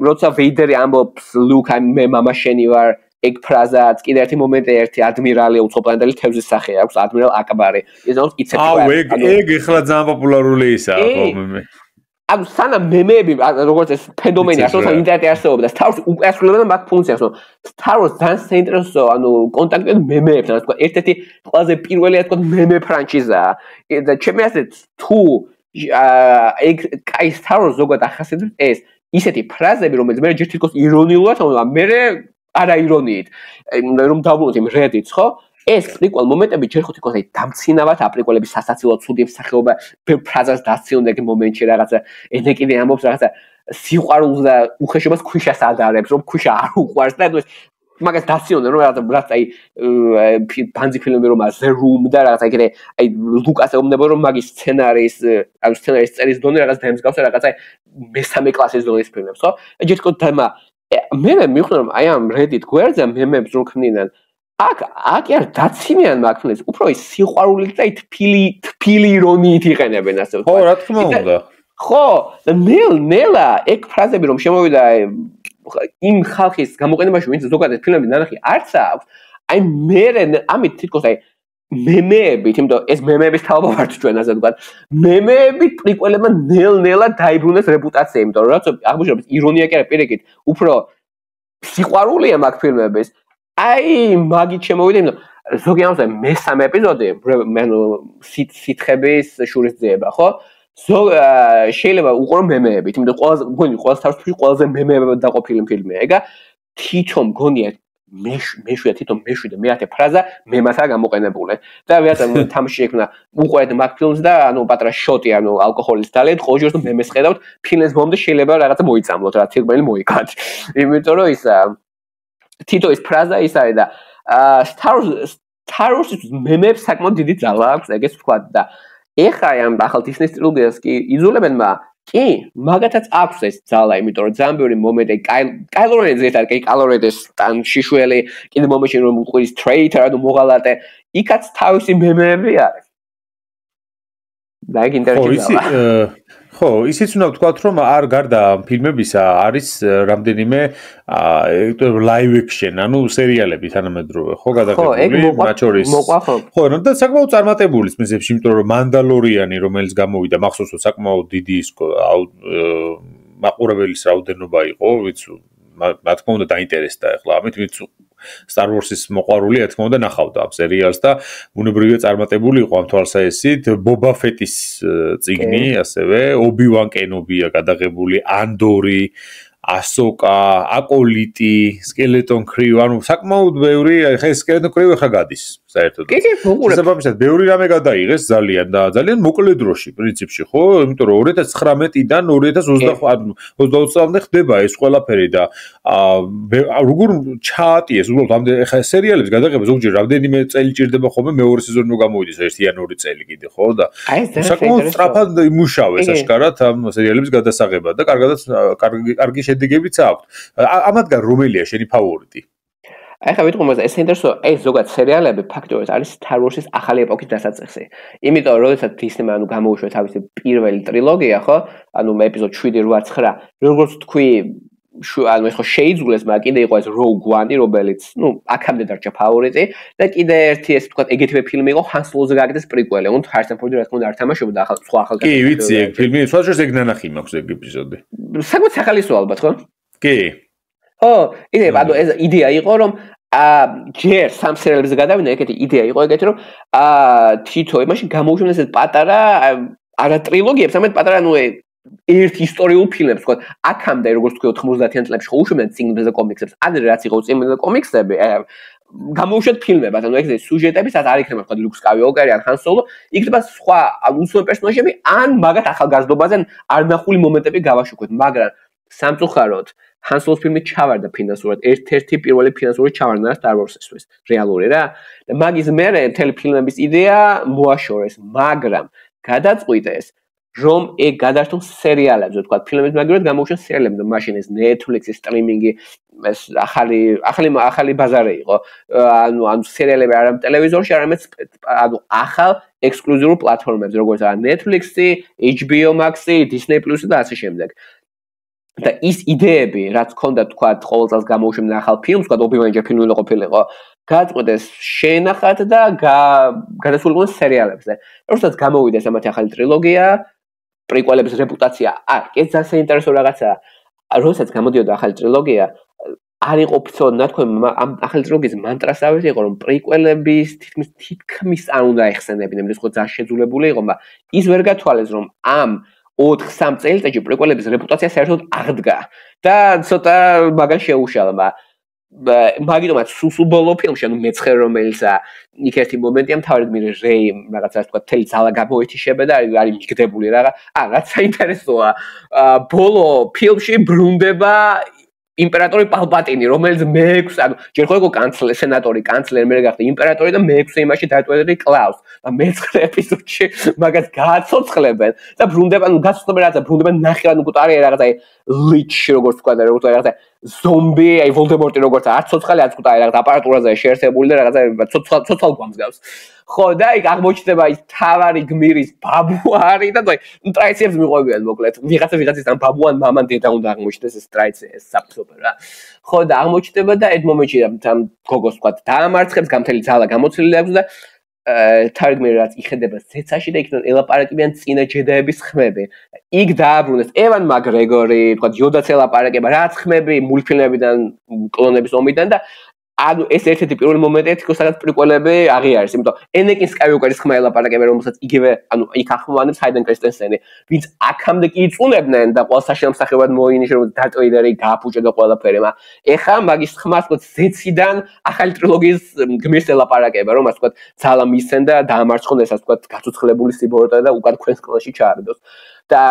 როცა ვეიდერი ამბობს look მე მამა შენი ვარ ეგ ფრაზაც კიდე ერთი მომენტი ერთი ადმირალი უცხოპლანეტელი თევზის სახე აქვს ადმირალ აკბარი ისე იცებს ეგ ეხლა ძალიან პოპულარული ისაა ხო მე ანუ სანამ მემეები როგორც ეს ფენომენი არსებობს ინტერნეტი არსებობდა Star Wars უკვე ასრულებდა მაგ ფუნქციას რომ Star Wars ძალიან საინტერესო ანუ კონტაქტები მემეებთან თქო ერთ-ერთი ყველაზე პირველი თქო მემე ფრანჩიზაა და ჩემი აზრით თუ ეგ კაი Star Wars ზოგადად ახასიათებს ეს ისეთი ფრაზები რომელიც მე ჯერ თვითონ ირონიულად მე არა ირონიით რომ დავუყოთ იმ Reddit-ს ხო ეს პრიკვალ მომენტები ჯერ ხო თქოს აი დამცინავად აპრიკველების სასაცილო ცუდი მსახიობა ბევრ ფრაზას დასცინდა ეგ მომენტში რაღაცა ენეკიდე ამბობს რაღაცა სიყვარულს და უხეშობას ქვიშას ადარებს რომ ქვიშა არ უყვარს და ეს მაგას დასცინდა რომ რაღაც აი ბანძი ფილმები რომ The Room და რაღაცა ეგრე აი ლუკას ეუბნება რომ მაგის სცენარის წერის დონე რაღაც დაემსგავსა რაღაცა მესამე კლასის დონის ფილმებს ხო ჯერ თქო თემა მე მივხვდი რომ აი ამ Reddit გვერდზე მემებს რო ქმნიან აქ არ დაცინიან მაგ ფილმს უფრო ის სიყვარული და თბილი ირონიით იყენებენ ასე ხო რა თქმა უნდა ხო ნელა ეგ ფრაზები რომ შემოვიდა იმ ხალხის გამოყენებაში ვინც ზოგადად ფილმები ნანახი არც აქვს აი მე ამით თითქოს აი მემეებით, იმიტომ ეს მემეების თაობა ვართ ჩვენ ასე ვთქვათ. მემეებით პრიკველებმა ნელ-ნელა დაიბრუნეს რეპუტაცია, იმიტომ რომ რაც აღმოჩნდა ირონია კი არა პირიქით, უფრო სიყვარულია მაგ ფილმების. აი მაგით შემოვიდა, იმიტომ ზოგი ამაზე მესამე ეპიზოდი, ანუ სითხების შურისძიება, ხო? შეიძლება უყურო მემეებით, იმიტომ ყველაზე თავისუფლად მემეებად დაყოფილი ფილმია, ეგა თვითონ გონია მეშვიდე მეათე ფრაზა მემასაა გამოყენებული და ვიაცა თამაში შექმნა უყურეთ მაგ ფილმს და ანუ პატრა შოტი ანუ ალკოჰოლის დალეთ ყოველჯერ მემეს ხედავთ ფილმის ბომბი შეიძლება რაღაცა მოიწამლოთ რა თირკმელი მოიკათ იმიტომ რომ ისა თითო ის ფრაზა ის არის და Star Wars-ის მემებს საკმაოდ დიდი ძალა აქვს ეგეც ვთქვა და ეხლა ამ ახალ Disney ტრილოგიას კი იზოლებენ კი, მაგათაც აქვს ეს ძალა, იმიტომ რომ ძალიან ბევრი მომენტი კაილო რენს ერთად კი კაილო რენს თან შიშველი, კიდე მომენტში რომ უყურის ტრეიტერ ანუ მოღალატე, იქაც თავისი მემეები არის. და ეგ ინტერესია. ხო, ისიც უნდა ვთქვათ, რომ არ გარდა ფილმებისა არის რამდენიმე live action, ანუ სერიალები თანამედროვე, ხო, გადაღებული, მათ შორის. ხო, და საკმაოდ წარმატებული მიზებში, იმიტომ რომ მანდალორიანი, რომელიც გამოვიდა, მახსოვს რომ საკმაოდ დიდი ის მაყურებლის რაოდენობა იყო, ვიც რა თქმა უნდა დაინტერესდა ახლა, ამით ვიც Star Wars-ის მოყვარული, რა თქმა უნდა, ნახავდა ამ სერიალს და ბუნებრივია წარმატებული იყო ამ თვალსაჩინით Boba Fett-ის წიგნი, ასევე Obi-Wan Kenobi-ია გადაღებული, Andor-ი Ahsoka, Acolyte, Skeleton Crew, ანუ საკმაოდ ბევრი, ხა Skeleton Crew ხა გადის საერთოდ. კი, უყურებ. შესაბამისად, ბევრი რამე გადაიღეს ძალიან და ძალიან მოკლე დროში, პრინციპში, ხო? იმიტომ რომ 2019-დან 2020 წლამდე ხდება ეს ყველაფერი და როგორ ჩაატიეს, უბრალოდ ხა სერიალების გადაღება ზოგჯერ რამდენიმე წელი ჭირდება ხოლმე მეორე სეზონი რო გამოვიდეს, 1 ან 2 წელი კიდე, ხო? და საკმაოდ სწრაფად იმუშავეს აშკარად ამ სერიალების გადასაღება და კარგი შედეგებიც აქვს. ამათგან რომელია შენი ფავორიტი? ახლა ვიტყვი მას ეს ინტერესო ეს ზოგადად სერიალები ფაქტობრივად არის Star Wars-ის ახალი ეპოქის დასაწყისი. იმიტომ რომ როდესაც Disney-მა გამოვიშვა თავისი პირველი ტრილოგია, ხო? ანუ ეპიზოდ 7, 8, 9, როგორც თქვი, ანუ ეს ხო შეიძულეს, მაგრამ კიდე იყო ეს Rogue One, რომელიც, აქამდე დარჩა ფავორიტი და კიდე ერთი ეს თქვა ეგეთივე ფილმი იყო Han Solo-ზე გაკეთეს პრიკველი. ანუ Harrison Ford-ი რა თქმა უნდა არ თამაშობდა ახალ სხვა ახალგაზრდა. კი, ვიცი, ეგ ფილმი, სხვადასხვა ეგ ნანახი მაქვს ეგ ეპიზოდი. საკუთარ სახალისო ალბათ, ხო? კი. ხო, იდეა, ანუ ეს იდეა იყო, რომ ჯერ სამ სერიალებზე გადავიდა, ეგეთი იდეა იყო ეგეთი, რომ თითო იმაში გამოუშვეს ეს პატარა არა ტრილოგიებს, ამეთ პატარა ერთ ისტორიულ ფილმებს, თქვა, აქამდე როგორც თქვი 90-იან წლებში ხო უშვებდნენ წიგნებზე კომიქსებს, ადრე რაც იყო წიგნებზე კომიქსები, გამოუშვეთ ფილმებად, ანუ ეგრე სიუჟეტები, სადაც არ იქნება თქვა Luke Skywalker ან Han Solo, იქნება სხვა უცნობი პერსონაჟები, ან მაგათ ახალგაზრდობაზე არ ნახული მომენტები გავაშუქოთ, მაგრამ სამწუხაროდ Han Solo-ის ფილმი ჩავარდა ფინანსურად, ერთ-ერთი პირველი ფინანსური ჩავარდა Star Wars-ისთვის, რეალური რა. და მაგის მერე მთელი ფილმების იდეა მოაშორეს, მაგრამ გადაწყვიტეს რომ ეგ გადართონ სერიალებზე, თქვა, ფილმების მაგალითად გამოუშვეს სერიალები, და მაშინ ეს Netflix-ის სტრიმინგი, ეს ახალი ბაზარი იყო. ანუ სერიალები არა ტელევიზორში, არამედ ახალ ექსკლუზიურ პლატფორმებზე, როგორც Netflix-ი, HBO Max-ი, Disney Plus-ი და ასე შემდეგ. და ის იდეები, რაც ჰქონდა, თქვა, ყოველ წელს გამოუშვებდნენ ახალ ფილმს, თქვა, Obi-Wan ყოფილი ყოფილიყო, გადაწყვეტეს შეენახათ და გადასულიყვნენ სერიალებზე. როდესაც გამოვიდეს ამათი ახალი ტრილოგია, პრიკველების რეპუტაცია, ეს ძალიან საინტერესო რაღაცაა. როდესაც გამოდიოდა ახალი ტრილოგია, არ იყო ოფიციალურად ნათქვამი ამ ახალი ტრილოგიის მანტრასავით იყო, რომ პრიკველების თითქმის არ უნდა ეხსენებიდნენ, ეს ხო ძალიან შეძულებული იყო, მაგრამ ის ვერ გათვალეს, რომ ამ 4-3 წელიწადში პრიკველების რეპუტაცია საერთოდ აღდგა და ცოტა მაგან შეუშალა. მაგიტომაც სულ ბოლო ფილმში, ანუ მეცხრე რომელიცაა, იქ ერთი მომენტია, მთავარი გმირი რეი, რაღაცა თქვა, თელი ძალა გამოეთიშება და არის მიგდებული რა. რაც საინტერესოა, ბოლო ფილმში ბრუნდება იმპერატორი პალპატინი, რომელიც მე-6, ანუ ჯერ ხო იყო კანცლერი, სენატორი, კანცლერი, მე გახდა იმპერატორი და მე-6 იმაში დაეტყვევინა კლაუს. და მე-9 ეპიზოდში მაგას გააცოცხლებენ და ბრუნდება, ანუ გაცოცხლებენ რაღაცა, ბრუნდებენ ნახევარ უკუტარი რაღაცა ლიჩი, როგორც თქვა და როგორც რაღაცა ზომბი, აი ვოლდემორტი როგორც არ ცოცხალი, არ ცოტა რაღაცა აპარატურაზე შეერთებული და რაღაცა ცოცხალ გვამს გავს. ხო, და იქ აღმოჩნდება ის თავარი გმირის ბაბუარი და ტრაიციებს მიყვებიან მოკლედ. ვიღაცის ამ ბაბუან მამან დედა უნდა აღმოჩნდეს ეს ტრაიცია, ეს საფრთხე რა. ხო, და აღმოჩნდება და ერთ მომენტში ამ გოგოს თქვა დაამარცხებს, გამთელი ძალა გამოცილილი აქვს და თავი გმირი რაც იხედება ზეცაში და იქიდან ელაპარაკებიან წინა ჯედაების ხმები. იქ დააბრუნეს ევან მაგრეგორი, თქვა იოდაც ელაპარაკება, რაც ხმები მულტფილმებიდან, კლონების ომიდან და ანუ ეს ერთ-ერთი პირველი მომენტია თქოს სადაც პრიკველები აღიარეს, იმიტომ ენეკინ სკაიუოკერის ხმა ელაპარაკებენ, რომელსაც იგივე, ანუ იქ ახმოვანებს ჰაიდენ კრისტენსენი, ვინც აქამდე კი იწუნებდნენ და ყველა საშემსახებად მოინიშნა, რომ დარტოიდერი გააფუჭა და ყველაფერი, მაგრამ ეხა მაგის ხმა თქოს ზეციდან ახალი ტრილოგიის გმირს ელაპარაკება, რომ ასე თქოს ძალა მისცენ და დაამარცხონ ეს ასე თქოს გაცოცხლებული სიბოროტე და უკან ქვენს კლასში ჩაარდოს. და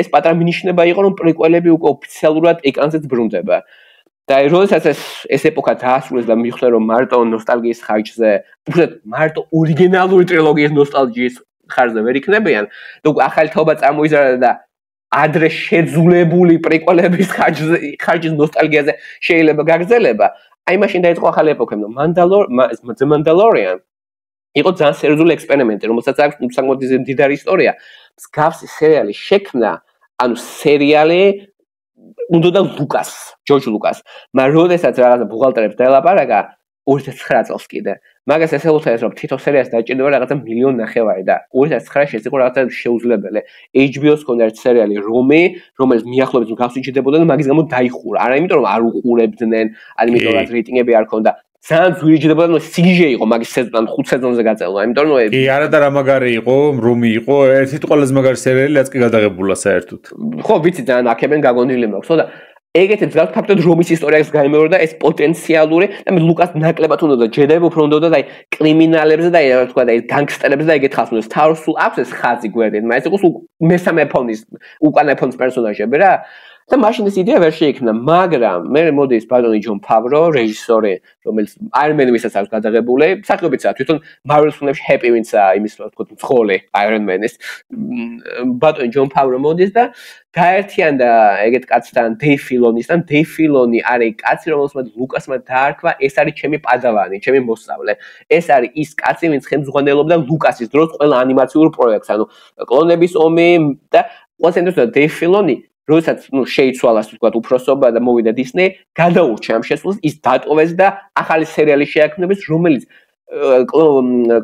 ეს პატარა მინიშნება იყო, რომ პრიკველები უკვე ოფიციალურად ეკრანზეც ბრუნდება. და როდესაც ეს ეპოქა დაასრულეს და მიხვდა რომ მარტო ნოსტალგიის ხარჯზე, უბრალოდ მარტო ორიგინალური ტრილოგიის ნოსტალგიის ხარჯზე ვერ იქნებიან და ახალი თაობა წარმოიზარდა და ადრე შეძულებული პრიკველების ხარჯის ნოსტალგიაზე შეიძლება გაგრძელება. აი მაშინ დაიწყო ახალი ეპოქა, The Mandalorian იყო ძალიან სერიოზული ექსპერიმენტი, რომელსაც აქვს საკმაოდ მდიდარი ისტორია. მსგავსი სერიალი შექმნა, ანუ სერიალი უნდა ლუკას, ჯორჯ ლუკას. მაგრამ როდესაც რაღაცა ბუღალტერებს დაელაპარაკა 2009 წელს კიდე, მაგას ესეულთა ეს რომ თითო სერიას დაჭირდება რაღაცა 1.5 მილიონი და 2009 ეს იყო რაღაცა შეუძლებელი. HBO-ს ჰქონდა ერთ სერიალი რომი, რომელიც მიახლოებით გავსიჭდებოდა და მაგის გამო დაიხურა. არა იმიტომ რომ არ უყურებდნენ, არ იმიტომ რომ რეიტინგები არ ჰქონდა. ძალიან ძვირიჯდებოდა, რომ სიგიჟე იყო მაგის სეზონიდან 5 სეზონზე გაწევა. იმიტომ რომ კი, არა და რა მაგარი იყო, რომი იყო, ერთ-ერთი ყველაზე მაგარი სერიალი, რაც კი გადაღებულა საერთოდ. ხო, ვიცი, ძალიან აქებენ გაგონილი მაქვს, ხო და ეგეთი მსგავსი ფაქტობრივად რომის ისტორიას გაიმეორდა ეს პოტენციალური და მე ლუკას ნაკლებად უნდა ჯედაები უფრო უნდა და აი კრიმინალებზე და რა თქვა და ეს განგსტერებზე და ეგეთ ხალხს უნდა თავს სულ აქვს ეს ხაზი გვერდით, მაგრამ ეს იყო სულ მესამე ფონის უკანა ფონის პერსონაჟები რა. და მაშინ ეს იდეა ვერ შეიქმნა, მაგრამ მე მოდის ბატონი ჯონ ფავრო, რეჟისორი, რომელიც Iron Man-ი ვისაც აქვს გადაღებული, საერთოდაც თვითონ Marvel ფილმებში Happy Wins-ა იმის რა თქმა უნდა მძღოლი Iron Man-ის. ბატონი ჯონ ფავრო მოდის და გაერთიანდა ეგეთ კაცთან Dave Filoni-სთან. Dave Filoni არის კაცი, რომელსაც ლუკასმა დაარქვა, ეს არის ჩემი პადავანი, ჩემი მოსწავლე. ეს არის ის კაცი, ვინც ხელმძღვანელობდა ლუკასის დროს ყველა ანიმაციურ პროექტს, ანუ კლონების ომი და ყველას ინტერესდება Dave Filoni როდესაც შეიცვალა ასე ვთქვათ უფროსობა და მოვიდა Disney, გადაურჩა ამ შესულს, ის დატოვეს და ახალი სერიალი შეაქმნეს, რომელიც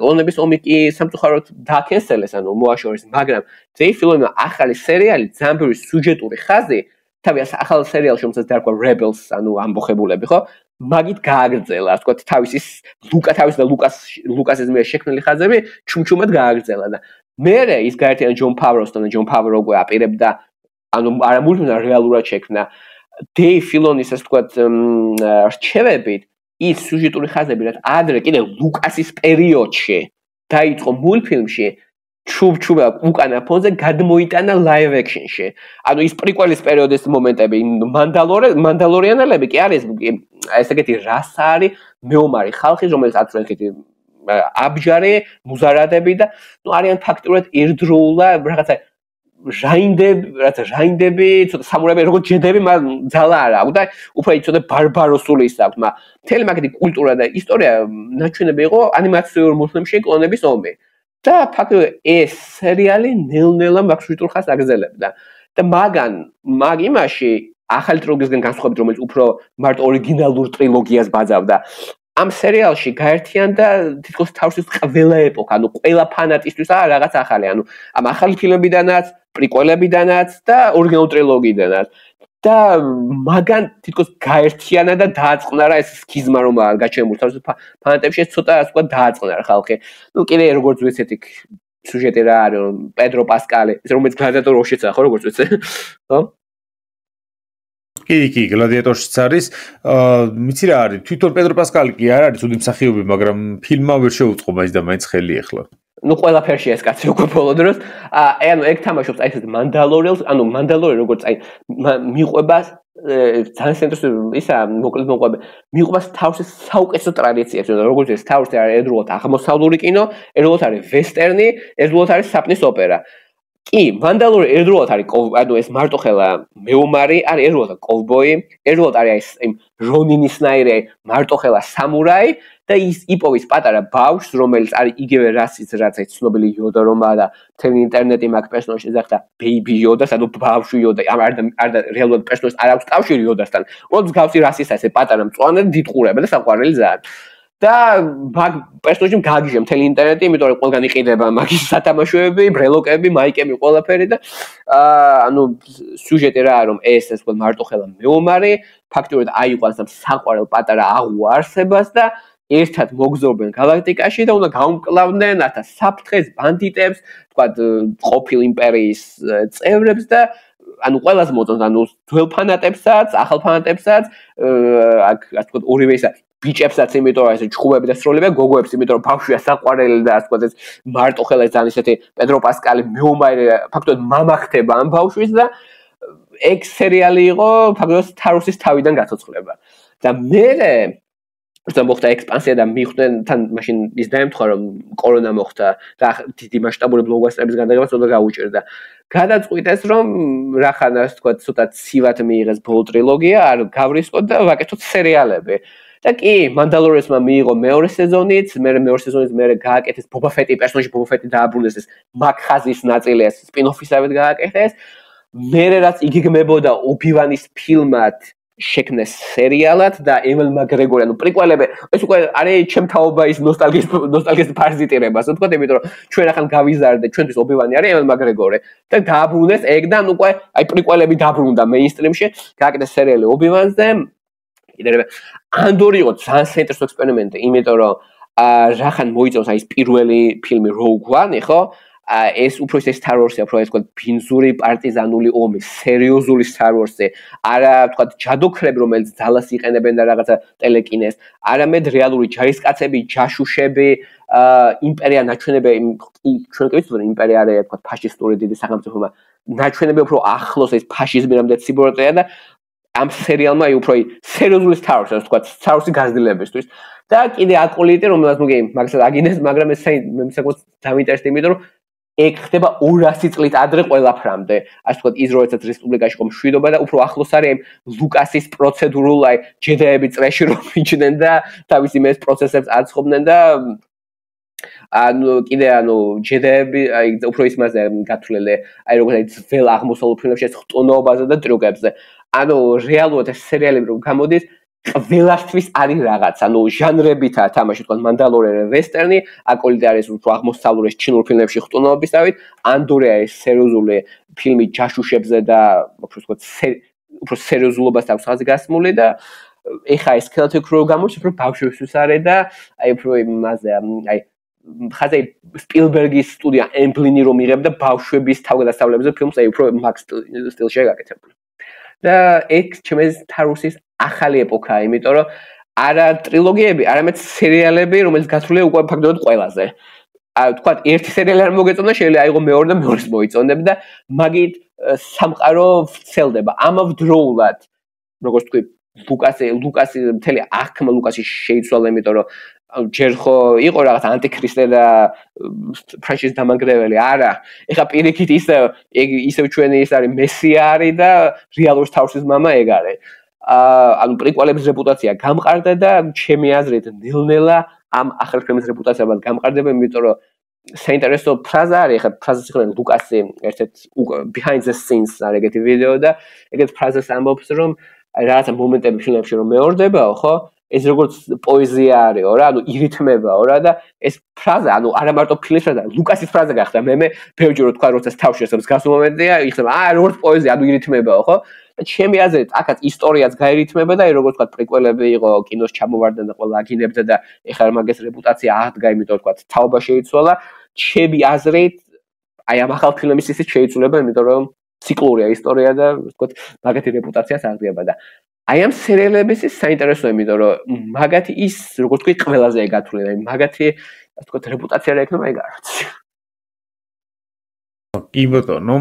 კლონების ომი კი სამწუხაროდ დააკენსელეს, ანუ მოაშორეს, მაგრამ Dave Filoni ახალი სერიალი ძალიან ბევრი სუჟეტური ხაზი, თავის ახალ სერიალში რომელსაც დაარქვა Rebels, ანუ ამბოხებულები, ხო? მაგით გააგრძელა, ასე ვთქვათ, თავის და ლუკასის მიერ შექმნილი ხაზები ჩუმჩუმად გააგრძელა და მერე ის გაერთიანა ჯონ ფავროსთან და ჯონ ფავრო უკვე აპირებდა ანუ არა მულტიმედა რეალურად შექმნა Dave Filoni-s ასე ვთქვათ რჩევებით ის სუჟეტური ხაზები რაც ადრე კიდე ლუკასის პერიოდში დაიწყო მულტფილმში ჩუბ-ჩუბა უკანა ფონზე გადმოიტანა live action-ში. ანუ ის პრიკველის პერიოდის მომენტები, მანდალორიანელები კი არის ეს ეგეთი რასა არის მეომარი ხალხი, რომელიც აწვევს ეგეთი აბჯარი, მუზარადები და ნუ არიან ფაქტურად ერთდროულად რაღაცა ჟაინდები, ცოტა სამურაები, როგორც ჯედები, მაგრამ ძალა არ აქვს და უფრო ცოტა ბარბაროსული ის აქვს, მაგრამ მთელი მაგეთი კულტურა და ისტორია ნაჩვენები იყო ანიმაციურ მულტფილმში კლონების ომი. და ფაქტობრივად ეს სერიალი ნელ-ნელა მაგ სუჟეტურ ხაზს აგრძელებდა. და მაგ იმაში ახალი ტრილოგიისგან განსხვავებით, რომელიც უფრო მარტო ორიგინალურ ტრილოგიას ბაძავდა, ამ სერიალში გაერთიანდა თითქოს თავის ყველა ეპოქა, ანუ ყველა ფანატისთვის რაღაც ახალი, ანუ ამ ახალი ფილმებიდანაც, პრიკველებიდანაც და ორიგინალურ ტრილოგიიდანაც. და მაგან თითქოს გაერთიანა და დააწყნა რა ეს სქიზმა რომ გაჩემურდა თავის ფანატებში ეს ცოტა ასე ვთქვათ დააწყნა რა ხალხი. ნუ კიდე როგორც ვიცით იქ სუჟეტი რა არის რომ პედრო პასკალი, ეს რომელიც გლადიატორ ოშიცა ხო როგორც ვიცი. ხო? კი, გლადიატორშიც არის. მიცი რა არის? თვითონ პედრო პასკალი კი არ არის უდი მსახიობი, მაგრამ ფილმმა ვერ შეუწყო მაინც და მაინც ხელი ეხლა. ნუ ყველაფერში ეს კაცი უკვე ბოლო დროს. ანუ ეგ თამაშობს აი ეს მანდალორიელს, ანუ მანდალორი როგორც აი მიყვება ძალიან ინტერესული ისა მოკლედ მოყვება. მიყვება თავის საუკეთესო ტრადიციებს, როგორც ეს თავის არის ერთდროულად აღმოსავლური კინო, ერთდროულად არის ვესტერნი, ერთდროულად არის საპნის ოპერა. კი, მანდალორი ერთდროულად არის ანუ ეს მარტოხელა მეომარი, არის ერთდროულად კოვბოი, ერთდროულად არის იმ რონინისნაირი მარტოხელა სამურაი და ის იპოვის პატარა ბავშვს, რომელიც არის იგივე რასის, რაც აი ცნობილი იოდა რომაა და მთელი ინტერნეტი მაგ პერსონაჟს ეძახდა ბეიბი იოდას, ანუ ბავშვი იოდა, არ და რეალურად პერსონაჟს არ აქვს კავშირი იოდასთან. უბრალოდ გავსი რასის ეს პატარა მწვანე დიდყურება და საყვარელი ძალიან. და მაგ პერსონაჟიმ გააგიჟა მთელი ინტერნეტი, იმიტომ რომ ყველგან იყიდება მაგის სათამაშოები, ბრელოკები, მაიკები, ყველაფერი და ანუ სიუჟეტი რა რომ ეს ვთქვათ მარტოხელა მეომარი ფაქტობრივად აიყვანს ამ საყვარელ პატარა აღუ არსებას და ერთად მოგზაურობენ galaktikაში და უნდა გაუმკლავდნენ ათას საფრთხეს, ბანდიტებს, ვთქვათ ყოფილ იმპერიის წევრებს და ანუ ყველას მოწონს, ანუ ძველ ფანატებსაც, ახალ ფანატებსაც, აქ ასე ვთქვათ ორივე ისა ბიჭებსაც, იმიტომ რომ ესე ჩხუბები და სროლებია, გოგოებს, იმიტომ რომ ბავშვია საყვარელი და ასე ვთქვათ ეს მარტოხელა ძალიან ისეთი პედრო პასკალი მეომარი ფაქტობრივად მამა ხდება ამ ბავშვის და ეგ სერიალი იყო ფაქტობრივად თაროსის თავიდან გაცოცხლება. და მერე როცა მოხდა ექსპანსია და მიხვდნენ თან მაშინ ის დაემთხვა რომ კორონა მოხდა და დიდი მასშტაბური ბლოკბასტერების გადაღება ცოტა გაუჭირდა. გადაწყვიტეს რომ რახან ასე ვთქვათ ცოტა ცივად მიიღეს ბოლო ტრილოგია, არ გავრისყოთ და ვაკეთოთ სერიალები. და კი, მანდალორიელსმა მიიღო მეორე სეზონიც, მეორე სეზონის მერე გააკეთეს ბობა ფეტი, პერსონაჟი ბობა ფეტი დააბრუნეს ეს მაკხაზის ნაწილი ეს სპინოფისავით გააკეთეს. მერე რაც იგეგმებოდა ობივანის ფილმად შექმნეს სერიალად და ემილ მაკგრეგორი ანუ პრიკველები ეს უკვე არის ჩემ თაობა ის ნოსტალგიის პარაზიტირებას ვთქვათ იმიტომ რომ ჩვენ ახლა გავიზარდეთ ჩვენთვის ობივანი არის ემილ მაკგრეგორი და დააბრუნეს ეგ და უკვე აი პრიკველები დაბრუნდა მეინსტრიმში გააკეთეს სერიალი ობივანზე კიდევ ანდორი იყო ძალიან საინტერესო ექსპერიმენტი იმიტომ რომ რახან მოიწევს აი ეს პირველი ფილმი Rogue One ხო ეს უფრო ისე Star Wars-ია, უფრო ეს თქვა ბინზური პარტიზანული ომი, სერიოზული Star Wars-ი, არა თქვა ჯადოქრები, რომელიც ძალას იყენებენ და რაღაცა ტელეკინეს, არამედ რეალური ჯარისკაცები, ჯაშუშები, იმპერია ნაჩვენები, ჩვენ კი ვიცით, რომ იმპერია არის თქვა ფაშისტური დიდი სახელმწიფო, ნაჩვენები უფრო ახლოს ეს ფაშიზმამდე ციბოროტეა და ამ სერიალმა უფრო სერიოზული Star Wars-ი, თქვა Star Wars-ი გაზრდილებისთვის და კიდე აკოლიტი, რომელსაც მოგე მაგასაც აგინეს, მაგრამ ეს მე საკუთარ დავინტერესდი, იმიტომ რომ ეგ ხდება 200 წლით ადრე ყველაფრამდე. ასე ვთქვათ, ის როდესაც რესპუბლიკაში იყო მშვიდობა და უფრო ახლოს არის ლუკასის პროცედურულ აი ჯედაები წრეში რომ მიჩნდნენ და თავისი მეს პროცესებს აწყობდნენ და კიდე ჯედაები აი უფრო ის მასზე გათვლილი აი როგორც აი ძველ აღმოსავლურ ფილმებში ხტუნობაზე და ტრიუკებზე. რეალურად ეს სერიალები რომ გამოდის ყველასთვის არის რაღაც, ჟანრებითაა თამაში, თქვა მანდალორიანი ვესტერნი, აკოლიტი არის უფრო აღმოსავლური ჩინურ ფილმებში ხტუნობისავით, ანდორია ეს სერიოზული ფილმი ჯაშუშებზე და უფრო სერიოზულობას აქვს ხაზი გასმული და ეხა ეს Celtic Crow გამოჩნდა, უფრო ბავშვებისთვის არის და აი უფრო იმაზე, აი ხაზე სპილბერგის სტუდია ემბლინი რომ იღებდა ბავშვების თავგადასავლებზე ფილმს, აი უფრო მაქს სტილში გაკეთებული. და ეგ ჩემს Star Wars-ის ახალი ეპოქაა, იმიტომ რომ არა ტრილოგიები, არამედ სერიალები, რომელიც გასულია უკვე ფაქტობრივად ყველაზე. თქვა, ერთი სერიალი არ მოგეწონა, შეიძლება აიღო მეორე და მეორეს მოიწონებ და მაგით სამყარო ვრცელდება. ამავდროულად, როგორც თქვი, ლუკასი მთელი აღქმა ლუკასი შეიცვალა, იმიტომ რომ ჯერ ხო იყო რაღაც ანტიქრისტე და ფრანჩიზის დამანგრეველი, არა. ეხა პირიქით ისევ ჩვენი ის არის მესია არის და რეალური Star Wars-ის მამა ეგ არის. პრიკველების რეპუტაცია გამყარდა და ჩემი აზრით ნელ-ნელა ამ ახალ ფილმის რეპუტაციამ გამყარდება, იმიტომ რომ საინტერესო ფრაზა არის, ეხლა ფრაზას იხმარება ლუკასი ერთ-ერთ behind the scenes არის ეგეთი ვიდეო და ეგეთ ფრაზას ამბობს, რომ რაღაცა მომენტები ფილმებში რომ მეორდებაო, ხო? ეს როგორც პოეზია არისო რა, ირითმებაო რა და ეს ფრაზა, არა მარტო ფილმის ფრაზა, ლუკასის ფრაზა გახდა მე ბევრჯერ თქვა, როცა თავში ესებს გასულ მომენტია, იხდება, როგორც პოეზია, ირითმებაო, ხო? ჩემი აზრით, აქაც ისტორიაც გაირითმება და როგორც თქვა, პრიკველები იყო, კინოს ჩამოვარდნენ და ყველა აგინებდა და ეხლა მაგის რეპუტაცია აღდგა, იმიტომ თქვა, თაობა შეიცვალა. ჩემი აზრით, აი ამ ახალ ფილმის ისიც შეიცვლება, იმიტომ რომ ციკლურია ისტორია და თქვა, მაგათი რეპუტაციას აღდგება და აი ამ სერიალების ის საინტერესოა, იმიტომ რომ მაგათი ის, როგორც თქვი, ყველაზე ეგათვლია, მაგათი, ასე ვთქვათ, რეპუტაცია რა იქნება, ეგ არ ვიცი. კი ბატონო,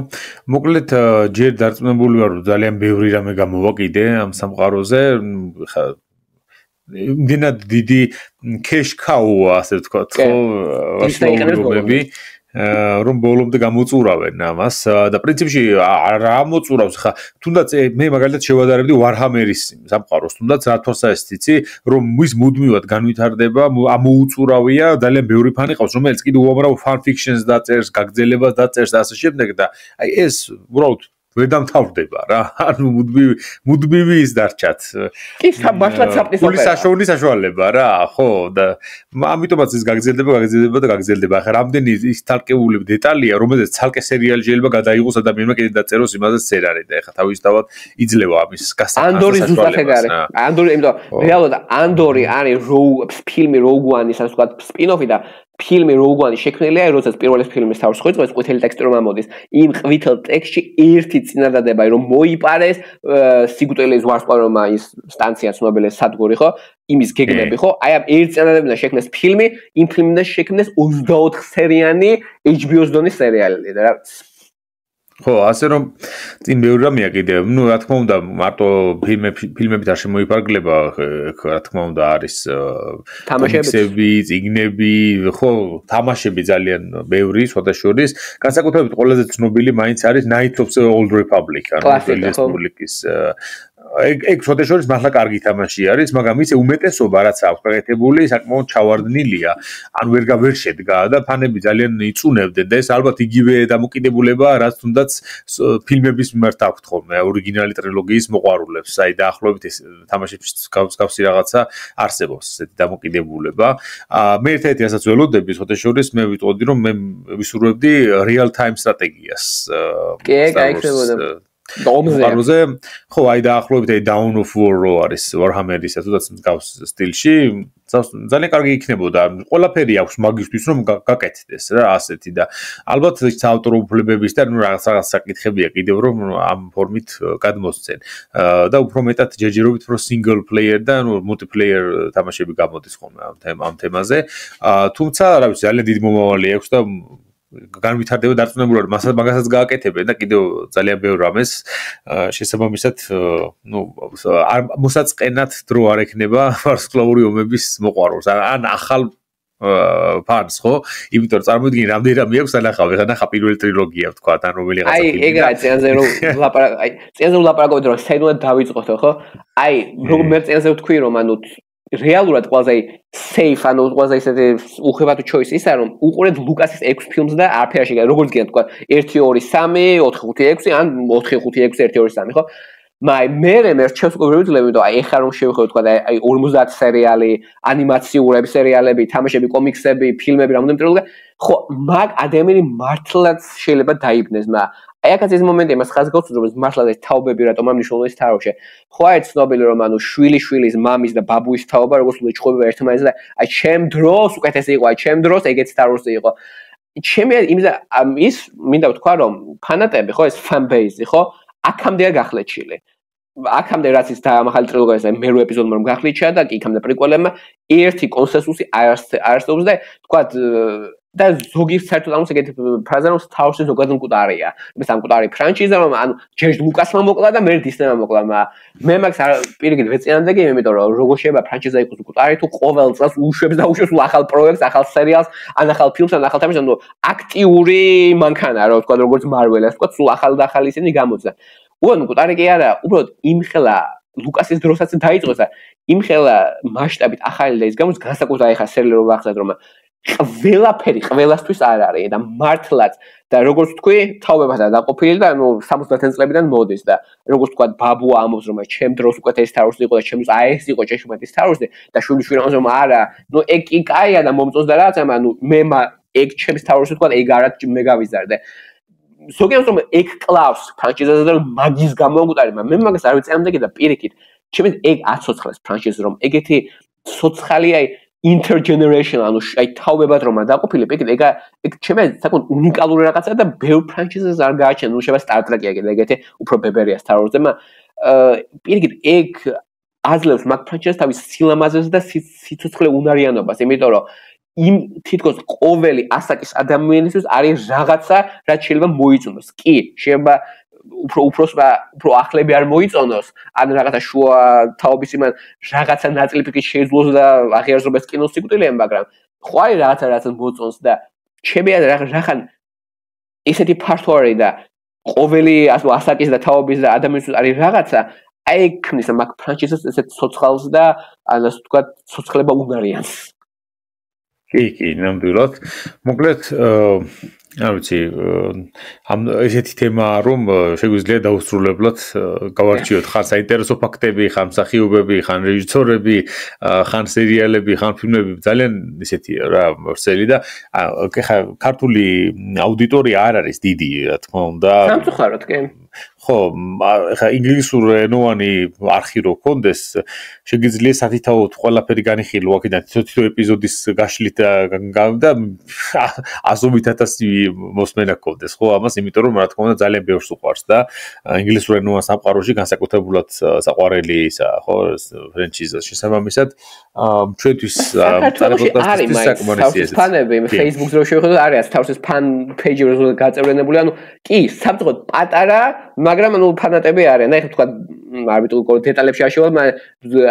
მოკლედ ჯერ დარწმუნებული ვარ, რომ ძალიან ბევრი რამე გამოვაკიდე ამ სამყაროზე. ხა იმდენად დიდი cash cow-ა, ასე ვთქვათ, ხო, ასლაუბები. რომ ბოლომდე გამოწურავენ ამას და პრინციპში რა მოწურავს ხა თუნდაც მე მაგალითად შევადარებდი Warhammer-ის სამყაროს თუნდაც რა თვალსაჩინო იცი რომ მის მუდმივად განვითარდება ამოუწურავია ძალიან ბევრი ფანი ყავს რომელიც კიდე უამრავ fan fiction-ს დაწერს გაგრძელებას დაწერს და ასე შემდეგ და აი ეს უბრალოდ ვერ დამთავრდება რა ანუ მუდმივი ის დარჩათ კი საბაშლად საფტის ოპერა საშუალო საშუალება რა ხო და ამიტომაც ის გაგრძელდება ახლა რამდენი ის თალკეული დეტალია რომელზეც ცალკე სერიალი შეიძლება გადაიღოს ადამიანმა კიდე დაწეროს იმაზე სცენარი და ახლა თავისთავად იძლევა ამის გასახსნას ანდორი ზუსტად ეგ არის ანდორი იმიტომ რეალურად ანდორი არის ფილმი Rogue One-ის ასე ვთქვათ სპინ-ოფი და ფილმი Rogue One შექმნილია, როდესაც პირველი ფილმის თავს ხვიწყოს, ყვითელი ტექსტი რომ ამოდის. იმ ყვითელ ტექსტში ერთი წინადადება, რომ მოიპარეს სიგუტელის ვარსკვლავმა ის სტანცია ცნობილი სადგური, ხო? იმის გეგმები, ხო? აი ამ ერთ წინადადებიდან შექმნეს ფილმი, იმ ფილმიდან შექმნეს 24 სერიანი HBO-ს დონის სერიალი და რა ხო, ასე რომ წინ ბევრი რამეა კიდე, რა თქმა უნდა, მარტო ფილმებით არ შემოიფარგლება, რა თქმა უნდა, არის თამაშები, წიგნები, ხო, თამაშები ძალიან ბევრი, სხვადასხვა. განსაკუთრებით ყველაზე ცნობილი მაინც არის Knights of the Old Republic, ანუ რესპუბლიკის ეგ სხვადასხვა მართლა კარგი თამაში არის, მაგრამ ისე უმეტესობა რაც აქვს გაკეთებული, საკმაოდ ჩავარდნილია. ანუ ვერ შედგა და ფანები ძალიან იწუნებდნენ და ეს ალბათ იგივე დამოკიდებულება, რაც თუნდაც რომელსაც ფილმების მიმართ აქვთ ხოლმე ორიგინალი ტრილოგიის მოყვარულებს, აი დაახლოებით ეს თამაშების გავსკავსი რაღაცა არსებობს, ესეთი დამოკიდებულება. მე ერთ-ერთი რასაც ველოდები, ხოთეშორის მე ვიტყოდი, რომ მე ვისურვებდი real time სტრატეგიას. კი, გაიქნებოდა. დომზე ხო აი დაახლოებით აი Dawn of War რო არის Warhammer-ის თუდაც მსგავს სტილში ძალიან კარგი იქნებოდა ყველაფერი აქვს მაგისთვის რომ გაკეთდეს რა ასეთი და ალბათ ავტორ უფლებების და ნუ რაღაც საკითხებია კიდევ რომ ამ ფორმით გადმოსცენ და უფრო მეტად ჯერჯერობით რო single player და ნუ multiplayer თამაშები გამოდის ხოლმე ამ თემაზე თუმცა რა ვიცი ძალიან დიდი მომავალი აქვს და განვითარდება დარწმუნებულად მაგასაც გააკეთებენ და კიდევ ძალიან ბევრ რამეს შესაბამისად ნუ მოსაწყენად დრო არ ექნება ვარსკვლავური ომების მოყვარულს ან ახალ ფანს ხო იმიტომ რომ წარმოიდგინე რამდენი რამე აქვს ანახავი ხანახა პირველი ტრილოგია ვთქვა ან რომელიღაცა აი ეგ რა წინაზე რომ წინაზე ვლაპარაკობთ რომ საერთოდ დავიწყოთ ხო აი რომ მე წინაზე ვთქვი რომ ანუ რეალურად ყველაზე safe ანუ ყველაზე ისეთი უხებადი choice ისა რომ უყურეთ ლუკასის 6 ფილმს და არაფერი არ შეგა როგორც გინდა თქვა 1 2 3 4 5 6 ან 4 5 6 1 2 3 ხო მე რჩევს უკვე ვიძლებდი და აი ეხლა რომ შევხედოთ თქვა აი 50 სერიალი ანიმაციურები სერიალები თამაშები კომიქსები ფილმები რამოდენიმე ტრილოგია ხო მაგ ადამიანი მართლაც შეიძლება დაიბნეს აი აქაც ეს მომენტი მას ხაზს გავწუდი რომ მართლაც ეს თაობები რატომ ამ მნიშვნელოვანი თაობში ხო აი ცნობილი რომ ანუ შვილიშვილის მამის და ბაბუის თაობა როგორც უჩხუბება ერთმანეთს და აი ჩემ დროს უკეთესი იყო აი ჩემ დროს ეგეც თაროსი იყო ჩემი ის მინდა ვთქვა რომ ფანატები ხო ეს fan base ხო აქამდეა გახლეჩილი აქამდე რაც ის ამახალი ტრილოგია ეს მერვე ეპიზოდმა რომ გახლეჩა და კი იქამდე პრიკველებმა ერთი კონსენსუსი არსებობს და თქვა და ზოგი საერთოდ ამას ეგეთი ფრაზა რომ Star Wars-ი ზოგადად მკვდარია. მე სამკვდარი ფრანჩიზა რომ ანუ ჯერჯ ლუკასმა მოკლა და მე დისნემა მოკლა. მე მაგას პირიქით ვეწინანდეგი, იმიტომ რომ როგორ შეიძლება ფრანჩიზა იყოს მკვდარი თუ ყოველ წელს უშვებს და უშვებს ახალ პროექტს, ახალ სერიალს, ან ახალ ფილმს, ან ახალ თამაშს, ანუ აქტიური მანქანა რა თქვა როგორც Marvel-ს, თქვა სულ ახალ და ახალი ისინი გამოძა. უბრალოდ მკვდარი კი არა, უბრალოდ იმხელა ლუკასის დროსაც დაიწყოს და იმხელა მასშტაბით ახალი და ის გამოც განსაკუთრებით ახლა სერიალი რო ვახსენებ რომ ყველაფერი ყველასთვის არ არის და მართლაც და როგორც თქვი თაობებათა დაყოფილი და ნუ 70 წლებიდან მოდის და როგორც თქვა ბაბუა ამბობს რომ ჩემ დროს უკვე ეს თაროსი იყო და ჩემ დროს აი ეს იყო ჭეშმარიტ თაროსი და შვილიშვილი ამბობს რომ არა ნუ ეგ კი კაია და მომწონს და რაღაც ანუ მე ეგ ჩემს თაროსი თქვა ეგ არა მე გავიზარდე ზოგიერთ რომ ეგ კლავს ფრანჩიზაზე და მაგის გამოგუტარი მე მაგას არ ვიწევდი და პირიქით ჩემს ეგ აცოცხლეს ფრანჩიზი რომ ეგეთი ცოცხალი აი intergeneration ანუ აი თაობებად რომ დაყოფილი ეგ ჩემი საკუთარ უნიკალური რაღაცა და ბევრ ფრანჩიზას არ გააჩნია ნუ შეიძლება Star Trek-ია კიდე ეგეთი უფრო ბებერია Star Wars-ზე პირიქით ეგ აძლევს მაგ ფრანჩიზას თავის სილამაზეს და სიცოცხლე უნარიანობას იმიტომ რომ იმ თითქოს ყოველი ასაკის ადამიანისთვის არის რაღაცა რაც შეიძლება მოიწონოს კი შეიძლება უფრო ახლები არ მოიწონოს ან რაღაცა შუა თაობის იმან რაღაცა ნაწილი ფიქრი შეძლოს და აღიაროს კინოს სიკვდილია მაგრამ ხო არის რაღაცა რაც მოწონს და ჩემია რახან ესეთი ფართო არის და ყოველი ასაკის და თაობის და ადამიანისთვის არის რაღაცა აი ქმნის მაგ ფრანჩიზას ესეთ ცოცხალს და ან ასე ვთქვათ ცოცხლება უნარიანს კი ნამდვილად მოკლედ არ ვიცი ამ ესეთი თემაა რომ შეგვიძლია დაუსრულებლად გავარჩიოთ ხან საინტერესო ფაქტები, ხან მსახიობები, ხან რეჟისორები, ხან სერიალები, ხან ფილმები ძალიან ესეთი რა ვრცელი და ხა ქართული აუდიტორია არ არის დიდი რა თქმა უნდა. სამწუხაროდ კი. ხო, ხა ინგლისურენოვანი არხი რო კონდეს, შეგიძლია სათითაოდ ყველაფერი განიხილო აქედან თითო ეპიზოდის გაშლით და 100,000 მოსმენა კონდეს, ხო, ამას იმიტომ რომ რა თქმა უნდა ძალიან ბევრს უყვარს და ინგლისურენოვან სამყაროში განსაკუთრებულად საყვარელი ისა, ხო, ფრენჩიზას შესაბამისად, ჩვენთვის პოდკასტის საკმარისია. ფანები Facebook-ზე რო შევხედოთ, არის თავის ფან პეიჯი რო გაწევრიანებული, ანუ კი, სამწუხაროდ პატარა მაგრამ ანუ ფანატები არიან. აი თქვა არ ვიცი დეტალებში აღშევარ,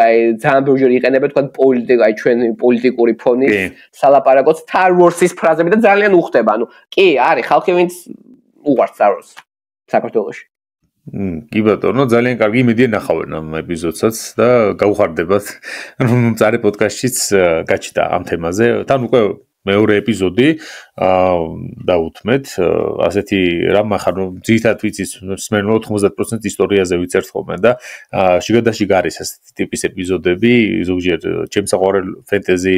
აი ძალიან ბევრი იყენებენ თქვა პოლიტიკა, აი ჩვენ პოლიტიკური ფონის სალაპარაკოც Star Wars-ის ფრაზები და ძალიან უხდება. ანუ კი, არის ხალხი ვინც უყვარს Star Wars საქართველოში. კი ბატონო, ძალიან კარგი იმედია ნახავენ ამ ეპიზოდსაც და გაუხარდებათ. ანუ მწარე პოდკასტშიც გაჩნდა ამ თემაზე. თან უკვე მეორე ეპიზოდი დაუთმეთ ასეთი რამ ახლა რომ ძირითადად ვიცის მსმენელო 90% ისტორიაზე ვიცერთ ხოლმე და შიგადაშიგ არის ასეთი ტიპის ეპიზოდები ზოგჯერ ჩემს საყვარელ ფენტეზი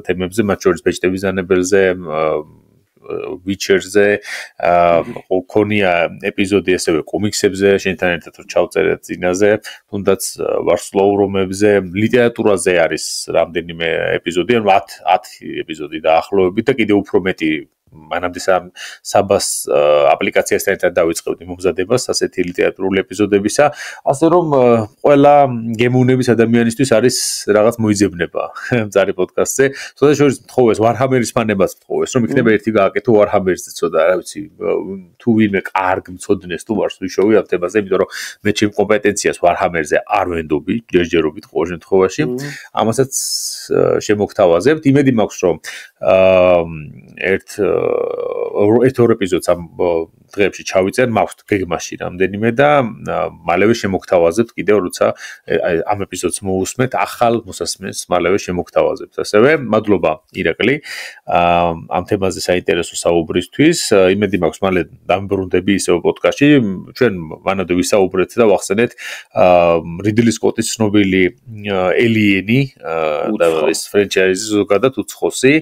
თემებზე მათ შორის ბეჭდების დანებელზე Witcher-ზე ქონია ეპიზოდი ასევე კომიქსებზე შენთან ერთად რომ ჩავწერეთ წინაზე თუნდაც ვარსკვლავურობებზე ლიტერატურაზე არის რამდენიმე ეპიზოდი ანუ 10 ეპიზოდი დაახლოებით და კიდევ უფრო მეტი მანამდე საბას აპლიკაციასთან ერთად დავიწყებდი მომზადებას ასეთი ლიტერატურული ეპიზოდებისა ასე რომ ყველა გემოვნების ადამიანისთვის არის რაღაც მოიძებნება მწარი პოდკასტზე თორე შორის მთხოვეს ვარჰამერის ფანებაც მთხოვეს რომ იქნება ერთი გააკეთო ვარჰამერზე ცოტა რა ვიცი თუ ვინმე კარგ მწოდნეს თუ ვარს ვიშოვი ამ თემაზე იმიტომ რომ მე ჩემ კომპეტენციას ვარჰამერზე არ ვენდობი ჯერჯერობით ყოველ შემთხვევაში ამასაც შემოგთავაზებთ იმედი მაქვს რომ ერთ-ორ ეპიზოდს ამ დღეებში ჩავიწერ, მაქვს გეგმაში რამდენიმე და მალევე შემოგთავაზებთ კიდევ როცა ამ ეპიზოდს მოусმეთ, ახალ მოსასმენს მალევე შემოგთავაზებთ. ასევე მადლობა ირაკლი ამ თემაზე საინტერესო საუბრისთვის. იმედი მაქვს მალე დამბრუნდები ისევ პოდკასტში. ჩვენ მანამდე ვისაუბრეთ და ვახსენეთ რიდლი სკოტის ცნობილი ელიენი და ეს ფრენჩაიზი ზოგადად უცხოსი,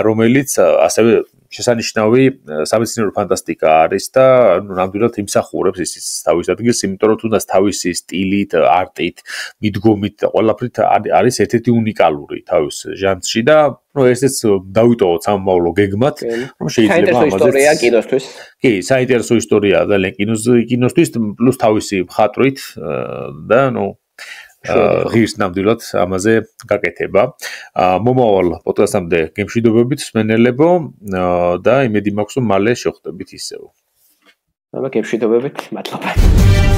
რომელიც ასევე შესანიშნავი სამეცნიერო ფანტასტიკა არის და ნამდვილად იმსახურებს ის თავის ადგილს, იმიტომ რომ თუნდაც თავისი სტილით, არტით, მიდგომით და ყველაფრით არის ერთ-ერთი უნიკალური თავის ჟანრში და ესეც დავიტოვოთ სამომავლო გეგმად, რომ შეიძლება ამაზე ისტორია კინოსთვის. კი, საინტერესო ისტორია ძალიან კინოსთვის, პლუს თავისი მხატვრით და ღირს ნამდვილად ამაზე გაკეთება. მომავალ პოდკასტამდე გემშვიდობებით მსმენელებო და იმედი მაქვს რომ მალე შევხვდებით ისევ. გემშვიდობებით, მადლობა.